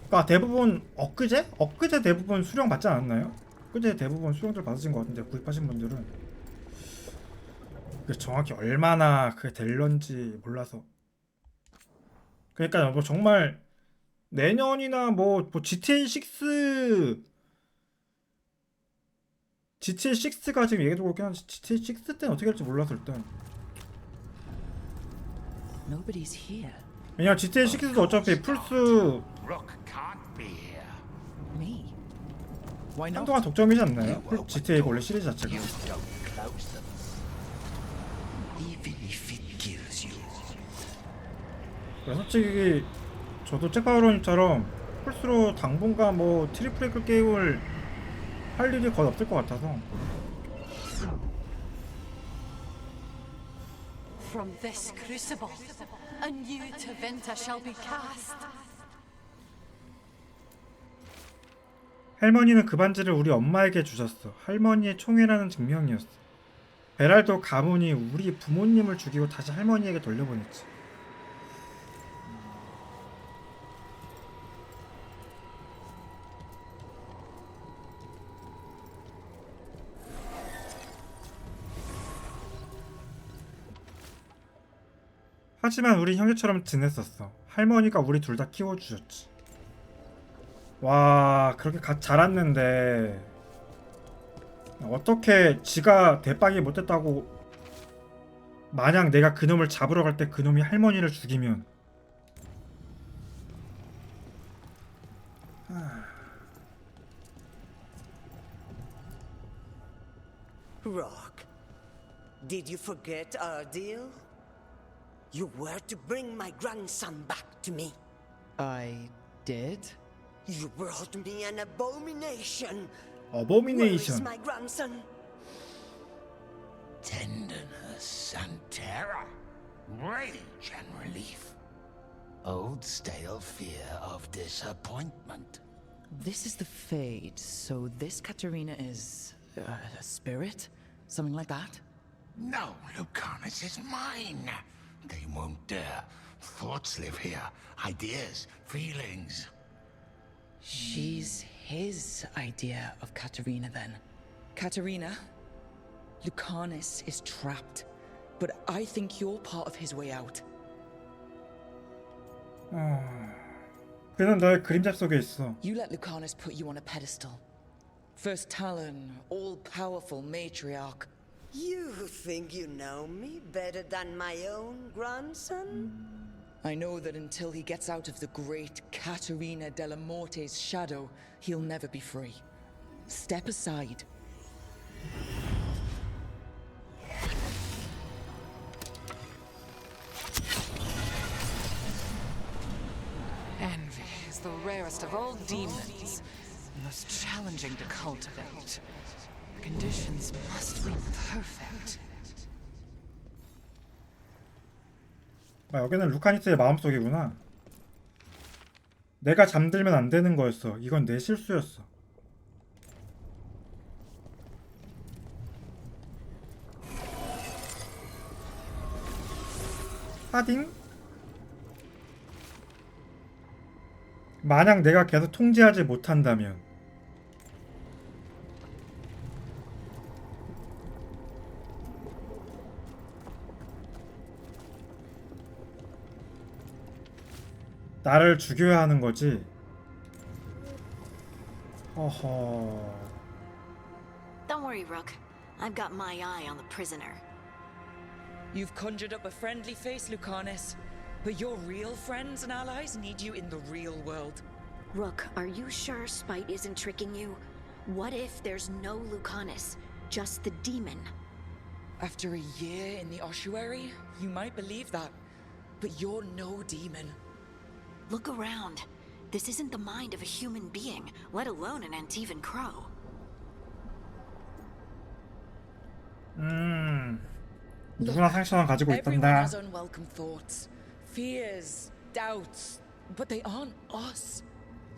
그러니까 대부분 엊그제 대부분 수령 받지 않았나요? 엊그제 대부분 수령들 받으신 것 같은데 구입하신 분들은 그게 정확히 얼마나 그게 될런지 몰라서 그러니까 뭐 정말 내년이나 뭐 GTA6가 지금 얘기해주고 있긴 한데 GTA6 때는 어떻게 할지 몰라서 일단 Nobody's here. 왜냐면 GTA6도 어차피 플스 Rook can't be here. Me? Why not? 한동안 독점이지 않나요? GTA가 원래 시리즈 자체가 Don't close them. Even if it kills you. 솔직히 저도 잭파우로님처럼 플스로 당분간 뭐 트리플 A 게임을 할 일이 거의 없을 것 같아서 From this crucible, a new Teventa shall be cast. 할머니는 그 반지를 우리 엄마에게 주셨어. 할머니의 총애라는 증명이었어. 베랄도 가문이 우리 부모님을 죽이고 다시 할머니에게 돌려보냈지. 하지만 우리 형제처럼 지냈었어. 할머니가 우리 둘 다 키워주셨지. 와, 그렇게 자랐는데 어떻게 지가 대빵이 못됐다고, 만약 내가 그놈을 잡으러 갈 때 그놈이 할머니를 죽이면. Rock, did you forget our deal? You were to bring my grandson back to me. I did? You brought me an abomination. Abomination. Where is my grandson? Tenderness and terror, rage and relief. Old stale fear of disappointment. This is the Fade, so this Katerina is a spirit? Something like that? No, Lucanus is mine. They won't dare. Thoughts live here. Ideas, feelings. She's his idea of Katerina then. Katerina, Lucanus is trapped, but I think you're part of his way out. 그는 너의 그림자 속에 있어. You let Lucanus put you on a pedestal. First Talon, all-powerful matriarch. You think you know me better than my own grandson? I know that until he gets out of the great Caterina della Morte's shadow, he'll never be free. Step aside. Envy is the rarest of all demons, most challenging to cultivate. The conditions must be perfect. 여기는 루카니스의 마음속이구나. 내가 잠들면 안 되는 거였어. 이건 내 실수였어. 하딩? 만약 내가 계속 통제하지 못한다면 나를 죽여야 하는 거지. 허허. Don't worry, Rook. I've got my eye on the prisoner. You've conjured up a friendly face, Lucanus, but your real friends and allies need you in the real world. Rook, are you sure Spite isn't tricking you? What if there's no Lucanus, just the demon? After a year in the ossuary, you might believe that, but you're no demon. Look around. This isn't the mind of a human being, let alone an Antivan crow. 누구나 상처는 가지고 Everyone 있단다. has unwelcome thoughts, fears, doubts, but they aren't us.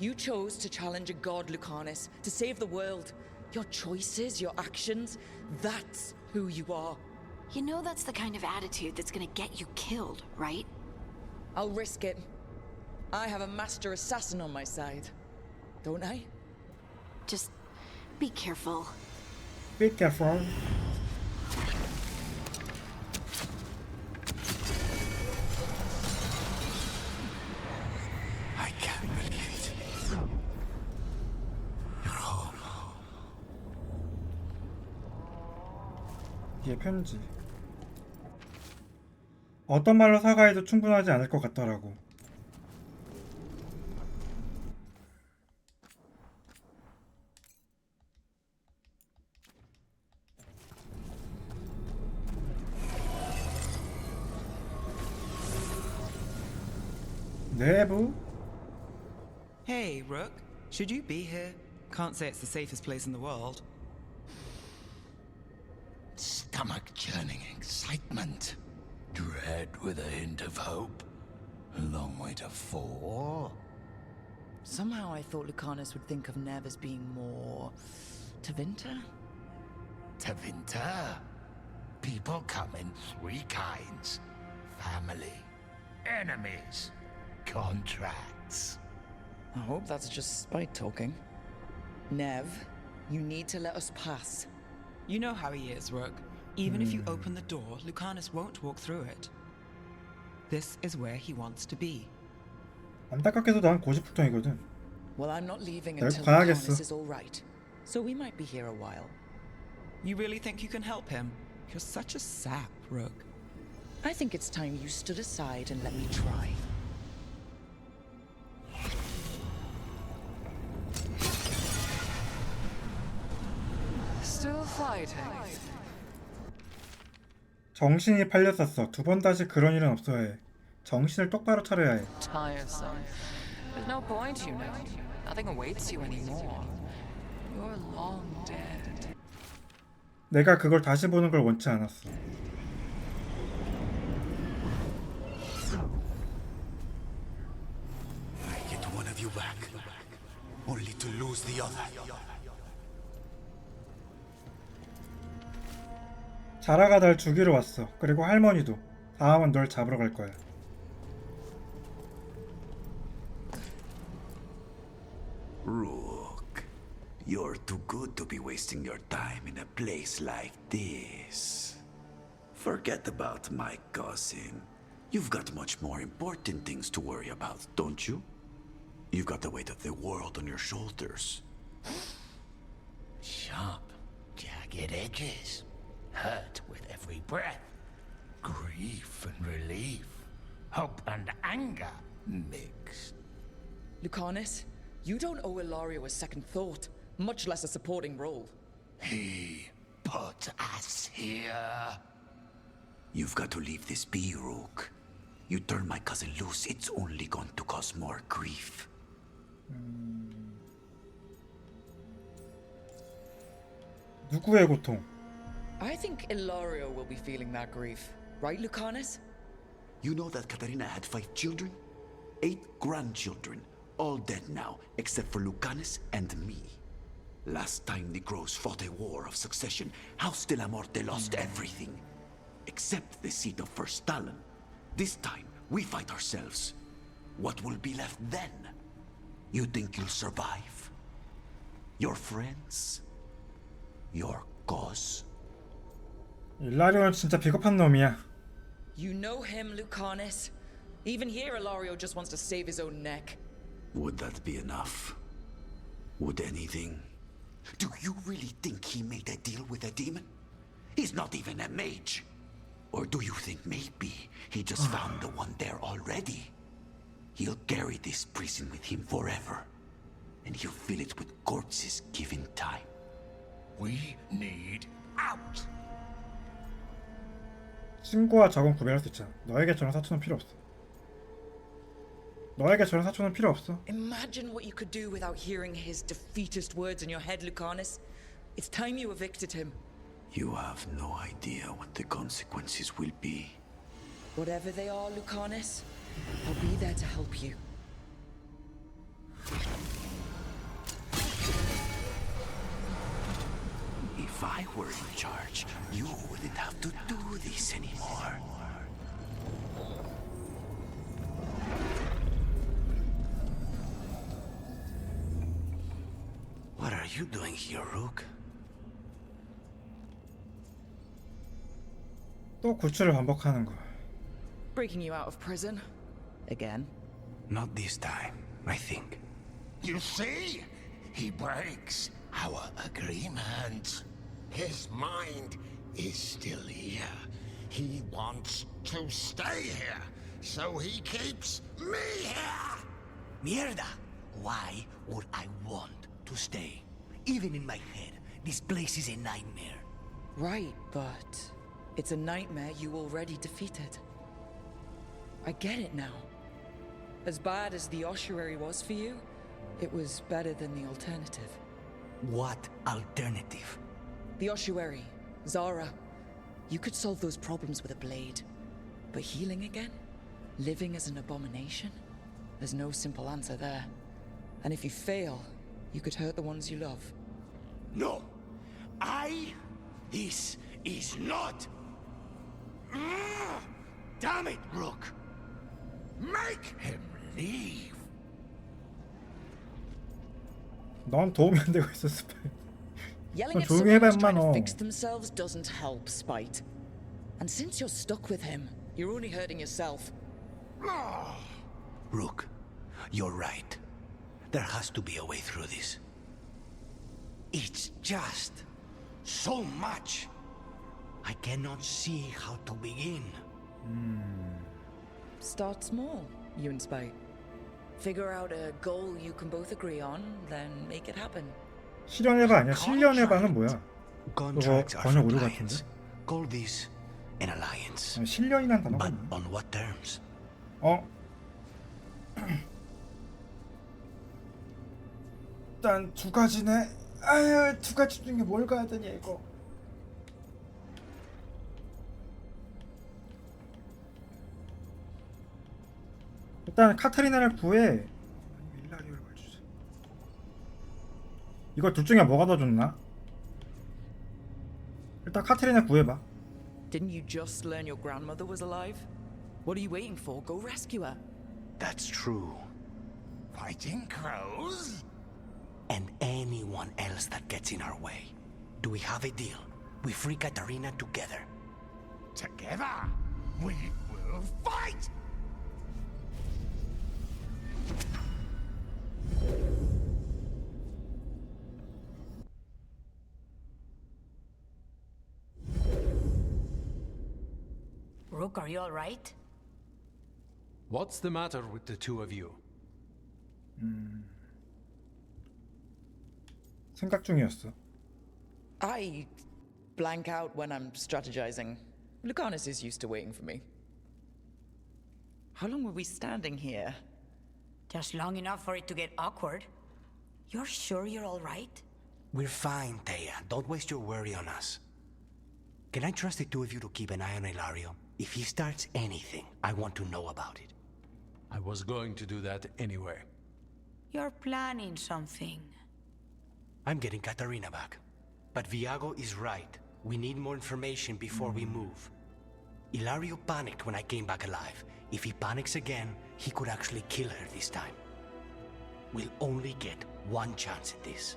You chose to challenge a god, Lucanus, to save the world. Your choices, your actions, that's who you are. You know that's the kind of attitude that's gonna get you killed, right? I'll risk it. I have a master assassin on my side, don't I? Just be careful. Be careful. I can't believe it. You're home. 이게 편지. 어떤 말로 사과해도 충분하지 않을 것 같더라고. 내부? Hey, Rook. Should you be here? Can't say it's the safest place in the world. Stomach-churning excitement. Dread with a hint of hope. A long way to fall. Somehow I thought Lucanus would think of Nev as being more... Tevinter? Tevinter? People come in three kinds. Family, enemies, contracts. I hope that's just spite talking. Nev, you need to let us pass. You know how he is, Rook. Even if you open the door, Lucanus won't walk through it. This is where he wants to be. 안타깝게도 난 고집불통이거든. Well, I'm not leaving 내가 until 가야겠어. Lucanus is all right. So we might be here a while. You really think you can help him? You're such a sap, Rook. I think it's time you stood aside and let me try. Still fighting. 정신이 팔렸었어. 두 번 다시 그런 일은 없어야 해. 정신을 똑바로 차려야 해. Tiresome. There's no point, you know. Nothing awaits you anymore. You're long dead. 내가 그걸 다시 보는 걸 원치 않았어. I get one of you back, only to lose the other. 자라가 날 죽이러 왔어. 그리고 할머니도. 다음은 널 잡으러 갈 거야. Rook, you're too good to be wasting your time in a place like this. Forget about my cousin. You've got much more important things to worry about, don't you? You've got the weight of the world on your shoulders. Sharp, jagged edges. Hurt with every breath. Grief and relief. Hope and anger mixed. Lucanus, you don't owe Ilario a second thought, much less a supporting role. He put us here. You've got to leave this be, Rook. You turn my cousin loose, it's only going to cause more grief. 누구의 고통? I think Ilario will be feeling that grief. Right, Lucanus? You know that Katarina had 5 children? 8 grandchildren. All dead now, except for Lucanus and me. Last time the Grows fought a war of succession, House de la Morte lost everything. Except the seat of First Stalin. This time, we fight ourselves. What will be left then? You think you'll survive? Your friends? Your cause? 일라리오는 진짜 비겁한 놈이야. You know him, Lucanus. Even here, Ilario just wants to save his own neck. Would that be enough? Would anything? Do you really think he made a deal with a demon? He's not even a mage. Or do you think maybe he just found the one there already? He'll carry this prison with him forever. And he'll fill it with corpses given time. We need out. 친구와 적은 구별할 수 있잖아. 너에게 저런 사촌은 필요 없어. 너에게 저런 사촌은 필요 없어. Imagine what you could do without hearing his defeatist words in your head, Lucanus. It's time you evicted him. You have no idea what the consequences will be. Whatever they are, Lucanus, I'll be there to help you. If I were in charge, you wouldn't have to do this anymore. What are you doing here, Rook? 또 구출을 반복하는 거. Breaking you out of prison. Again. Not this time, I think. You see? He breaks our agreement. His mind is still here. He wants to stay here, so he keeps me here! Mierda! Why would I want to stay? Even in my head, this place is a nightmare. Right, but it's a nightmare you already defeated. I get it now. As bad as the ossuary was for you, it was better than the alternative. What alternative? The ossuary, Zara. You could solve those problems with a blade. But healing again? Living as an abomination? There's no simple answer there. And if you fail, you could hurt the ones you love. No. This is not. Damn it, Rook. Make him leave. 넌 도움이 안 되고 있어, 스파이. Yelling at 조용히 someone 해봐, who's trying to 인마, 너. fix themselves doesn't help, Spite. And since you're stuck with him, you're only hurting yourself. Rook, you're right. There has to be a way through this. It's just so much. I cannot see how to begin. Start small, you and Spite. Figure out a goal you can both agree on, then make it happen. 실현해봐 아니야? 실현해봐는 뭐야? 그거 Contracts are 번역 for 오류 clients. 같은데? Call this an alliance. 실현이란 단어가 But 있나? on what terms? 일단 두 가지네. 아유, 두 가지 중에 뭘 가야 되냐 이거. 일단 카타리나를 구해. 일라리오를 말주자. 이거 둘 중에 뭐가 더 좋나? 일단 카타리나 구해봐. Didn't you just learn your grandmother was alive? What are you waiting for? Go rescue her. That's true. Fighting crows? And anyone else that gets in our way. Do we have a deal? We free Katarina together. Together, we will fight! Rook, are you all right? What's the matter with the two of you? 생각 중이었어. I blank out when I'm strategizing. Lucanus is used to waiting for me. How long were we standing here? Just long enough for it to get awkward. You're sure you're all right? We're fine, Thea. Don't waste your worry on us. Can I trust the two of you to keep an eye on Ilario? If he starts anything, I want to know about it. I was going to do that anyway. You're planning something. I'm getting Katarina back. But Viago is right. We need more information before we move. Ilario panicked when I came back alive. If he panics again, he could actually kill her this time. We'll only get one chance at this.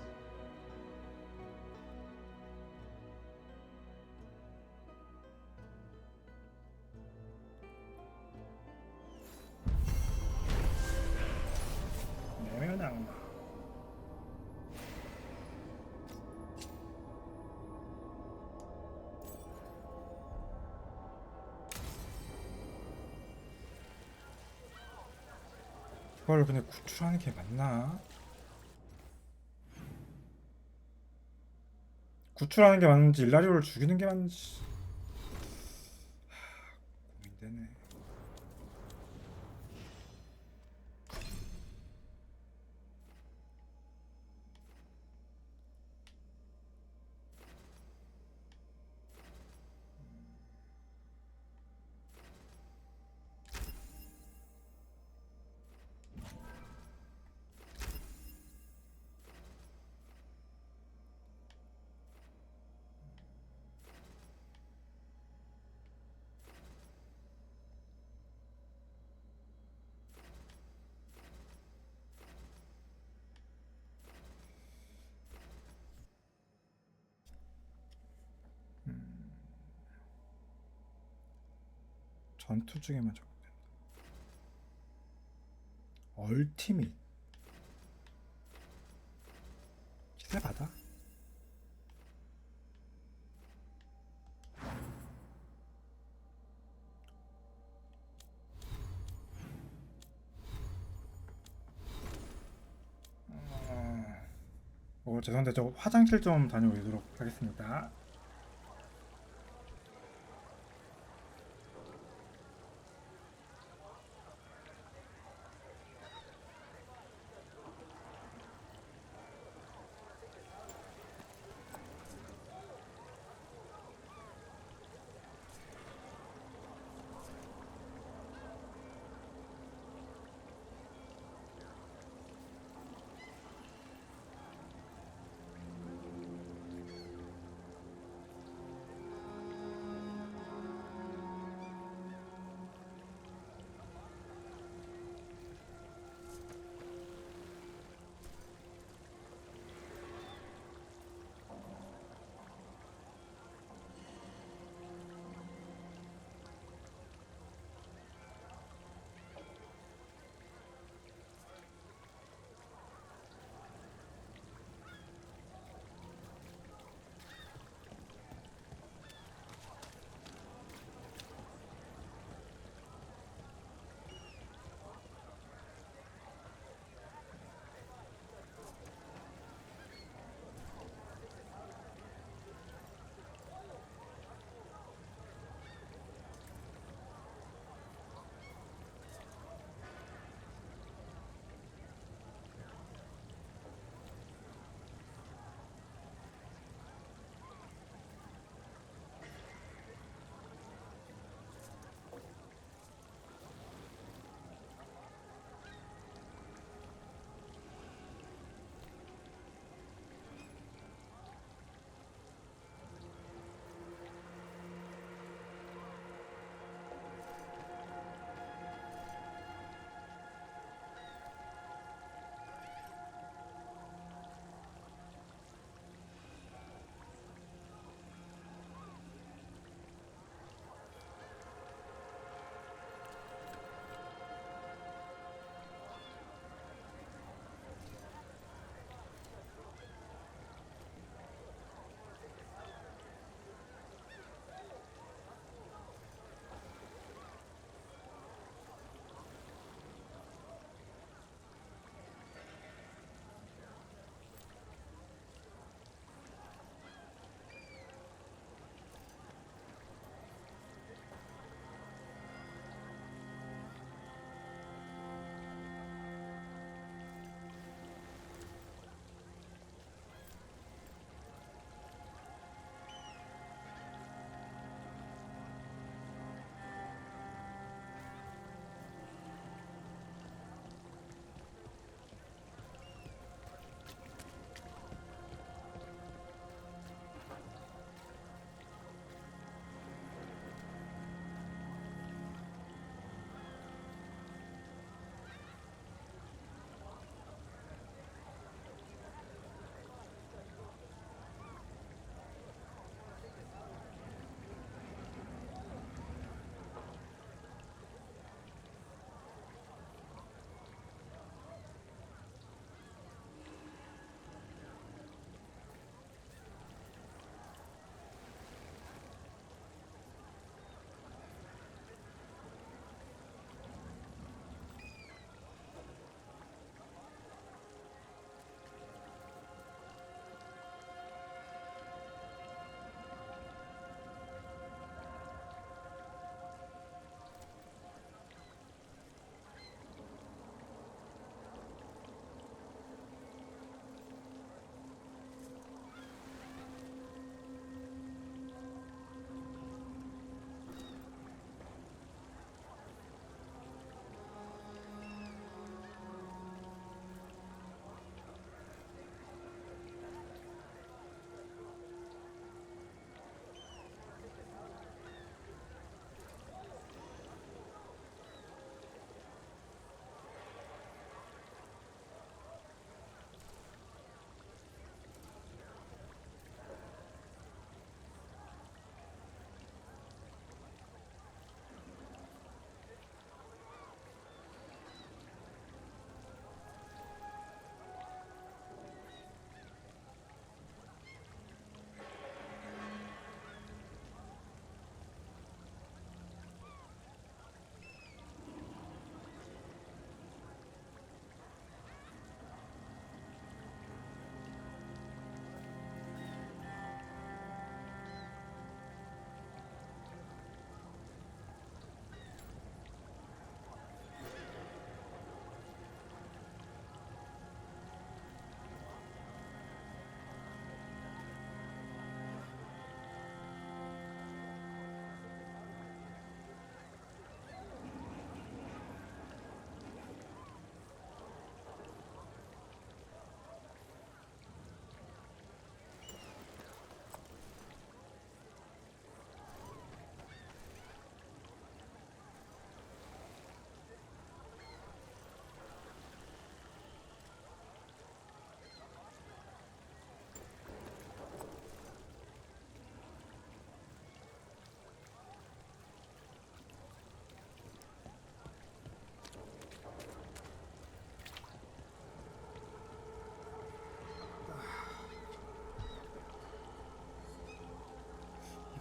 내면 악마. 그걸 근데 구출하는 게 맞나? 구출하는 게 맞는지 일라리오를 죽이는 게 맞는지 고민되네. 전투 중에만 적용된다. 얼티밋. 기세 받아. 죄송한데 저 화장실 좀 다녀오도록 하겠습니다.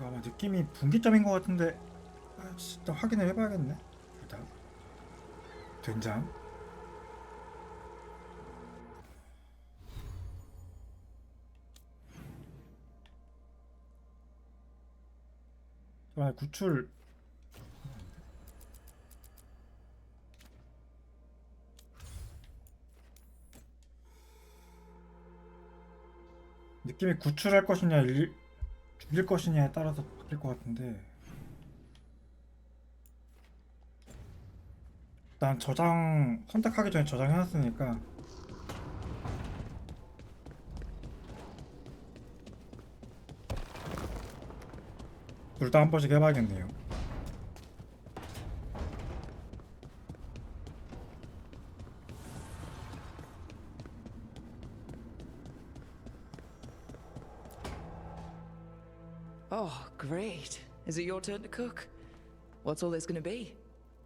아마 느낌이 분기점인 것 같은데 진짜 확인을 해봐야겠네. 일단 된장. 잠깐만, 구출. 느낌이 구출할 것이냐 죽일 것이냐에 따라서 바뀔 것 같은데, 일단 저장 선택하기 전에 저장해놨으니까 둘 다 한 번씩 해봐야겠네요. Oh, great. Is it your turn to cook? What's all this gonna be?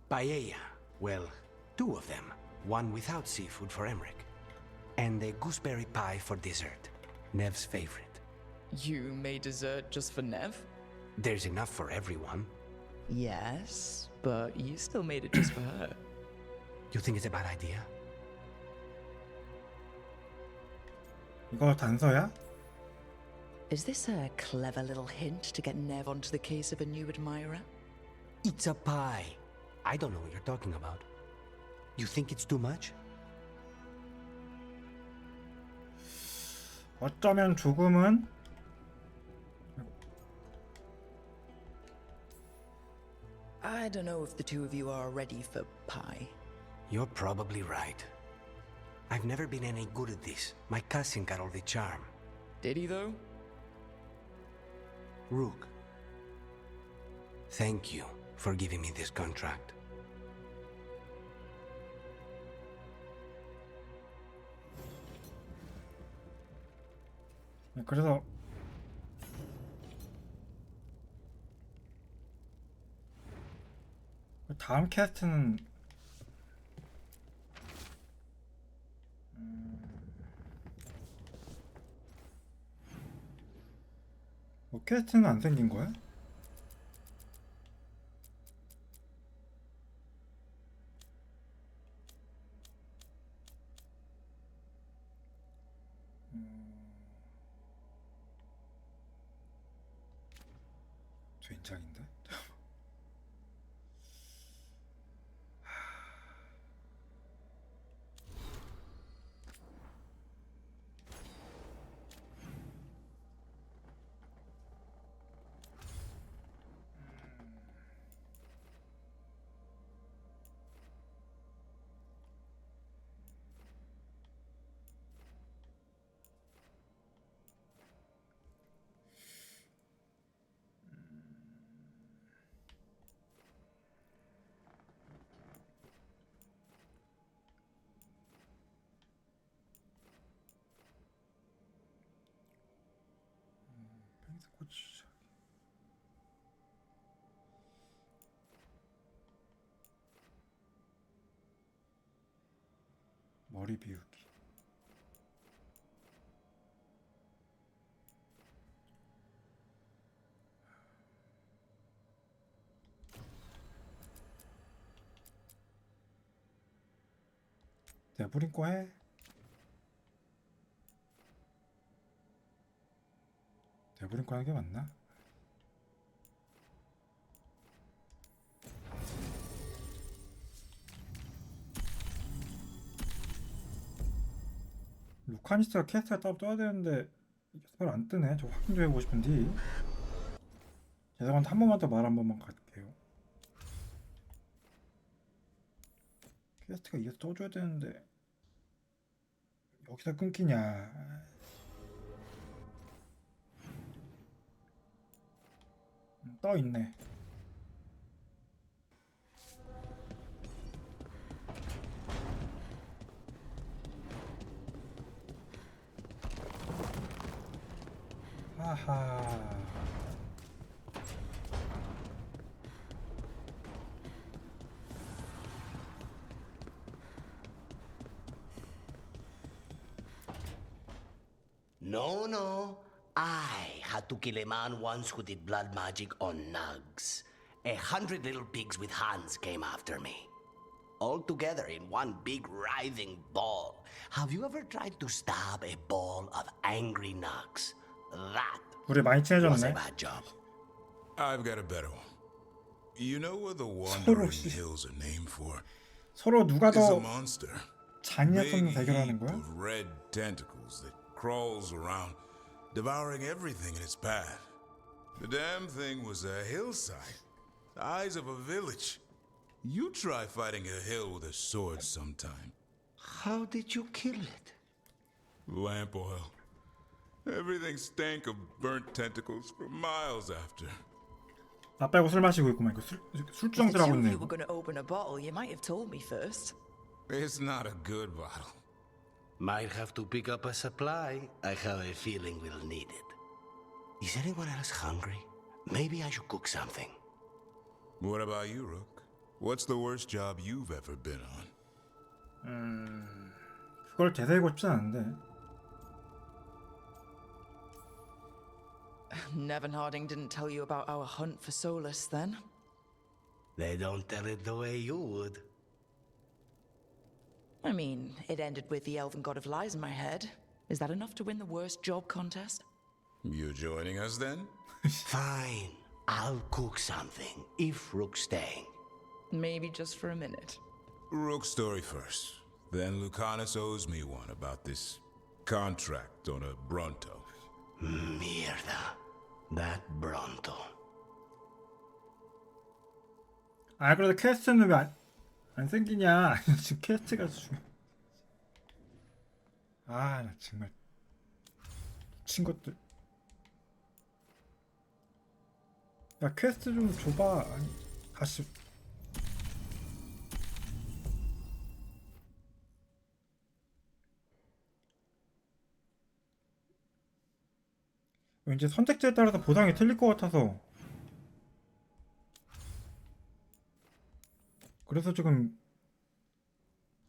Paella. Well, two of them. One without seafood for Emmerich. And a gooseberry pie for dessert. Nev's favorite. You made dessert just for Nev? There's enough for everyone. Yes, but you still made it just for her. You think it's a bad idea? 이거 단서야? Is this a clever little hint to get Nev onto the case of a new admirer? It's a pie. I don't know what you're talking about. You think it's too much? 어쩌면 조금은. I don't know if the two of you are ready for pie. You're probably right. I've never been any good at this. My cousin got all the charm. Did he, though? Rook, thank you for giving me this contract. 그래서 다음 캐스트는 뭐 캐스트는 안 생긴 거야? 된장인데? 펜스코치 머리 비우기. 내버린 거 해. 내버린 거 하는 게 맞나? 루카니스가 캐스트를 따로 떠야 되는데 이게 잘 안 뜨네. 저 확인 좀 해보고 싶은데. 죄송한데 한 번만 더 말 한 번만 갈게요. 캐스트가 이게 떠줘야 되는데 여기서 끊기냐. 떠 있네. 하하. No, no. I had to kill a man once who did blood magic on nugs. 100 little pigs with hands came after me. All together in one big writhing ball. Have you ever tried to stab a ball of angry nugs? That 우리 많이 was a 친해졌네. bad job. I've got a better one. You know what the Wandering Hills are named for? 서로 누가 It's a 더 monster. 잔인했던 Big 대결하는 heap 거야? of red tentacles that crawls around, devouring everything in its path. The damn thing was a hillside, the eyes of a village. You try fighting a hill with a sword sometime. How did you kill it? Lamp oil. Everything stank of burnt tentacles for miles after. 나 빼고 술 마시고 있구만. 이거 술주정들 하고 If 있네. you were 이거. going to open a bottle, you might have told me first. It's not a good bottle. Might have to pick up a supply. I have a feeling we'll need it. Is anyone else hungry? Maybe I should cook something. What about you, Rook? What's the worst job you've ever been on? 그걸 되새기고 싶진 않은데. Nevin Harding didn't tell you about our hunt for Solus, then? They don't tell it the way you would. I mean, it ended with the Elven God of Lies in my head. Is that enough to win the worst job contest? You joining us then? Fine. I'll cook something, if Rook's staying. Maybe just for a minute. Rook's story first. Then Lucanus owes me one about this contract on a Bronto. Mierda. That Bronto. 아 그래도 퀘스트는 왜 안 생기냐? 지금 퀘스트가 중요. 아 나 정말 미친 것들. 야 퀘스트 좀 줘봐. 아니 다시. 왠지 선택지에 따라서 보상이 틀릴 것 같아서. 그래서 지금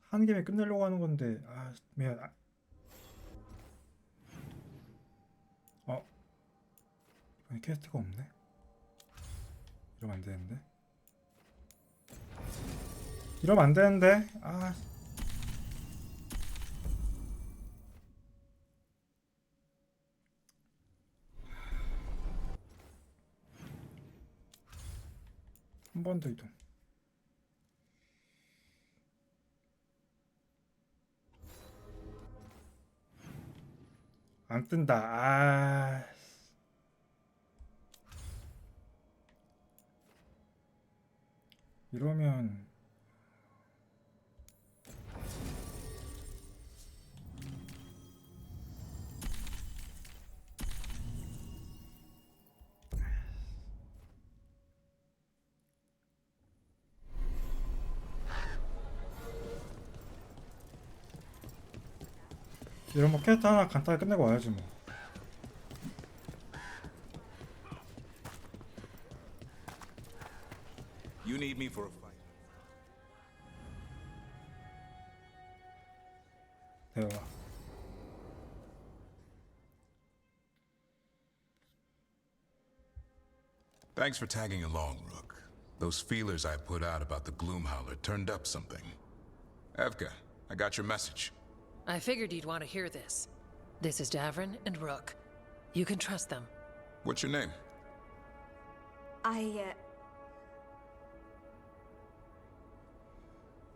한 김에 끝내려고 하는 건데 아 미안. 이번에 퀘스트가 없네. 이러면 안 되는데. 이러면 안 되는데. 아. 한 번 더 이동. 안 뜬다. 아. 이러면 이런 뭐 퀘스트 하나 간단히 끝내고 와야지 뭐. You need me for a fight. 대화. Thanks for tagging along, Rook. Those feelers I put out about the Gloomhowler turned up something. Evka, I got your message. I figured you'd want to hear this. This is Davrin and Rook. You can trust them. What's your name?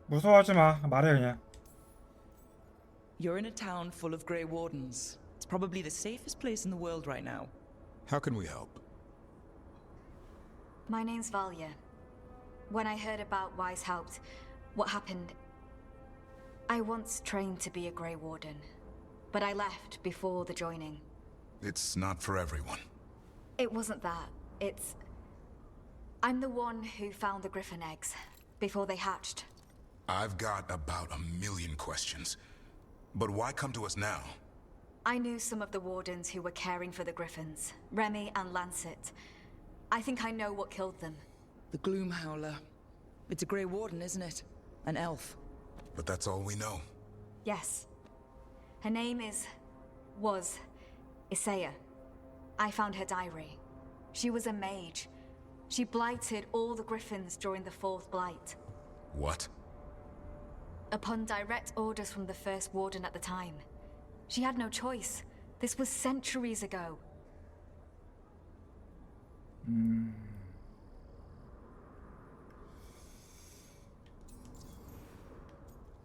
무서워하지 마. 말해 그냥. You're in a town full of Grey Wardens. It's probably the safest place in the world right now. How can we help? My name's Valia. When I heard about Wise Helped, what happened... I once trained to be a Grey Warden, but I left before the joining. It's not for everyone. It wasn't that. It's... I'm the one who found the Griffin eggs, before they hatched. I've got about 1,000,000 questions. But why come to us now? I knew some of the Wardens who were caring for the Griffins, Remy and Lancet. I think I know what killed them. The Gloomhowler. It's a Grey Warden, isn't it? An elf. But that's all we know. Yes. Her name was Isaiah. I found her diary. She was a mage. She blighted all the griffins during the fourth blight. What? Upon direct orders from the first warden at the time. She had no choice. This was centuries ago.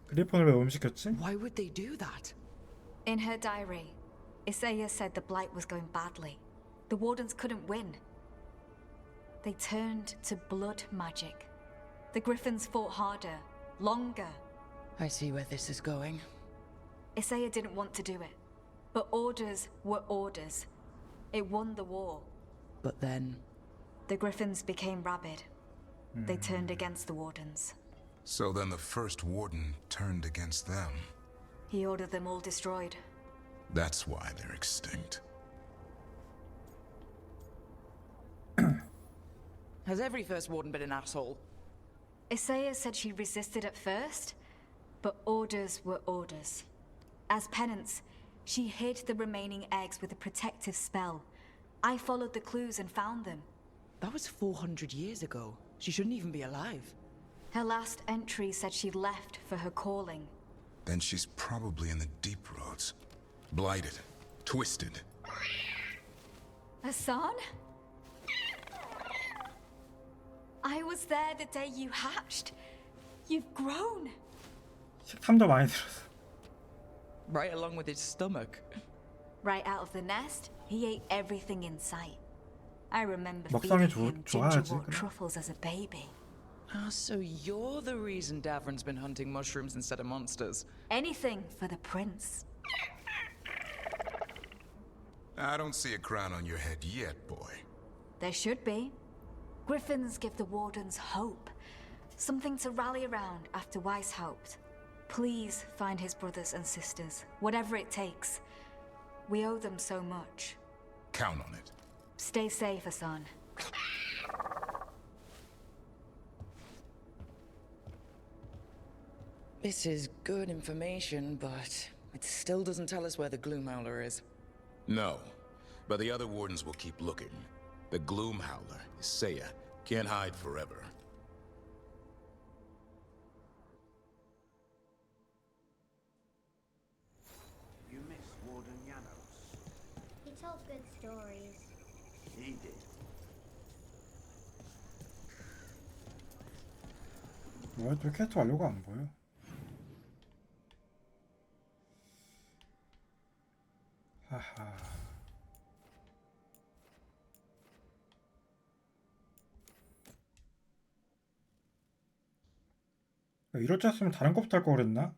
그리폰을 왜 음식했지? Why would they do that? In her diary, Isaiah said the blight was going badly. The wardens couldn't win. They turned to blood magic. The griffins fought harder, longer. I see where this is going. Isaiah didn't want to do it, but orders were orders. It won the war. But then... The griffins became rabid. They turned against the wardens. So then the first warden turned against them. He ordered them all destroyed. That's why they're extinct. Has every first warden been an asshole? Isaiah said she resisted at first, but orders were orders. As penance, she hid the remaining eggs with a protective spell. I followed the clues and found them. That was 400 years ago. She shouldn't even be alive. Her last entry said she left for her calling. Then she's probably in the deep roads. Blighted. Twisted. Hassan? I was there the day you hatched. You've grown. 식탐도 많이 들었어. Right along with his stomach. Right out of the nest, he ate everything in sight. I remember 먹성이 feeding him 좋아야지, gingerwort 그래. truffles as a baby. Ah, so you're the reason Davron's been hunting mushrooms instead of monsters. Anything for the prince. I don't see a crown on your head yet, boy. There should be. Griffins give the wardens hope. Something to rally around after Weishaupt. Please find his brothers and sisters, whatever it takes. We owe them so much. Count on it. Stay safe, Hassan. This is good information, but it still doesn't tell us where the Gloomhowler is. No, but the other wardens will keep looking. The Gloomhowler, Isaiah, can't hide forever. You miss Warden Janos? He told good stories. He did. 뭐야, 왜 캐릭터 완료가 안 보여? 하하. 이럴 줄 알았으면 다른 거부터 할 거 그랬나?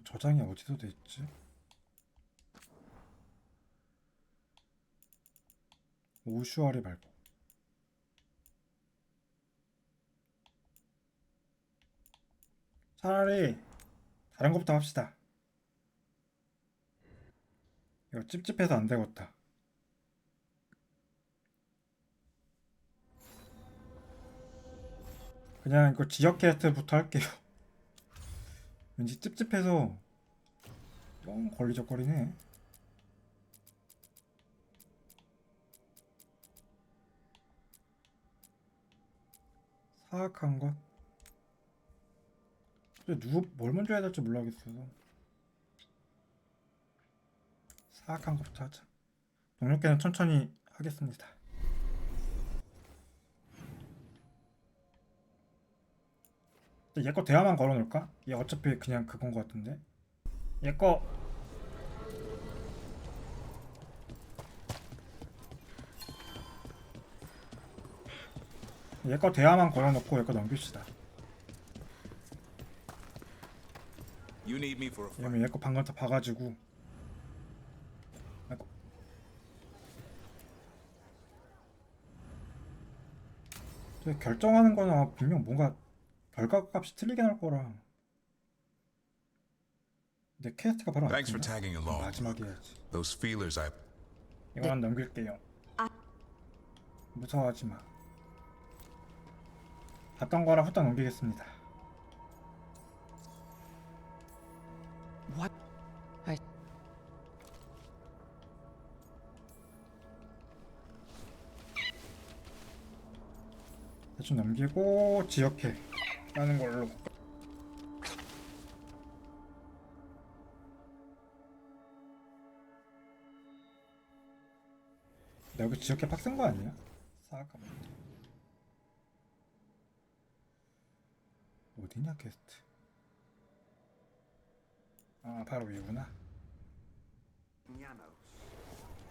저장이 어디서 돼 있지? 오슈아리 발고. 차라리 다른 것부터 합시다. 이거 찝찝해서 안 되겠다. 그냥 이거 지역 퀘스트부터 할게요. 왠지 찝찝해서 너무 걸리적거리네. 사악한 것. 근데 뭘 먼저 해야 될지 몰라겠어서 사악한 것부터 하자. 동료께는 천천히 하겠습니다. 얘 거 대화만 걸어놓을까? 얘 어차피 그냥 그건 것 같은데. 얘 거 대화만 걸어놓고 얘 거 넘깁시다. You need me for a fight. 왜냐면 얘 거 방금 다 봐가지고. 아이고. 결정하는 거나 분명 뭔가 결과값이 틀리게 나올 거라. 근데 퀘스트가 바로 Thanks for tagging along. 마지막에 해야지. Those feelers I 이거는 넘길게요. 무서워하지 마. 봤던 거라 후딱 넘기겠습니다. What? I... 대충 넘기고 지역해 라는 걸로. 여기 지역해 빡센 거 아니야? 사악하면 어디냐 퀘스트. 아 바로 위구나.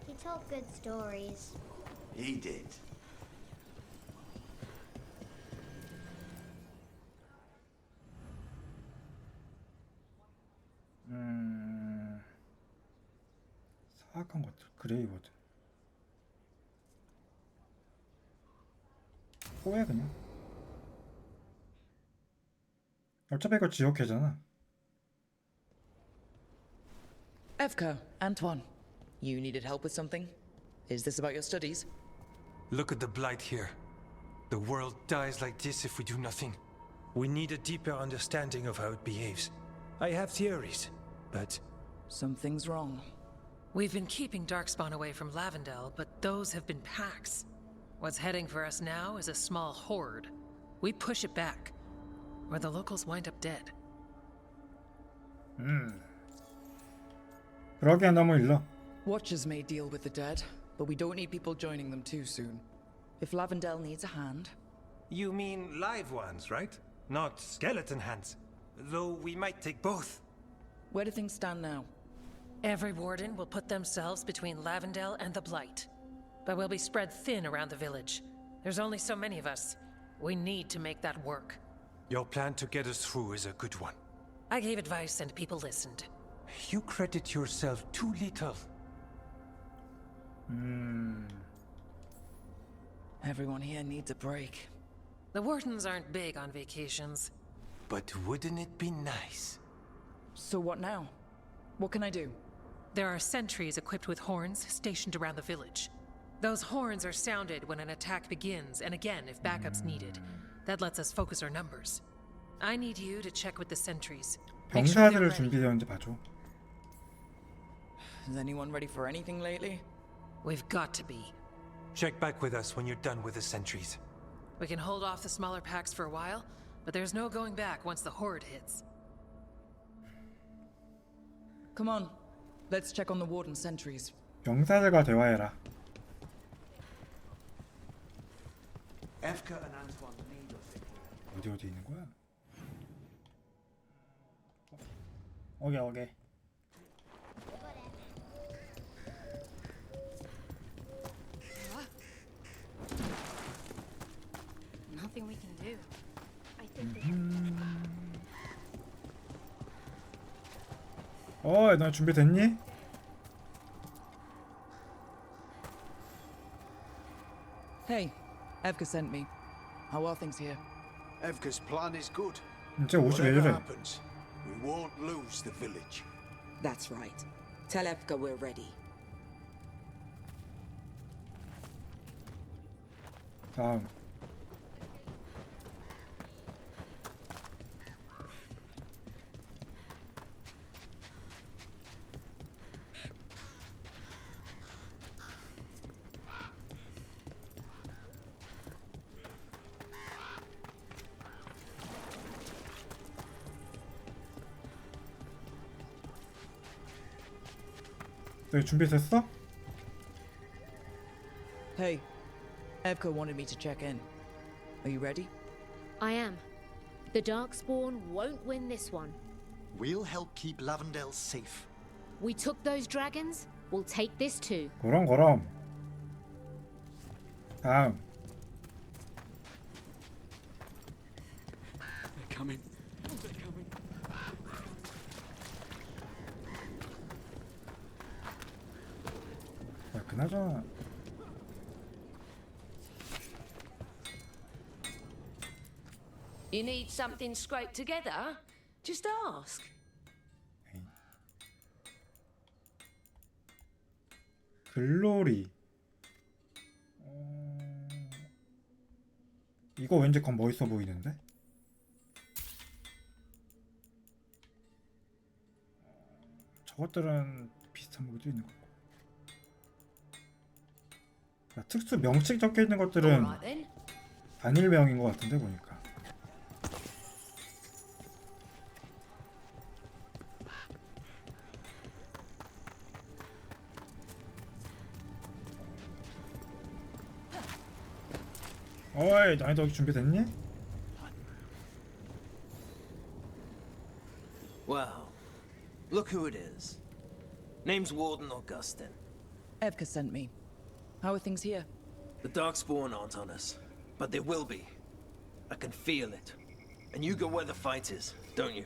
He told good stories. He did. 사악한 것들. 그레이워드. 뭐해 그냥. 어차피 이거 지옥회잖아. Evka, Antoine, you needed help with something? Is this about your studies? Look at the blight here. The world dies like this if we do nothing. We need a deeper understanding of how it behaves. I have theories, but... Something's wrong. We've been keeping Darkspawn away from Lavendel, but those have been packs. What's heading for us now is a small horde. We push it back, or the locals wind up dead. 그러기엔 너무 일러. Watchers may deal with the dead, but we don't need people joining them too soon. If Lavendel needs a hand... You mean live ones, right? Not skeleton hands. Though we might take both. Where do things stand now? Every warden will put themselves between Lavendel and the Blight. But we'll be spread thin around the village. There's only so many of us. We need to make that work. Your plan to get us through is a good one. I gave advice and people listened. You credit yourself too little. Everyone here needs a break. The wardens aren't big on vacations. But wouldn't it be nice? So what now? What can I do? There are sentries equipped with horns stationed around the village. Those horns are sounded when an attack begins, and again if backup's needed. That lets us focus our numbers. I need you to check with the sentries. Make sure they're 병사들을 ready. 준비되었는지 봐줘. Is anyone ready for anything lately? We've got to be. Check back with us when you're done with the sentries. We can hold off the smaller packs for a while, but there's no going back once the horde hits. Come on, let's check on the warden sentries. 병사들과 대화해라. Evka and Antoine need us. 어디 있는 거야? 오케이. Nothing we can do. I think 너 준비됐니? Hey, Evka sent me. How are things here? Evka's plan is good. 진짜 옷이 왜 Whatever 이래? happens, we won't lose the village. That's right. Tell Evka we're ready. 다음. 너 준비됐어? Hey, Evka wanted me to check in. Are you ready? I am. The Darkspawn won't win this one. We'll help keep Lavendel safe. We took those dragons, we'll take this too. 그럼. 다음. They're coming. 야, 그나저나 You need something scraped together? Just ask. 글로리. 이거 왠지 건 멋있어 보이는데? 저것들은 비슷한 무기도 있는 거고. 특수 명칭 적혀 있는 것들은 단일명인 것 같은데 보니까. 어이, 난이도 준비됐니? Wow. Look who it is. Name's Warden Augustin. Evka sent me. How are things here? The Darkspawn aren't on us, but they will be. I can feel it. And you go where the fight is, don't you?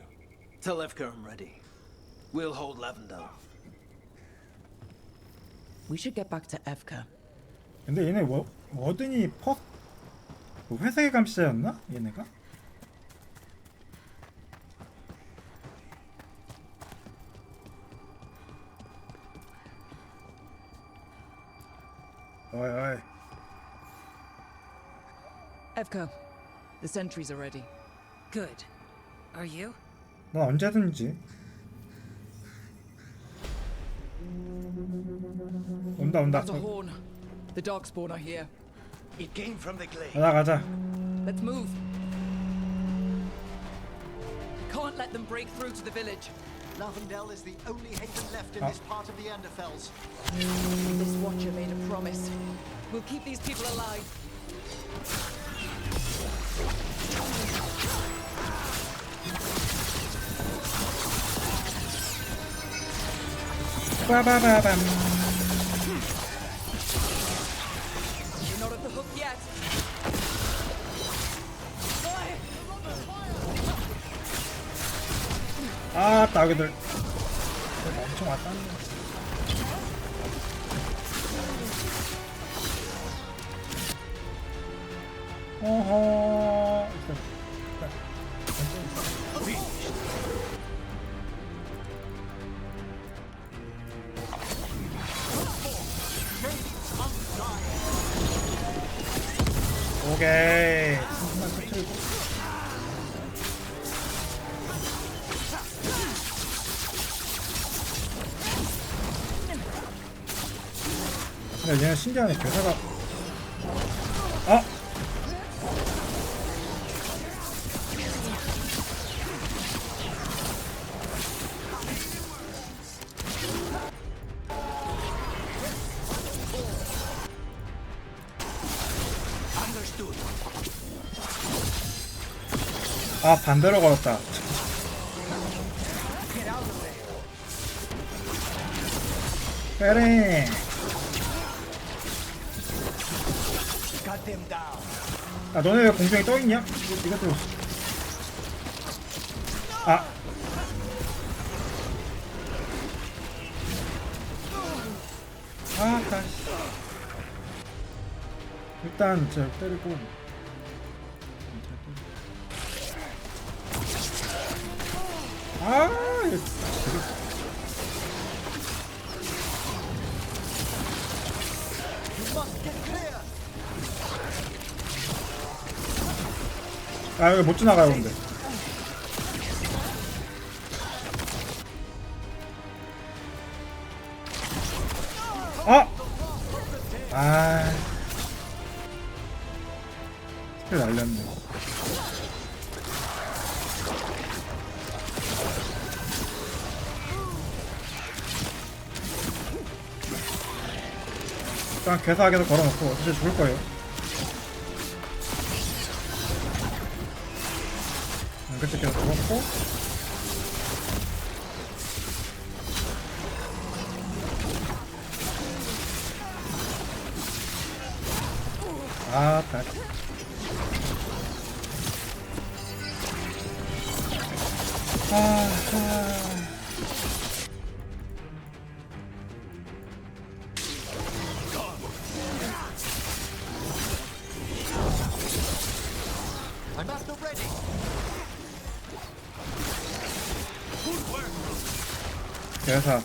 Tell Evka I'm ready. We'll hold Lavendale. We should get back to Evka. 근데 얘네 워든이 뭐 회색의 감시자였나? 얘네가? 어이. Evka, the sentries are ready. Good. Are you? 난 언제든지. 온다. That's a horn. The Darkspawn are here. It came from the glade. 가자. Let's move. We can't let them break through to the village. Lavendale is the only haven left in this part of the Enderfells. This Watcher made a promise. We'll keep these people alive. 빠바바밤. You're not at the hook yet. 아, 따기들. 엄청 왔다. 어허. 오케이. 근데 얘는 신기하네. 교사가 반대로 걸었다. 그래. 너네 왜 공중에 떠있냐? 이것도 다시. 일단 저 때리고. 여기 못 지나가요, 근데. 스킬 날렸네. 일단 괴사하게도 걸어놓고 어차피 죽을 거예요. 그때 계속 죽었고. 다시. I'm master ready. 괴사.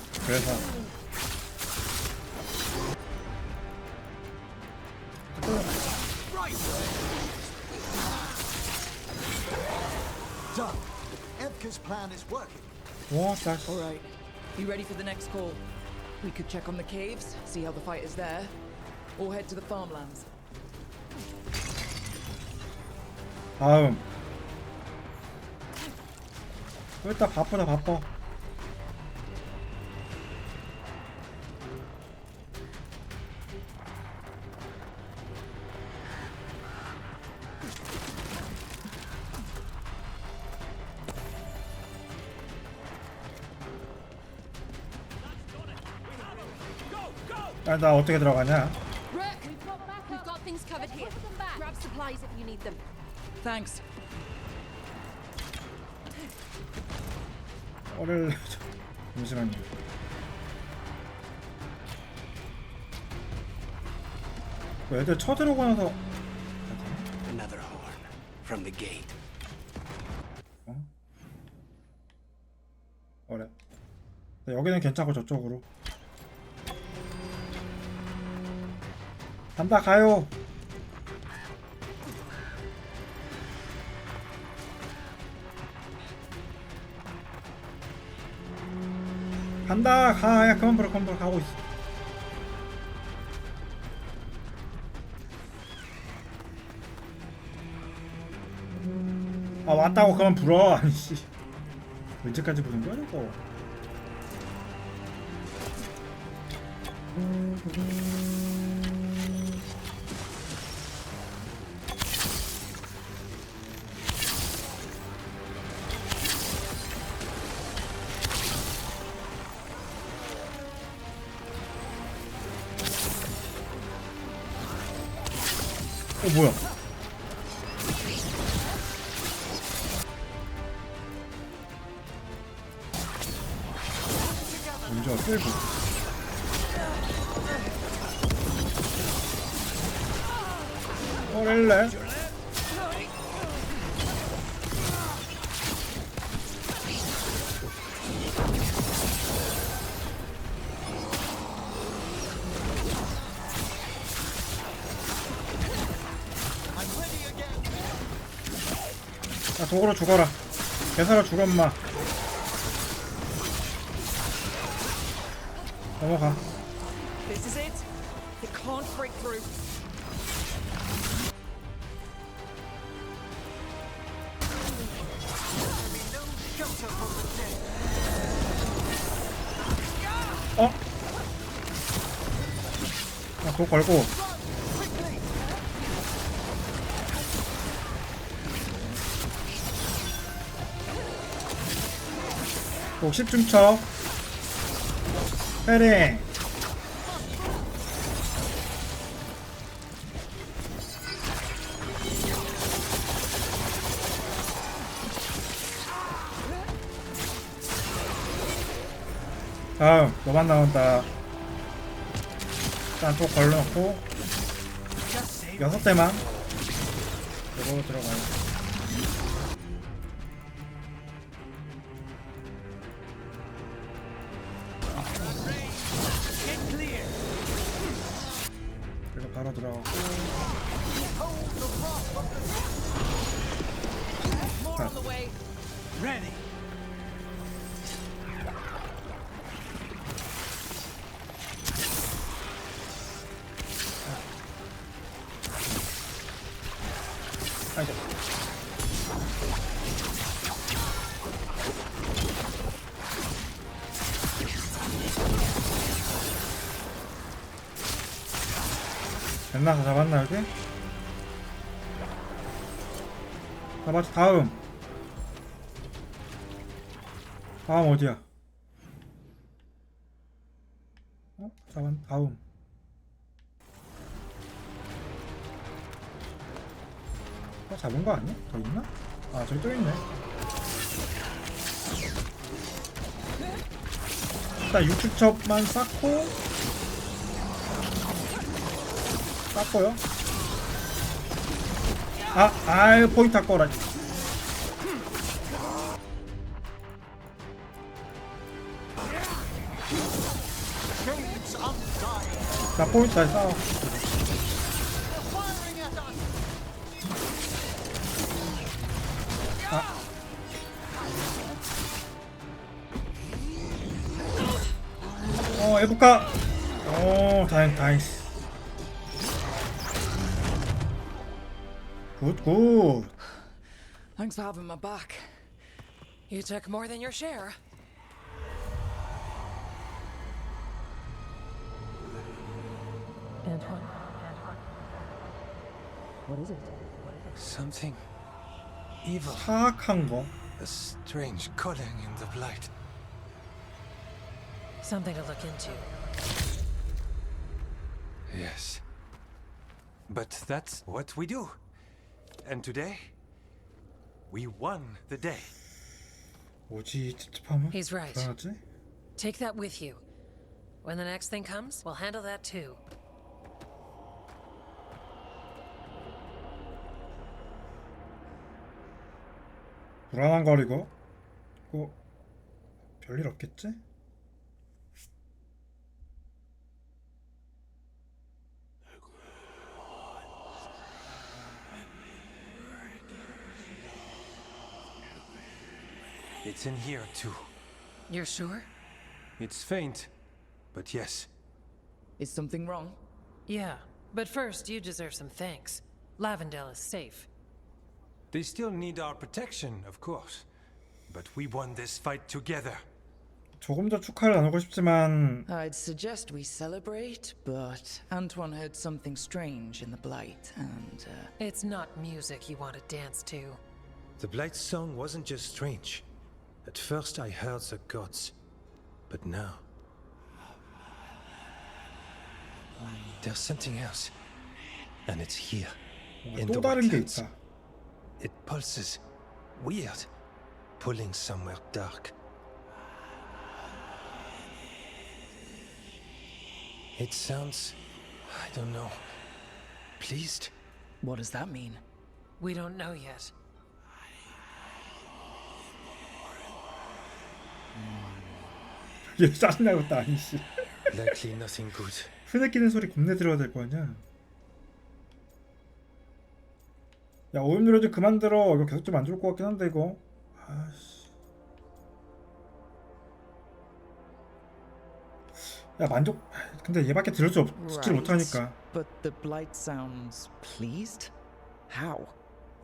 Evka's plan is working. 와, 자식. All right. Be ready for the next call. We could check on the caves, see how the fight is there, or head to the farmlands. 다음. 일단 바쁘다 바빠. 야, 나 어떻게 들어가냐? We've got things covered here. Grab supplies if you need them. Thanks. 잠시만요. 애들 쳐들어오고 나서 Another horn from the gate. 그래. 여기는 괜찮고 저쪽으로. 간다 가요. 간다 가. 야 그만 불어 가고 있어. 아 왔다고 그만 불어. 아이씨 언제까지 부른 거야 이거. 뭐야? 먼저 끌고. 어렐래? 야 도구로 죽어라. 개사로 죽어 인마. 넘어가. This is it. They can't break through. 어? 도 걸고. 또 10중 쳐. 패링. 다음 너만 나온다. 일단 또 걸러놓고 6대만 이거 들어가요. 그래서 바로 들어가고 Ready. 아이고. 됐나? 다 잡았나 여기? 잡았지. 다음 어디야? 다음 잡은 거 아니야? 더 있나? 아 저기 또 있네. 일단 6축첩만 쌓고요. 아유 포인트 아까워라. 나 포인트 다시 쌓아. 에보카. 다행. 굿. Thanks for having my back. You took more than your share. Antoine. What is it? Something evil. 사악한 거. A strange calling in the blight. Something to look into. Yes. But that's what we do. And today, we won the day. 뭐지 찝찝하면? He's right. 불안하지? Take that with you. When the next thing comes, we'll handle that too. 불안한 거리고. 뭐 별일 없겠지? It's in here too. You're sure? It's faint, but yes. Is something wrong? Yeah, but first you deserve some thanks. Lavendale is safe. They still need our protection, of course. But we won this fight together. 조금 더 축하를 나누고 싶지만 I'd suggest we celebrate, but Antoine heard something strange in the Blight, and It's not music you want to dance to. The Blight's song wasn't just strange. At first I heard the gods. But now... there's something else. And it's here. In 또 the 다른 게 wetlands. 있다. It pulses. Weird. Pulling somewhere dark. It sounds... I don't know. Pleased? What does that mean? We don't know yet. 얘 짜증나고 있다 아니씨. Likely nothing good. 흐느끼는 소리 겁내 들어야 될 거 아니야. 야 오염 노래 좀 그만 들어. 이거 계속 좀 안 좋을 것 같긴 한데 이거. 아씨. 야 만족. 근데 얘밖에 들을 수 듣질 못하니까. But the Blight sounds pleased? How?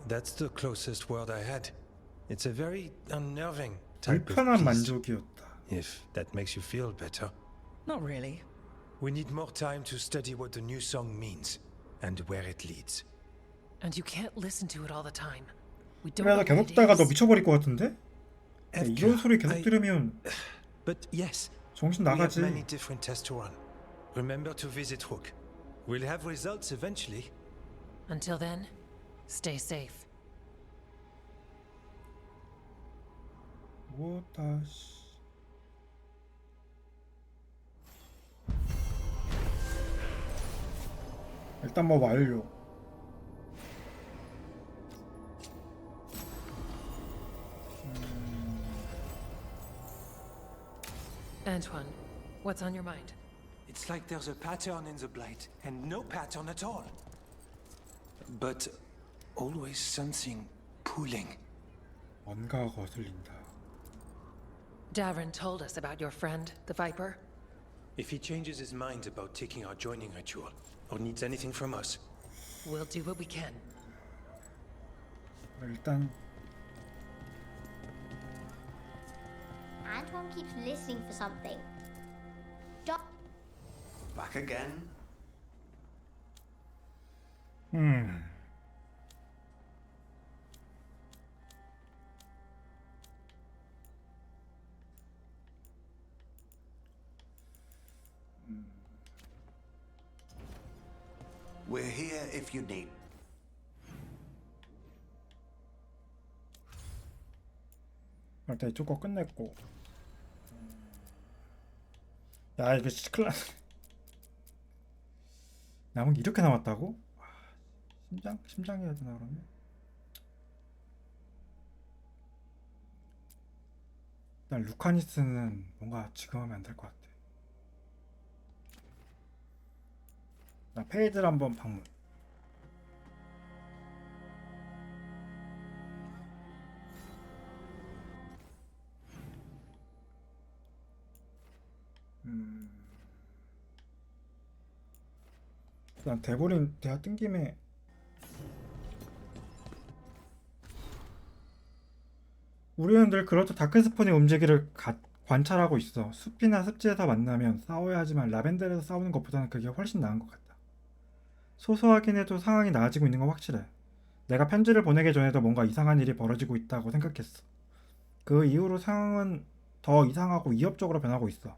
That's the closest word I had. It's a very unnerving type of 불편한 peace. 만족이었다. If that makes you feel better. Not really. We need more time to study what the new song means and where it leads. And you can't listen to it all the time. We don't 그래서 know 계속 what it 듣다가 너 is. 미쳐버릴 것 같은데? 야, 이런 소리 계속 들으면 But yes, 정신 we have 나가지. many different tests to run. Remember to visit Hook. We'll have results eventually. Until then, stay safe. 뭐다 씨. 일단 뭐 완료. Antoine, what's on your mind? It's like there's a pattern in the blight and no pattern at all. But always something pulling. 뭔가 거슬린다. Davrin told us about your friend, the Viper. If he changes his mind about taking our joining ritual, or needs anything from us, We'll do what we can. 일단 Antoine keeps listening for something. Stop. Back again? We're here if you need. 일단 이쪽 거 끝냈고. 야 이거 진짜 큰일 났네. 남은 게 이렇게 남았다고? 와, 심장 해야 되나 그러면? 일단 루카니스는 뭔가 지금 하면 안 될 것 같아. 나 페이지를 한번 방문. 난 대보린 대화 뜬 김에 우리는 늘 그렇듯 다크스폰의 움직이를 관찰하고 있어. 숲이나 습지에서 만나면 싸워야 하지만 라벤델에서 싸우는 것보다는 그게 훨씬 나은 것 같다. 소소하긴 해도 상황이 나아지고 있는 건 확실해. 내가 편지를 보내기 전에도 뭔가 이상한 일이 벌어지고 있다고 생각했어. 그 이후로 상황은 더 이상하고 위협적으로 변하고 있어.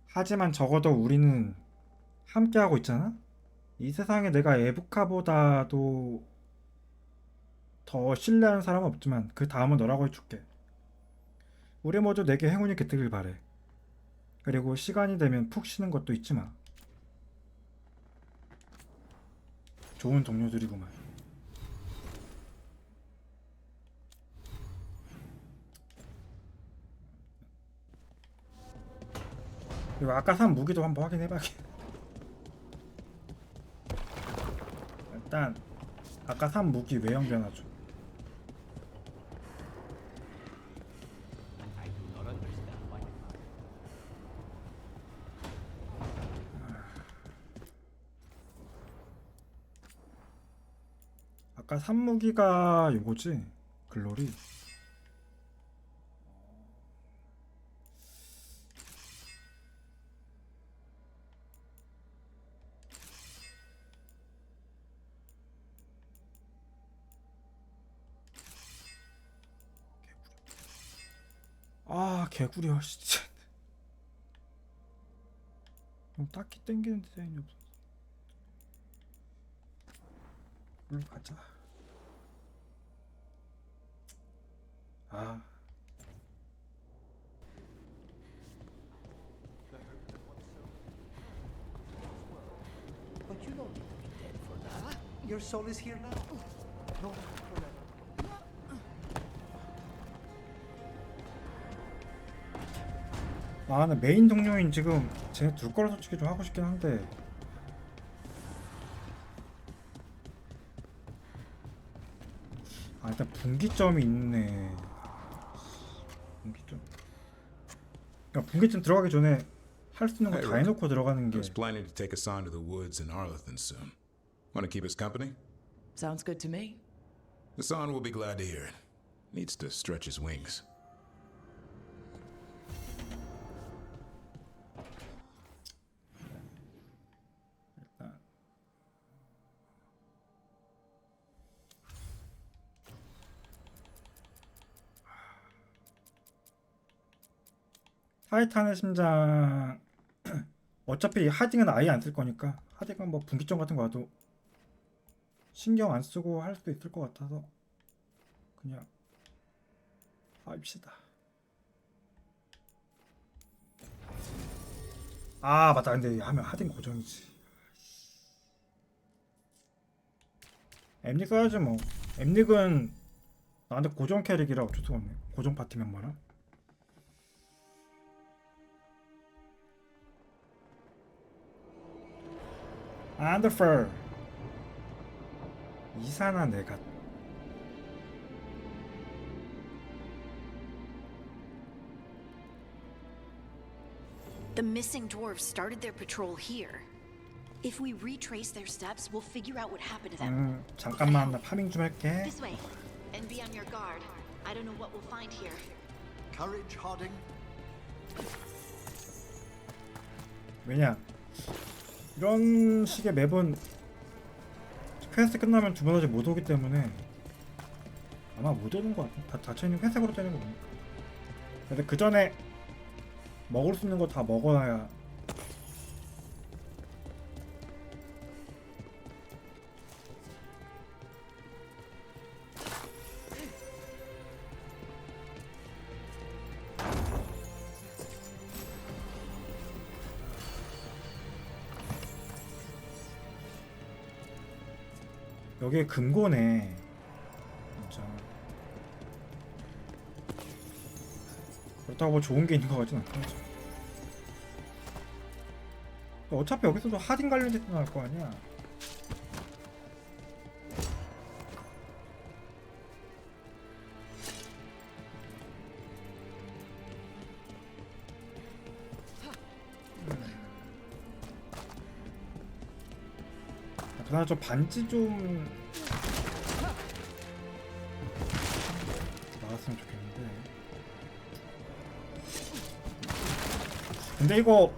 하지만 적어도 우리는 함께하고 있잖아? 이 세상에 내가 에부카보다도 더 신뢰하는 사람은 없지만 그 다음은 너라고 해줄게. 우리 모두 내게 행운이 깃들길 바래. 그리고 시간이 되면 푹 쉬는 것도 잊지 마. 좋은 동료들이구만. 그리고 아까 산 무기도 한번 확인해봐야겠다. 일단 아까 산 무기 외형 변화죠. 아까 산 무기가 요거지? 글로리. 아 개구리야 진짜. 딱히 땡기는 디자인이 없어. 일로 가자. 아 But you don't need to be dead for that. Your soul is here now. No, forever. 나는 메인 동료인 지금 쟤네 둘 거를 솔직히 좀 하고 싶긴 한데 아 일단 분기점이 있네. 분기점. 그러니까 분기점 들어가기 전에 할 수 있는 거 다 해놓고 들어가는 게. I was planning to take a sign to the woods in Arlington soon. Want to keep us company? Sounds good to me. Hassan will be glad to hear it. Needs to stretch his wings. 타이탄의 심장 어차피 하딩은 아예 안 쓸 거니까 하딩은 뭐 분기점 같은 거 와도 신경 안 쓰고 할 수도 있을 것 같아서 그냥 합시다. 아 맞다. 근데 하면 하딩 고정이지. 엠닉 써야지 뭐. 엠닉은 나한테 고정 캐릭이라 어쩔 수가 없네. 고정 파티 멤버라. 안더퍼 이사나 내가 The missing dwarves started their patrol here. If we retrace their steps, we'll figure out what happened to them. 잠깐만 나 파밍 좀 할게. This way, and be on your guard. I don't know what we'll find here. Courage, Harding. 왜냐 이런 식의 맵은 퀘스트 끝나면 두 번 다시 못 오기 때문에 아마 못 오는 것 같아. 다 닫혀있는 회색으로 되는 거 보니까. 근데 그 전에 먹을 수 있는 거 다 먹어놔야. 여기에 금고네. 진짜. 그렇다고 뭐 좋은 게 있는 것 같진 않다. 어차피 여기서도 하딩 관련돼서 나올 거 아니야. 나 저 반지 좀 나왔으면 좋겠는데. 근데 이거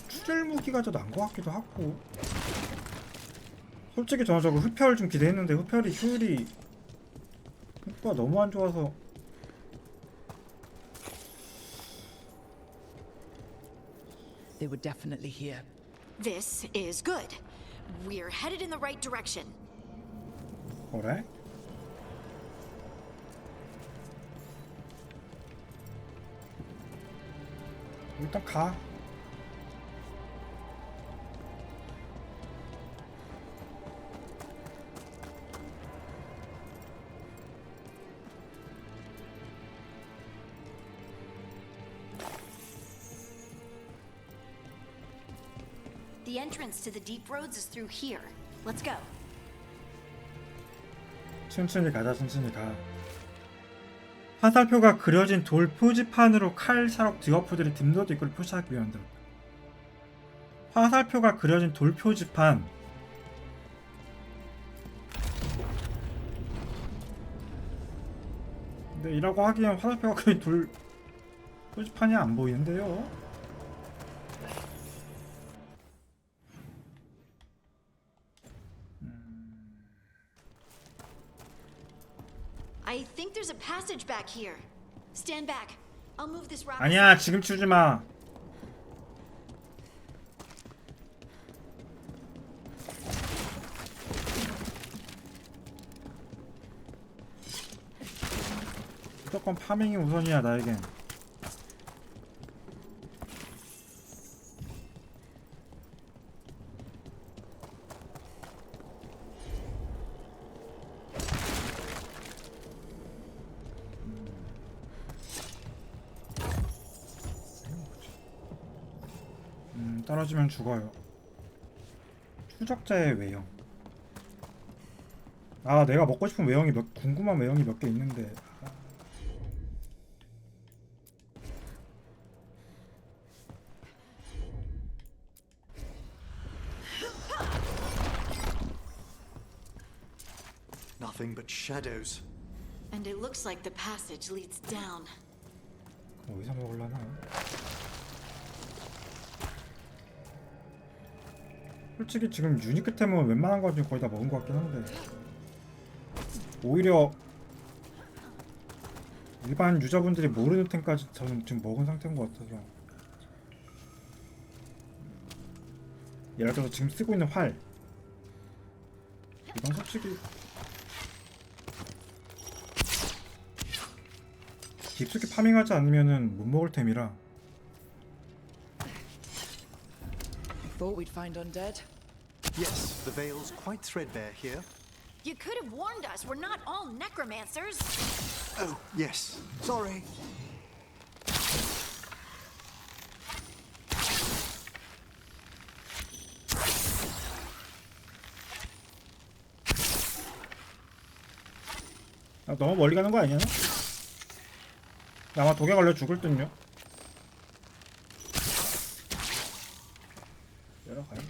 추질 무기가 더 나은 것 같기도 하고. 솔직히 저는 저거 흡혈 좀 기대했는데 흡혈이 효율이 효과가 너무 안 좋아서. They were definitely here. This is good. We're headed in the right direction. 그래? 일단 가. The entrance to the deep roads is through here. Let's go. 천천히 가자, 천천히 가. 화살표가 그려진 돌 표지판으로 칼, 샤록, 디워프들이 딥로드 입구를 표시하기 위한 들. 화살표가 그려진 돌 표지판. 근데 이라고 하기엔 화살표가 그려진 돌 표지판이 안 보이는데요. I think there's a passage back here. Stand back. I'll move this rock. 아니야, 지금 치우지 마. 무조건 파밍이 우선이야, 나에겐. 떨어지면 죽어요. 추적자의 외형. 아, 내가 먹고 싶은 외형이 궁금한 외형이 몇 개 있는데. Nothing but shadows. And it looks like the passage leads down. 어디서 먹으려나? 솔직히 지금 유니크 템은 웬만한 건 거의 다 먹은 것 같긴 한데 오히려 일반 유저분들이 모르는 템까지 저는 지금 먹은 상태인 것 같아서. 예를 들어서 지금 쓰고 있는 활, 이건 솔직히 깊숙이 파밍하지 않으면은 못 먹을 템이라. Thought we'd find undead. Yes, the veil's quite threadbare here. You could have warned us. We're not all necromancers. Oh, yes. Sorry. 아, 너무 멀리 가는 거 아니야? 나 아마 독에 걸려 죽을 듯요. 내려가요.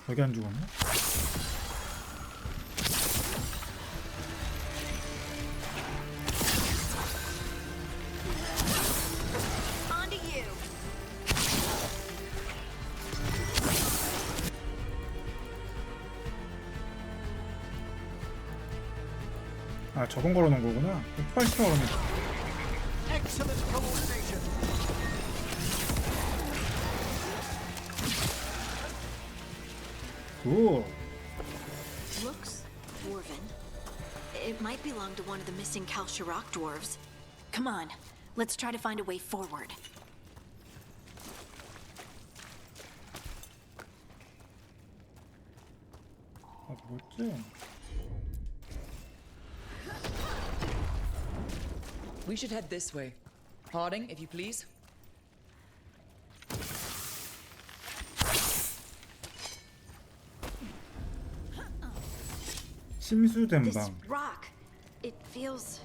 거기 안 죽었네? On to you. 아, 저건 걸어놓은 거구나. 폭발시켜 그러면. Excellent coordination. 굿. Looks dwarven. It might belong to one of the missing Kalsharok dwarves. Come on, let's try to find a way forward. 아, 뭐였지? We should head this way. Harding, if you please. 심수된 This 방. rock, it feels...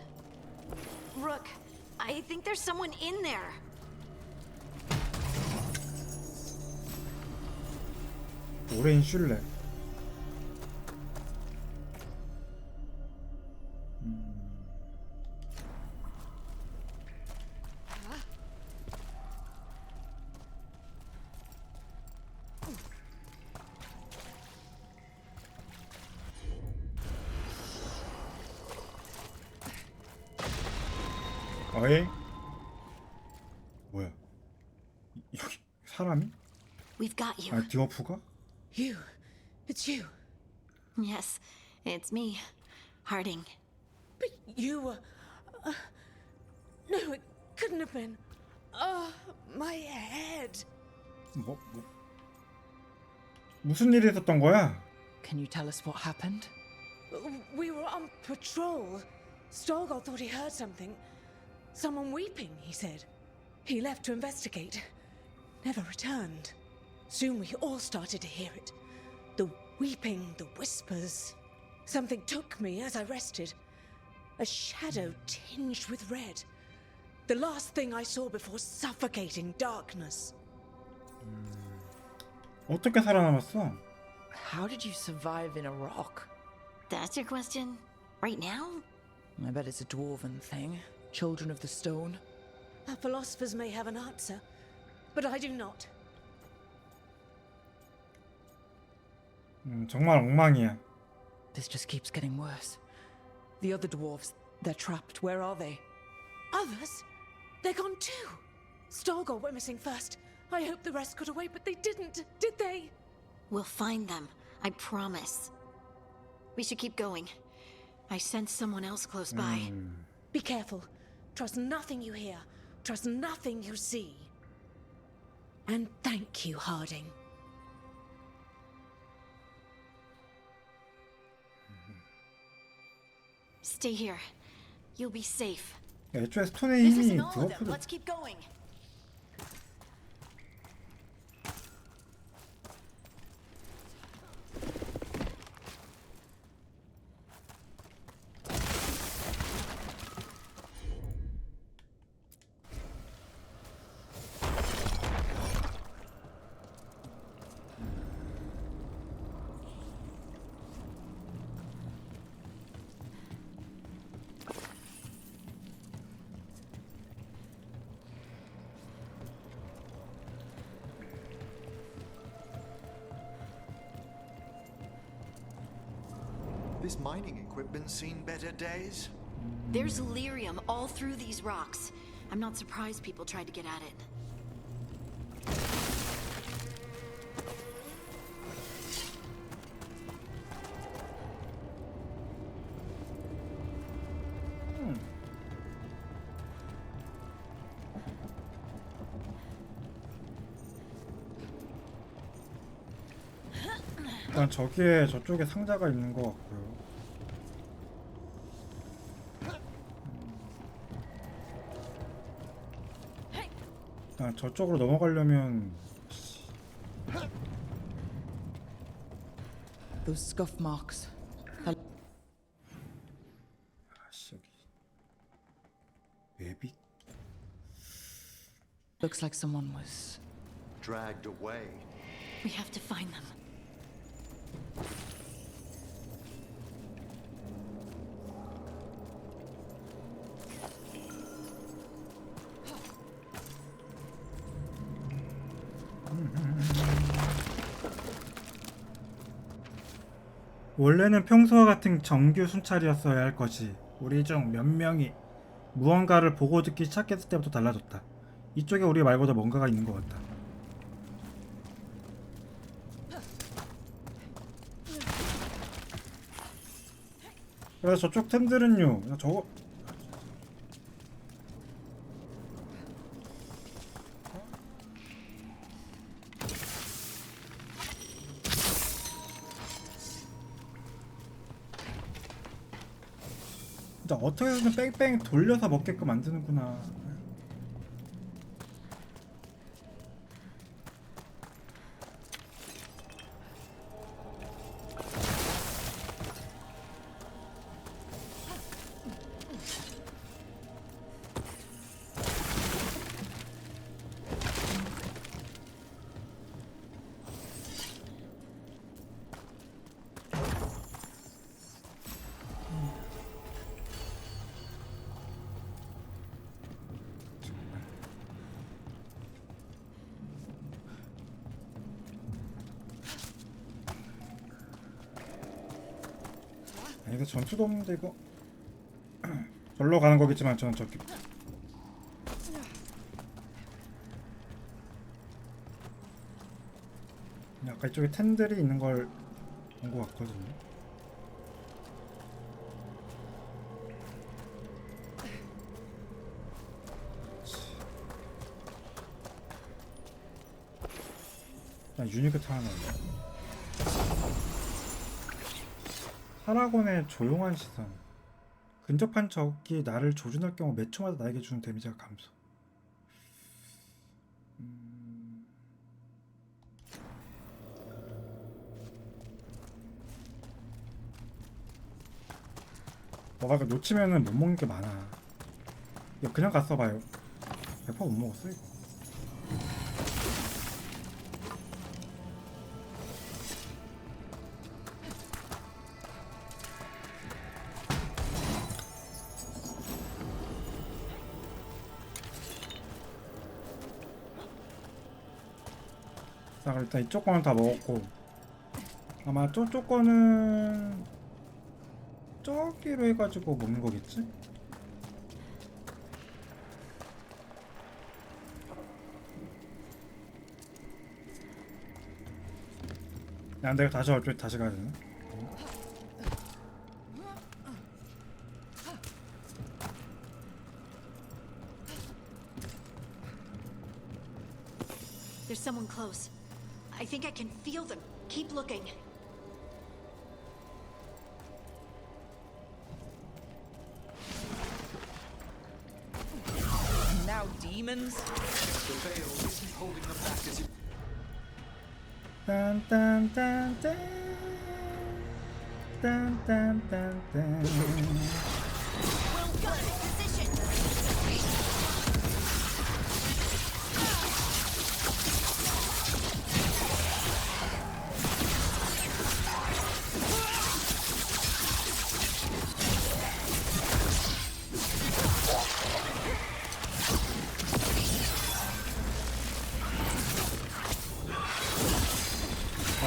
Rook, I think there's someone in there. 오레인 슐레. 어이? 뭐야? 여기 사람이? We've got you. 아, 디워프가? You. It's you. Yes, it's me. Harding. But you were... no, it couldn't have been. Oh, my head. 무슨 일이 있었던 거야? Can you tell us what happened? We were on patrol. Storgol thought he heard something. Someone weeping, he said. He left to investigate. Never returned. Soon we all started to hear it. The weeping, the whispers. Something took me as I rested. A shadow tinged with red. The last thing I saw before suffocating darkness. 어떻게 살아남았어? How did you survive in a rock? That's your question? Right now? I bet it's a dwarven thing. Children of the stone. Our philosophers may have an answer, but I do not. 정말 엉망이야. This just keeps getting worse. The other dwarves, they're trapped. Where are they? Others? They're gone too. Storgol went missing first. I hoped the rest got away, but they didn't, did they? We'll find them. I promise. We should keep going. I sense someone else close by. Be careful. Trust nothing you hear. Trust nothing you see. And thank you, Harding. Stay here. You'll be safe. 애초에 스톤의 This 힘이 isn't all of them. 디워프도. Let's keep going. This mining equipment's seen better days. There's lyrium all through these rocks. I'm not surprised people tried to get at it. 일단 저기에 저쪽에 상자가 있는 것 같고요. 일단 저쪽으로 넘어가려면 Those scuff marks. 아씨 여기 웹이 Looks like someone was dragged away. We have to find them. 원래는 평소와 같은 정규 순찰이었어야 할 것이 우리 중 몇 명이 무언가를 보고 듣기 시작했을 때부터 달라졌다. 이쪽에 우리 말고도 뭔가가 있는 것 같다. 그래서 저쪽 템들은요, 저거 진짜 어떻게 해서든 뺑뺑 돌려서 먹게끔 만드는구나. 여기서 전투도 없는데 이거 절로 가는 거겠지만 저는 저기 아까 이쪽에 텐들이 있는 걸 본 것 같거든요. 유니크트 하나. 사라곤의 조용한 시선. 근접한 적이 나를 조준할 경우 몇 초마다 나에게 주는 데미지가 감소. 뭐가 놓치면은 못 먹는 게 많아. 이거 그냥 갔어봐요. 100% 못 먹었어 이거. 자, 일단 이쪽 거는 다 먹었고 아마 저쪽 거는 저기로 해가지고 먹는 거겠지? 야, 내가 다시 어쩌 다시 가야 되나? There's someone close. I think I can feel them. Keep looking. Now demons? The veil isn't holding them back as you... 딴 딴 딴 딴 딴 딴 딴 딴.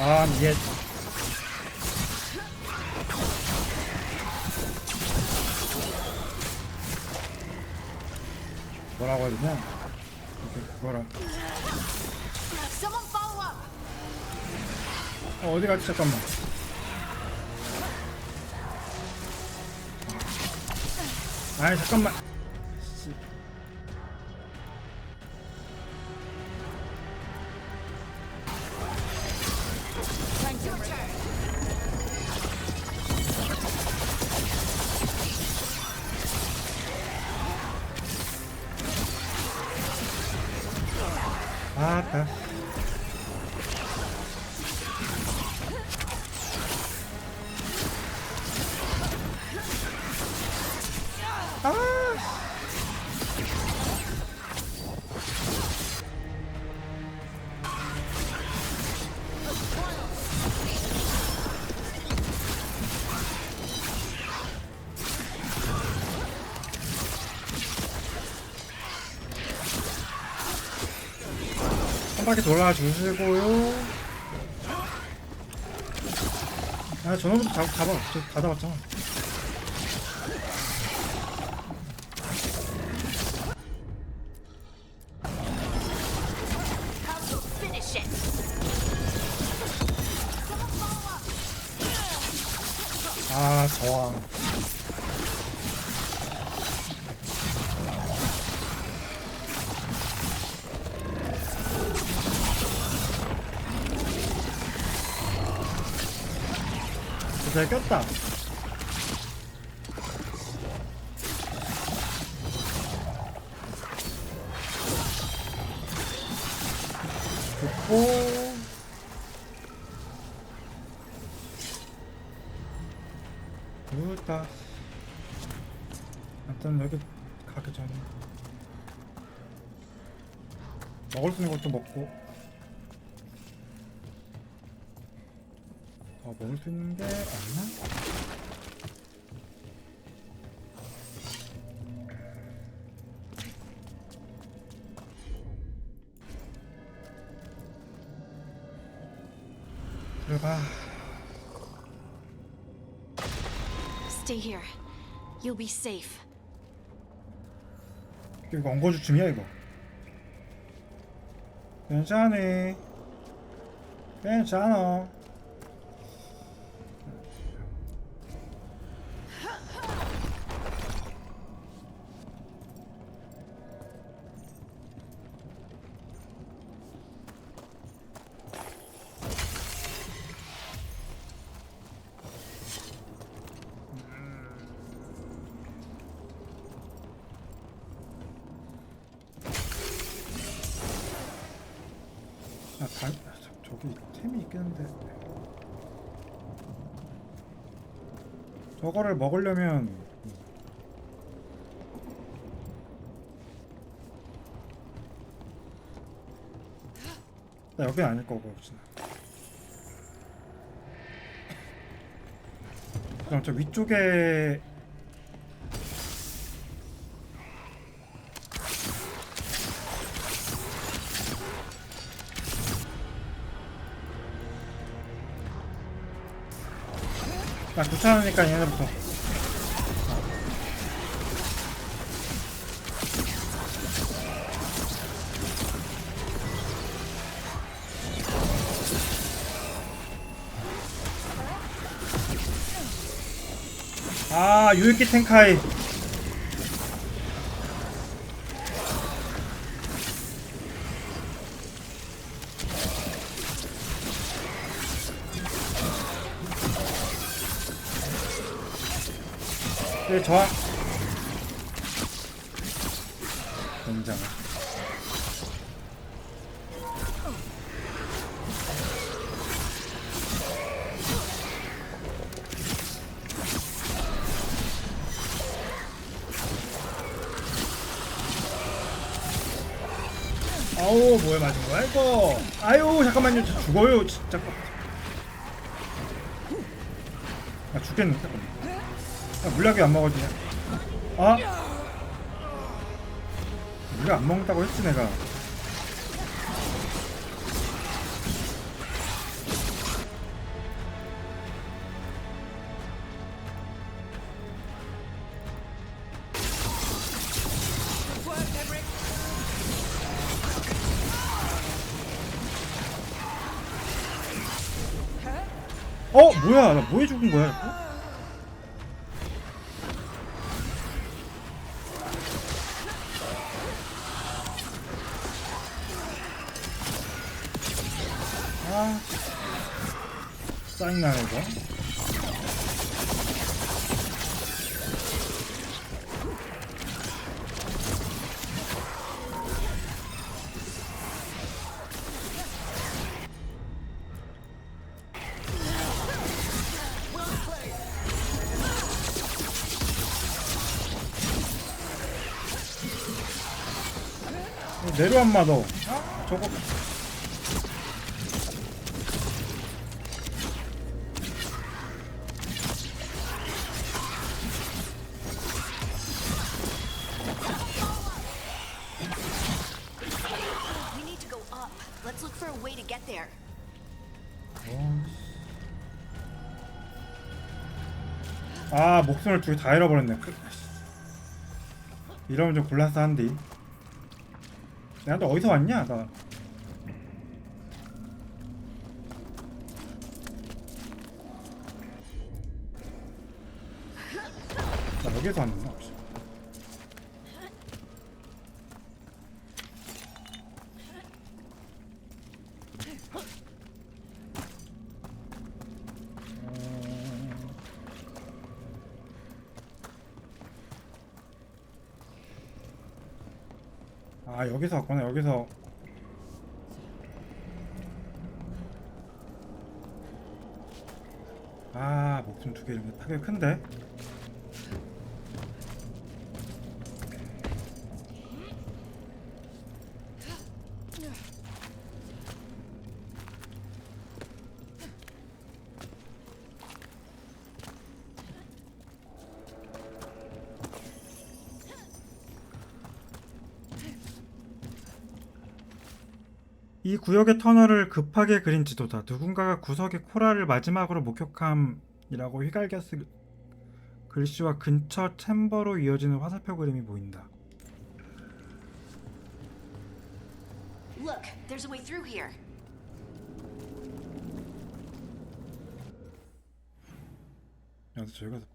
아, 이게 뭐라고 해야 되냐? 이렇게 그거라. Someone follow up. 어디 갔지? 잠깐만. 아이 잠깐만. 아따. 한 바퀴 돌아주시고요. 아, 저놈부터 잡아. 저 다 잡았잖아. 아, 저항. 잘 꼈다. 좋고. 좋다. 일단 여기 가기 전에 먹을 수 있는 것도 먹고. 먹을 수 있는 게 없나? 들어가. Stay here. You'll be safe. 이거 엉거주춤이야 이거. 괜찮니? 괜찮아. 저기 템이 있겠는데 저거를 먹으려면 나 여긴 아닐 거고 그럼 저 위쪽에 나 9,000원이니까 얘네부터. 아, 유익기 텐카이. 네, 저항. 굉장히. 아우, 뭐에 맞은 거야 이거? 아유, 잠깐만요, 저 죽어요 진짜. 아, 죽겠는데. 물약이 안 먹어지냐? 아! 물약 안 먹는다고 했지 내가. 뭐야, 나 뭐해 죽은 거야 이거? 아, 짜증나네 이거. 내려왔마 너. 아, 저거. 아, 목숨을 두 개 다 잃어버렸네. 이러면 좀 곤란한디. 나한테 어디서 왔냐? 나 여기서 왔나 혹시? 아, 여기서 왔구나. 여기서. 아, 목숨 두 개 이런 거 타격이 큰데? 이 구역의 터널을 급하게 그린 지도다. 누군가가 구석의 코라를 마지막으로 목격함이라고 글씨와 근처 챔버로 이어지는 화살표 그림이 보인다. Look, there's a way through here. 나도 저기 가서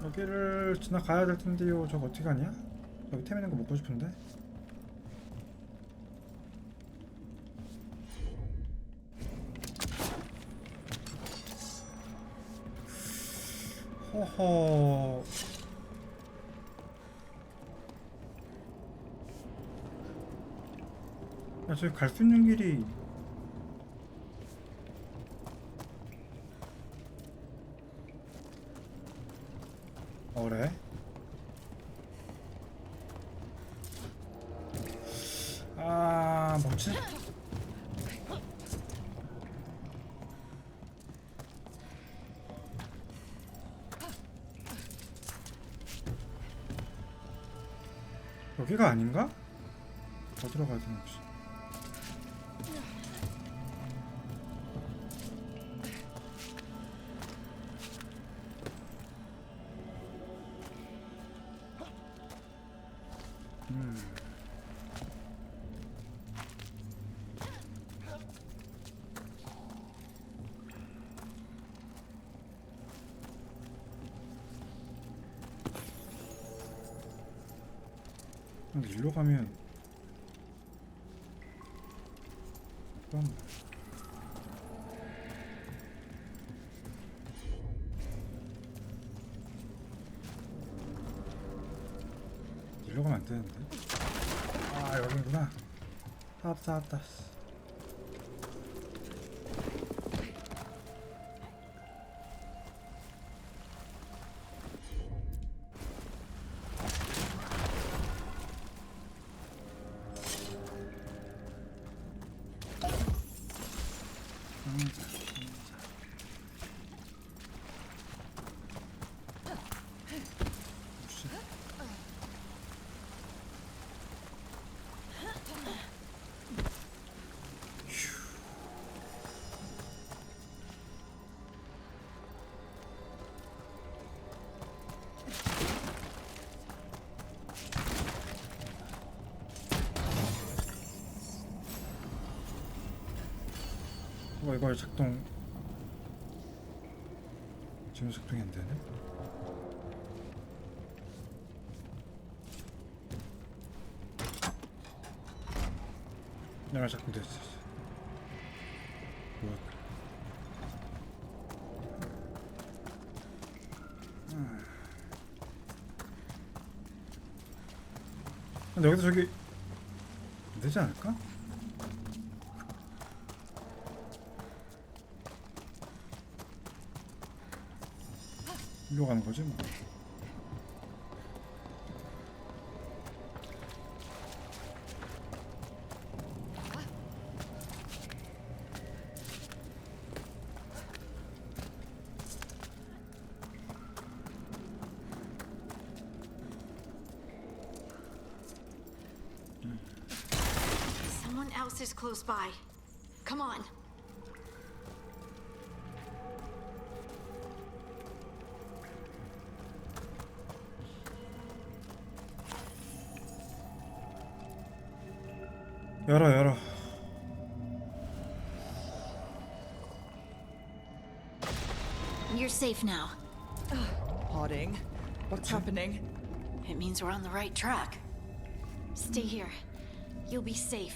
여기를 지나가야 될 텐데요. 저거 어떻게 가냐? 여기 템 있는 거 먹고 싶은데. 허허. 야, 저기 갈 수 있는 길이 어래? 아, 뭐지? 여기가 아닌가? 어디로 가야 되나 혹시? 근데 일로 가면 잠깐만. 일로 가면 안 되는데. 아, 여기구나. 왔다. 이거 작동 지금 작동이 안 되네. 내가 작동됐어. 근데 여기서 저기 안 되지 않을까? 일로 가는 거지 뭐. Someone else is close by. Come on. 열어. You're safe now. Harding, what's happening? It means we're on the right track. Stay here. You'll be safe.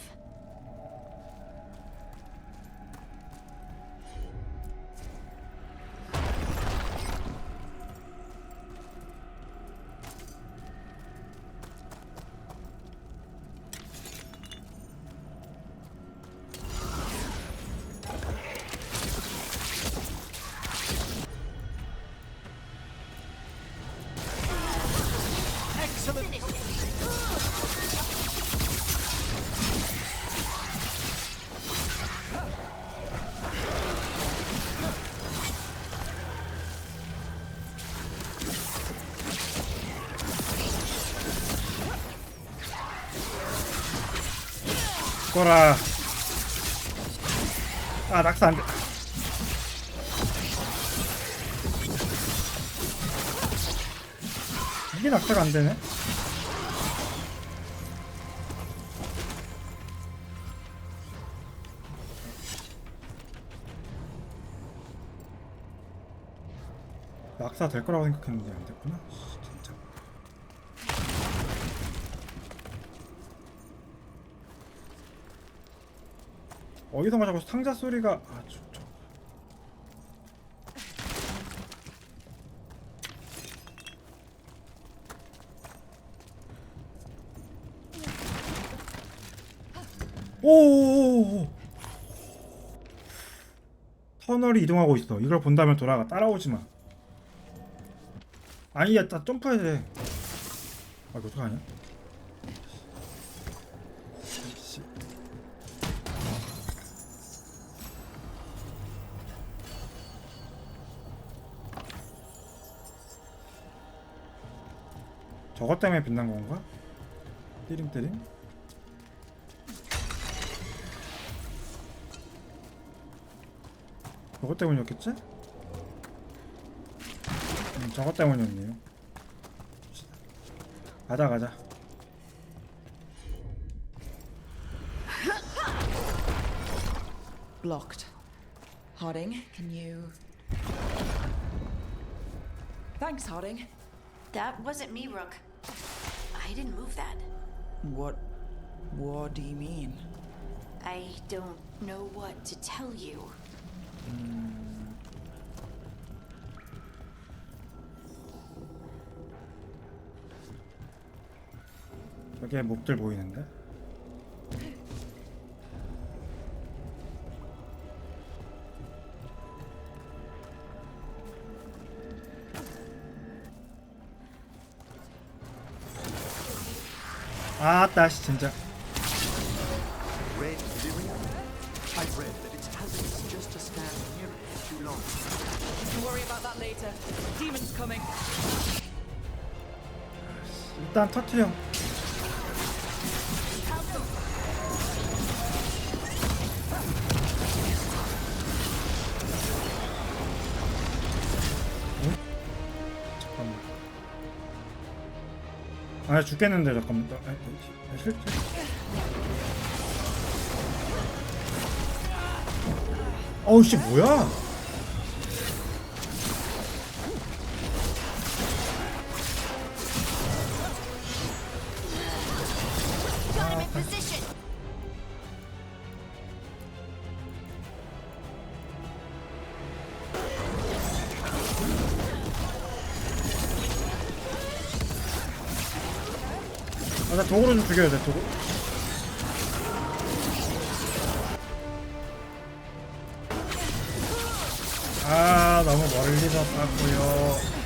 죽어라. 아, 낙사 안 돼. 이게 낙사가 안 되네. 낙사 될 거라고 생각했는데 안 됐구나. 진짜. 어디선가 자꾸 상자 소리가 오오오오. 터널이 이동하고 있어. 이걸 본다면 돌아가. 따라오지 마. 아니야, 나 점프해야 돼. 아, 이거 어떡하냐? 씨. 저것 때문에 빛난 건가? 띠링띠링? 저것 때문이었겠지? 저것 때문이었네요. 가자 가자. Blocked. Harding, can you... Thanks, Harding. That wasn't me, Rook. I didn't move that. What do you mean? I don't know what to tell you. 저기에 목들 보이는데? 아따 씨 진짜. Red lyrium? I've read that it's hazardous just to stand near it for too long. Don't worry about that later. Demon's coming. 일단 터트려. 아 죽겠는데 잠깐만. 실제. 어우 씨 뭐야? Got him in position. 아, 나 도구로 좀 죽여야 돼, 도구. 아, 너무 멀리서 쐈고요.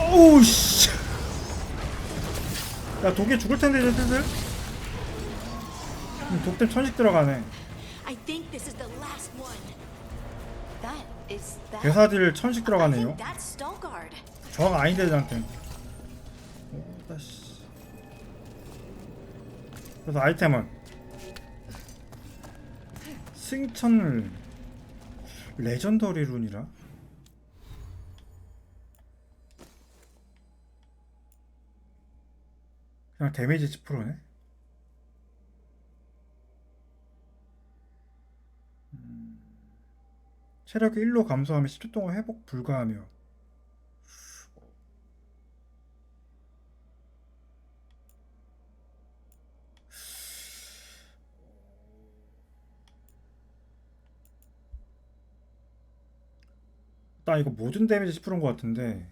어우씨. 야, 독에 죽을 텐데, 이제 슬슬. 독템 천식 들어가네. I think this is the last one. That is that. 괴사딜 천식 들어가네요. That's Stalguard. 저거 아닌데, 저한테. 그래서 아이템은 승천을 레전더리 룬이라. 그냥 데미지 10%네. 체력이 1로 감소하며 10초 동안 회복 불가하며. 나 이거 모든 데미지 10%인 것 같은데.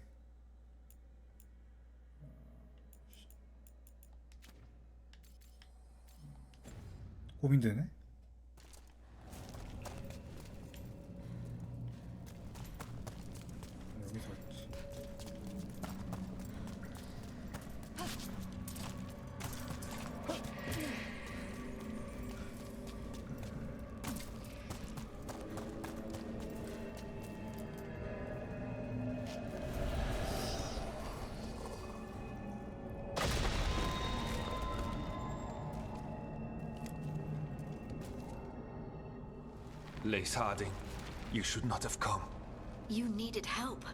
고민되네. 여기서 있지. Lace Harding, you should not have come. You needed help.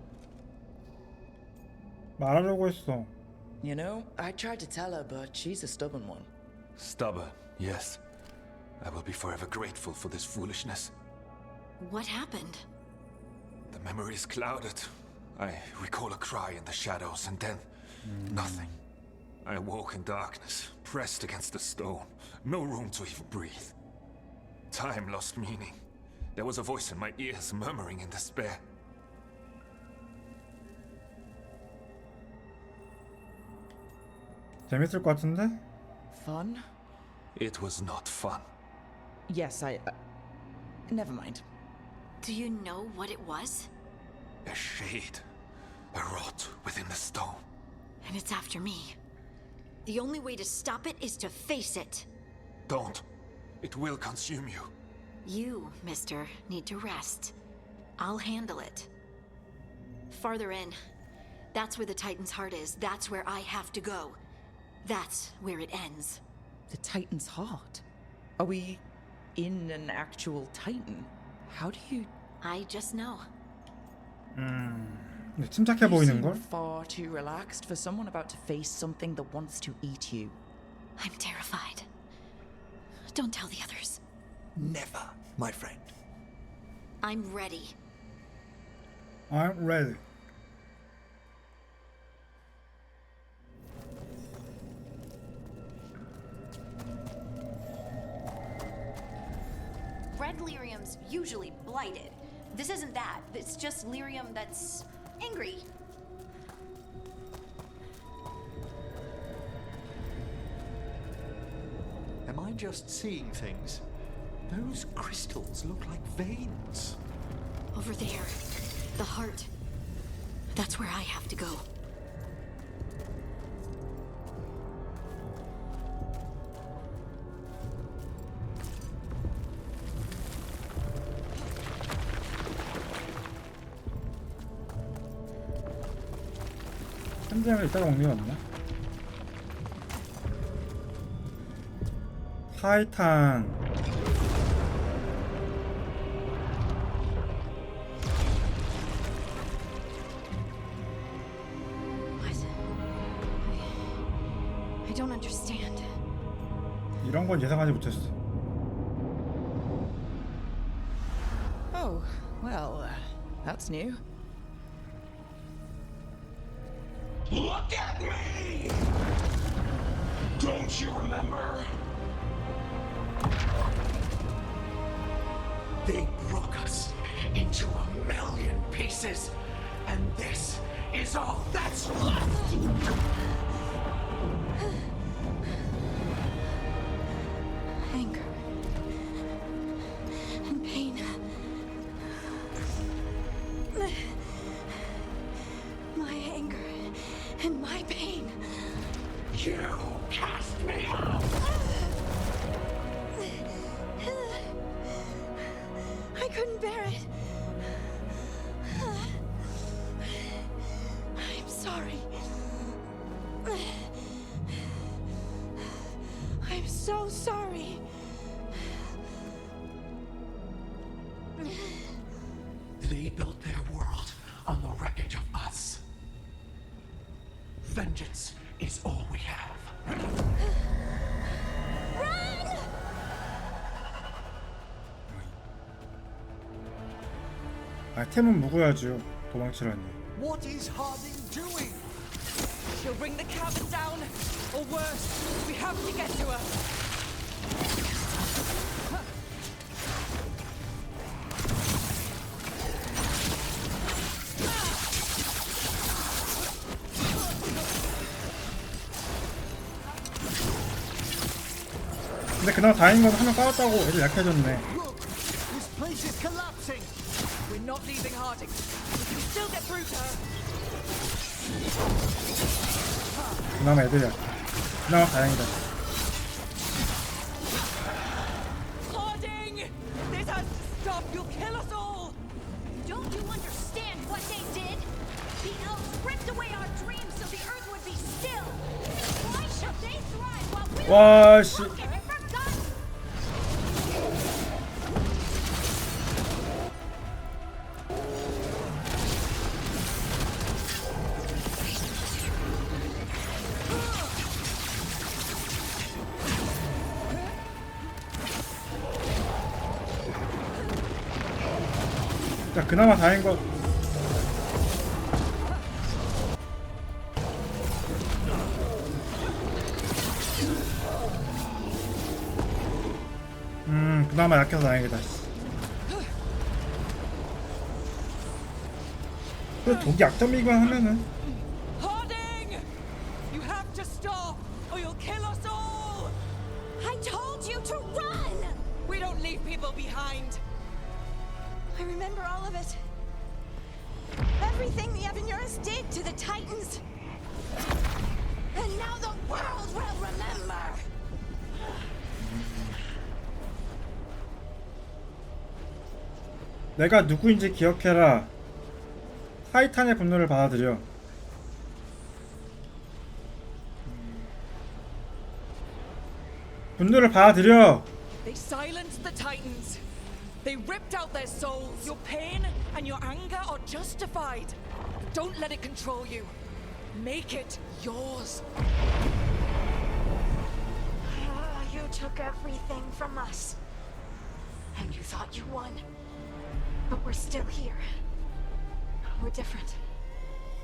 말하려고 했어. You know, I tried to tell her, but she's a stubborn one. Stubborn, yes. I will be forever grateful for this foolishness. What happened? The memory is clouded. I recall a cry in the shadows, and then nothing. I awoke in darkness, pressed against the stone. No room to even breathe. Time lost meaning. There was a voice in my ears murmuring in despair. 재밌을 것 같은데? Fun? It was not fun. Yes, never mind. Do you know what it was? A shade. A rot within the stone. And it's after me. The only way to stop it is to face it. Don't. It will consume you. You, mister, need to rest. I'll handle it. Farther in. That's where the Titan's heart is. That's where I have to go. That's where it ends. The Titan's heart? Are we in an actual Titan? How do you... I just know. 근데 침착해 You 보이는 seem 걸? far too relaxed for someone about to face something that wants to eat you. I'm terrified. Don't tell the others. Never, my friend. I'm ready. I'm ready. Red lyrium's usually blighted. This isn't that. It's just lyrium that's angry. Am I just seeing things? Those crystals look like veins. Over there. The heart. That's where I have to go. 현장을 이따가 먹는 게 없나? 타이탄. I don't understand. 이런 건 예상하지 못했어. Oh, well, that's new. Look at me! Don't you remember? They broke us into a million pieces, and this is all that's left! Anger. And pain. My anger and my pain. You cast me out! I couldn't bear it. I'm sorry. I'm so sorry. They built their world on the wreckage of us. Vengeance is all we have. 아이템은 묵어야죠. 도망치라니. What is Harding doing? She'll bring the cabin down, or worse, we have to get to her. 근데 그나마 다행인 건 한 명 까였다고 애들 약해졌네. This place is collapsing. We're not leaving Harding. We can still get through to her. 그나마 애들이야. 그나마 다행이다. Harding! This has to stop. You'll kill us all. Don't you understand what they did? The elves ripped away our dreams so the earth would be still. Why should they thrive while we 와 씨. are forgotten? 자 그나마 다행인 건 그나마 약해서 다행이다. 그래 독이 약점이기만 하면은 Harding! You have to stop, or you'll kill us all. I told you to run! We don't leave people behind. I remember all of it. Everything the Avenurus did to the Titans. And now the world will remember. 내가 누구인지 기억해라. 타이탄의 분노를 받아들여. 분노를 받아들여. They silenced the Titans. They ripped out their souls. Your pain and your anger are justified. Don't let it control you. Make it yours. You took everything from us. And you thought you won. But we're still here. We're different.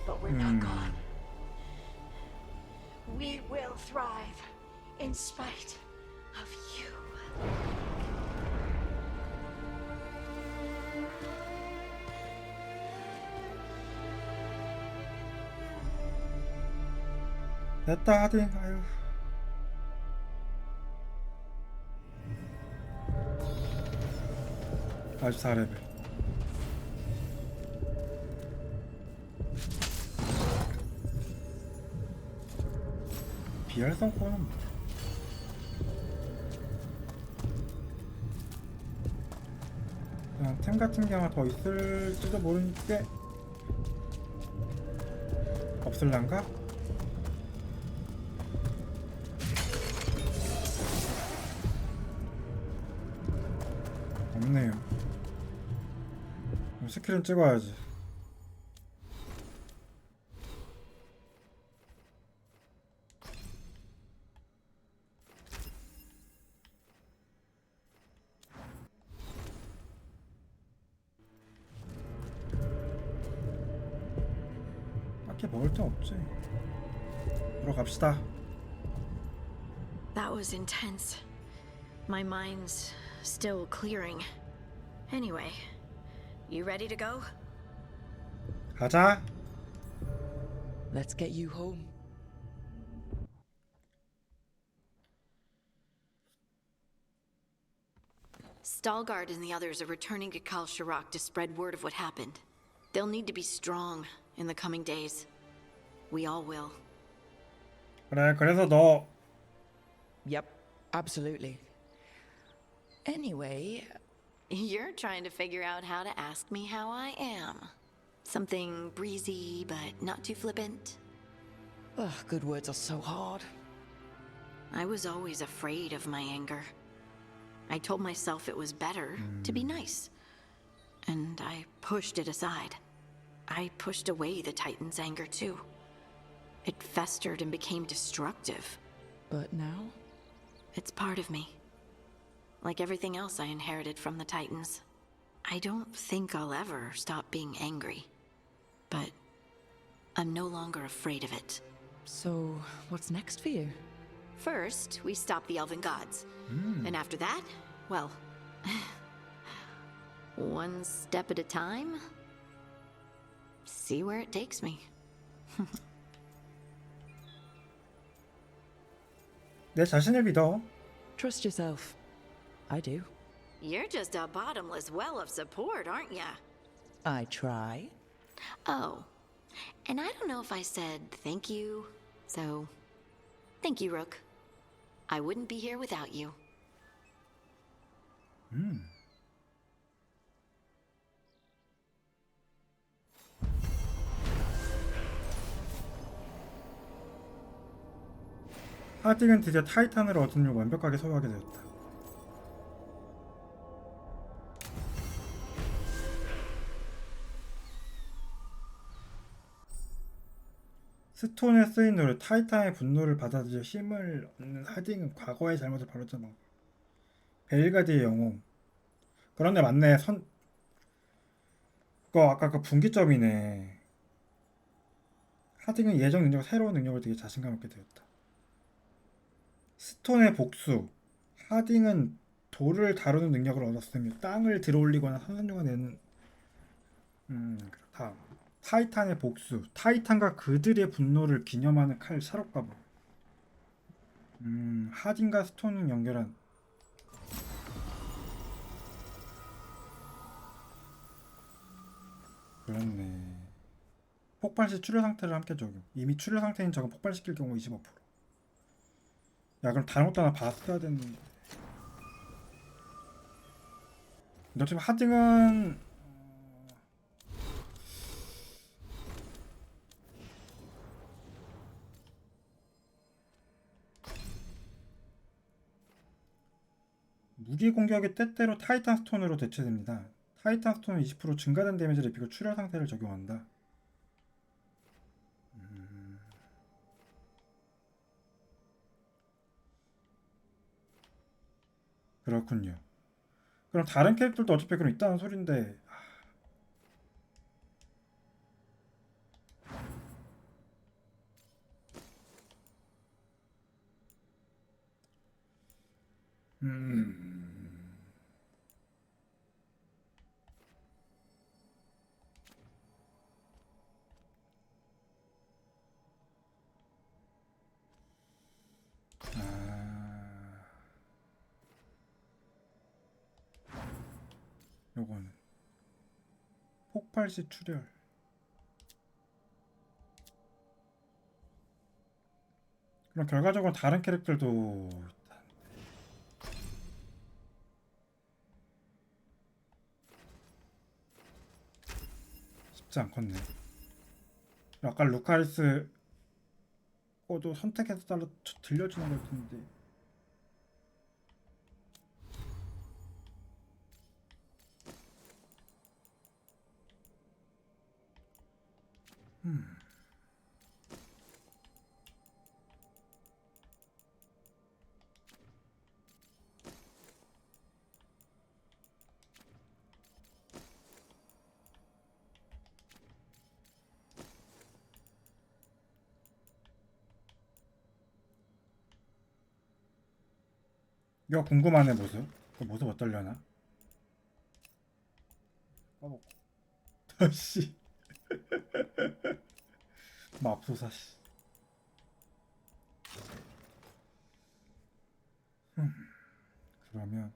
But we're not gone. We will thrive in spite of you. 됐다 하딩. 아유. 아주 4레벨. 비활성 코어는 뭐야? 그냥 템 같은 게 하나 더 있을지도 모르니까 없을란가? 없네요. 스킬은 찍어야지. 딱히 먹을 데 없지. 들어갑시다. That was intense. My mind's still clearing. Anyway, you ready to go? 가자. Let's get you home. Stalgard and the others are returning to Kal Shirak to spread word of what happened. They'll need to be strong in the coming days. We all will. 그래, 그래서 너. Yep, absolutely. Anyway, you're trying to figure out how to ask me how I am. Something breezy, but not too flippant. Ugh, good words are so hard. I was always afraid of my anger. I told myself it was better to be nice. And I pushed it aside. I pushed away the Titan's anger too. It festered and became destructive. But now? It's part of me. Like everything else I inherited from the Titans. I don't think I'll ever stop being angry. But I'm no longer afraid of it. So, what's next for you? First, we stop the Elven Gods. And after that, well... one step at a time. See where it takes me. 내 자신을 믿어. Trust yourself. I do. You're just a bottomless well of support, aren't ya? I try. Oh, and I don't know if I said thank you, so thank you, Rook. I wouldn't be here without you. 하딩은 드디어 타이탄을 얻은 후 완벽하게 소유하게 되었다. 스톤에 쓰인 노래 타이탄의 분노를 받아들여 힘을 얻는 하딩은 과거의 잘못을 바로잡아 베일가드의 영웅. 그런데 맞네. 그거 아까 그 분기점이네. 하딩은 예정 능력 새로운 능력을 되게 자신감 있게 되었다. 스톤의 복수. 하딩은 돌을 다루는 능력을 얻었으며 땅을 들어올리거나 산산조각 내는 다음 타이탄의 복수. 타이탄과 그들의 분노를 기념하는 칼 샤롯가보. 하딩과 스톤을 연결한 그렇네. 폭발 시 출혈 상태를 함께 적용. 이미 출혈 상태인 적은 폭발시킬 경우 25%. 야 그럼 다른 것도 하나 봤어야 됐는데. 근데 어차피 하딩은 무기 공격이 때때로 타이탄 스톤으로 대체됩니다. 타이탄 스톤은 20% 증가된 데미지를 입히고 출혈 상태를 적용한다. 그렇군요. 그럼 다른 캐릭터도 어차피 그럼 있다는 소린데. 요거는 폭발 시 출혈. 그럼 결과적으로 다른 캐릭터도 쉽지 않겠네. 아까 루카리스 거도 선택해서 따라 들려주는 걸 텐데. 이거 궁금하네. 모습. 그 모습 어떨려나? 까먹고. 씨. 맙소사 씨. 그러면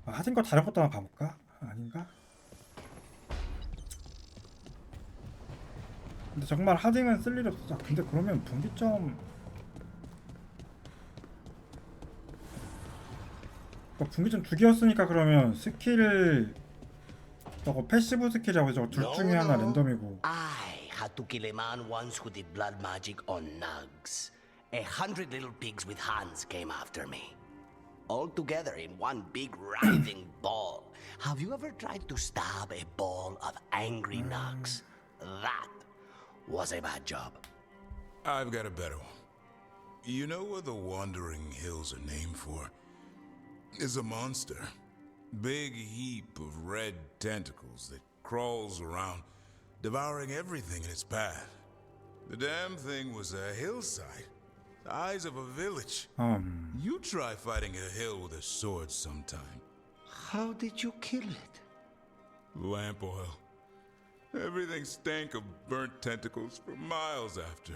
하진 거 다른 것도 한번 봐볼까? 아닌가? 근데 정말 하딩은 쓸 일이 없어. 근데 그러면 분기점 분기점 2개였으니까 그러면 스킬 저거 패시브 스킬이라고 저거 둘 중에 하나 랜덤이고. I had to kill a man once who did blood magic on nugs. 100 little pigs with hands came after me. All together in one big writhing ball. Have you ever tried to stab a ball of angry nugs? That was a bad job. I've got a better one. You know what the Wandering Hills are named for? It's a monster. Big heap of red tentacles that crawls around, devouring everything in its path. The damn thing was a hillside. Eyes of a village. You try fighting a hill with a sword sometime. How did you kill it? Lamp oil. Everything stank of burnt tentacles for miles after.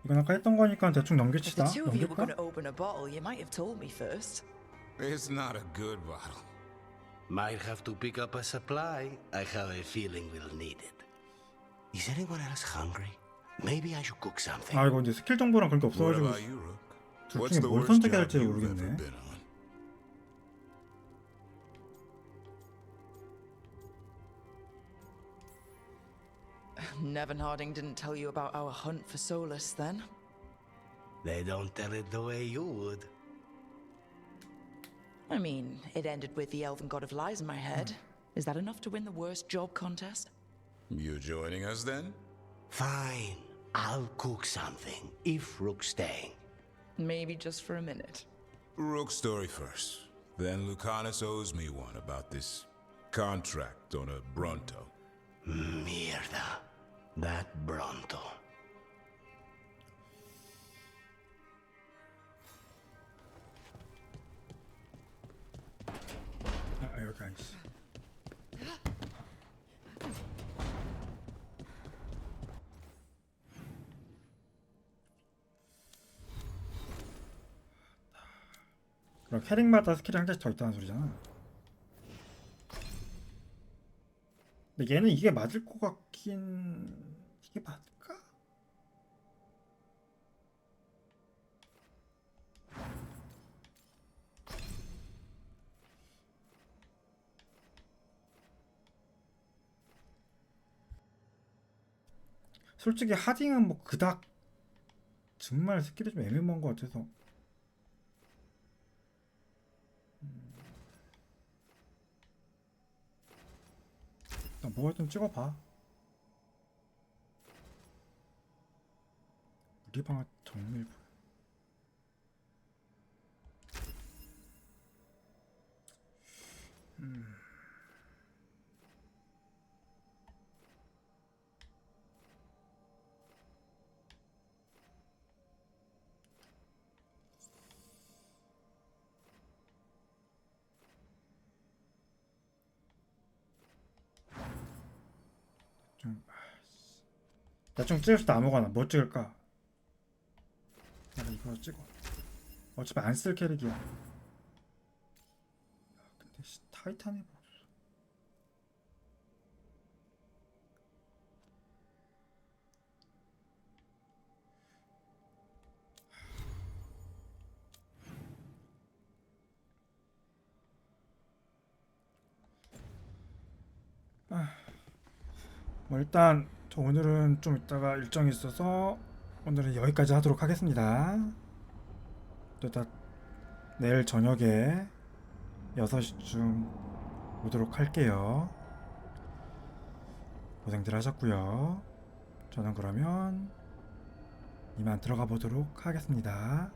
이건 아까 했던 거니까 대충 If 넘깁시다. the two of you were 넘길까? going to open a bottle, you might have told me first. It's not a good bottle. Might have to pick up a supply. I have a feeling we'll need it. Is anyone else hungry? Maybe I should cook something. 아 이거 이제 스킬 정보랑 그런 게 What 없어가지고 about you, Rook? 둘 What's 중에 the 뭘 worst 선택해야 job 할지 you've 모르겠네. ever been on? Nevin Harding didn't tell you about our hunt for Solus, then? They don't tell it the way you would. I mean, it ended with the elven god of lies in my head. Is that enough to win the worst job contest? You joining us then? Fine. I'll cook something, if Rook's staying. Maybe just for a minute. Rook's story first. Then Lucanus owes me one about this contract on a Bronto. Mierda. That Bronto. 아 여기 아니지. 그럼 캐릭마다 스킬이 한 개씩 더 있다는 소리잖아. 근데 얘는 이게 맞을 것 같긴... 이게 맞을까? 솔직히 하딩은 뭐 그닥 정말 스킬이 좀 애매모호한 것 같아서 일단 뭐가 좀 찍어봐. 우리 방아 정밀부. 대충 찍읍시다. 아무거나. 뭐 찍을까? 내가 이거 찍어. 어차피 안 쓸 캐릭이야. 근데 타이탄이 뭐 없어. 뭐 일단 저 오늘은 좀 이따가 일정이 있어서 오늘은 여기까지 하도록 하겠습니다. 또 이따 내일 저녁에 6시쯤 오도록 할게요. 고생들 하셨고요. 저는 그러면 이만 들어가 보도록 하겠습니다.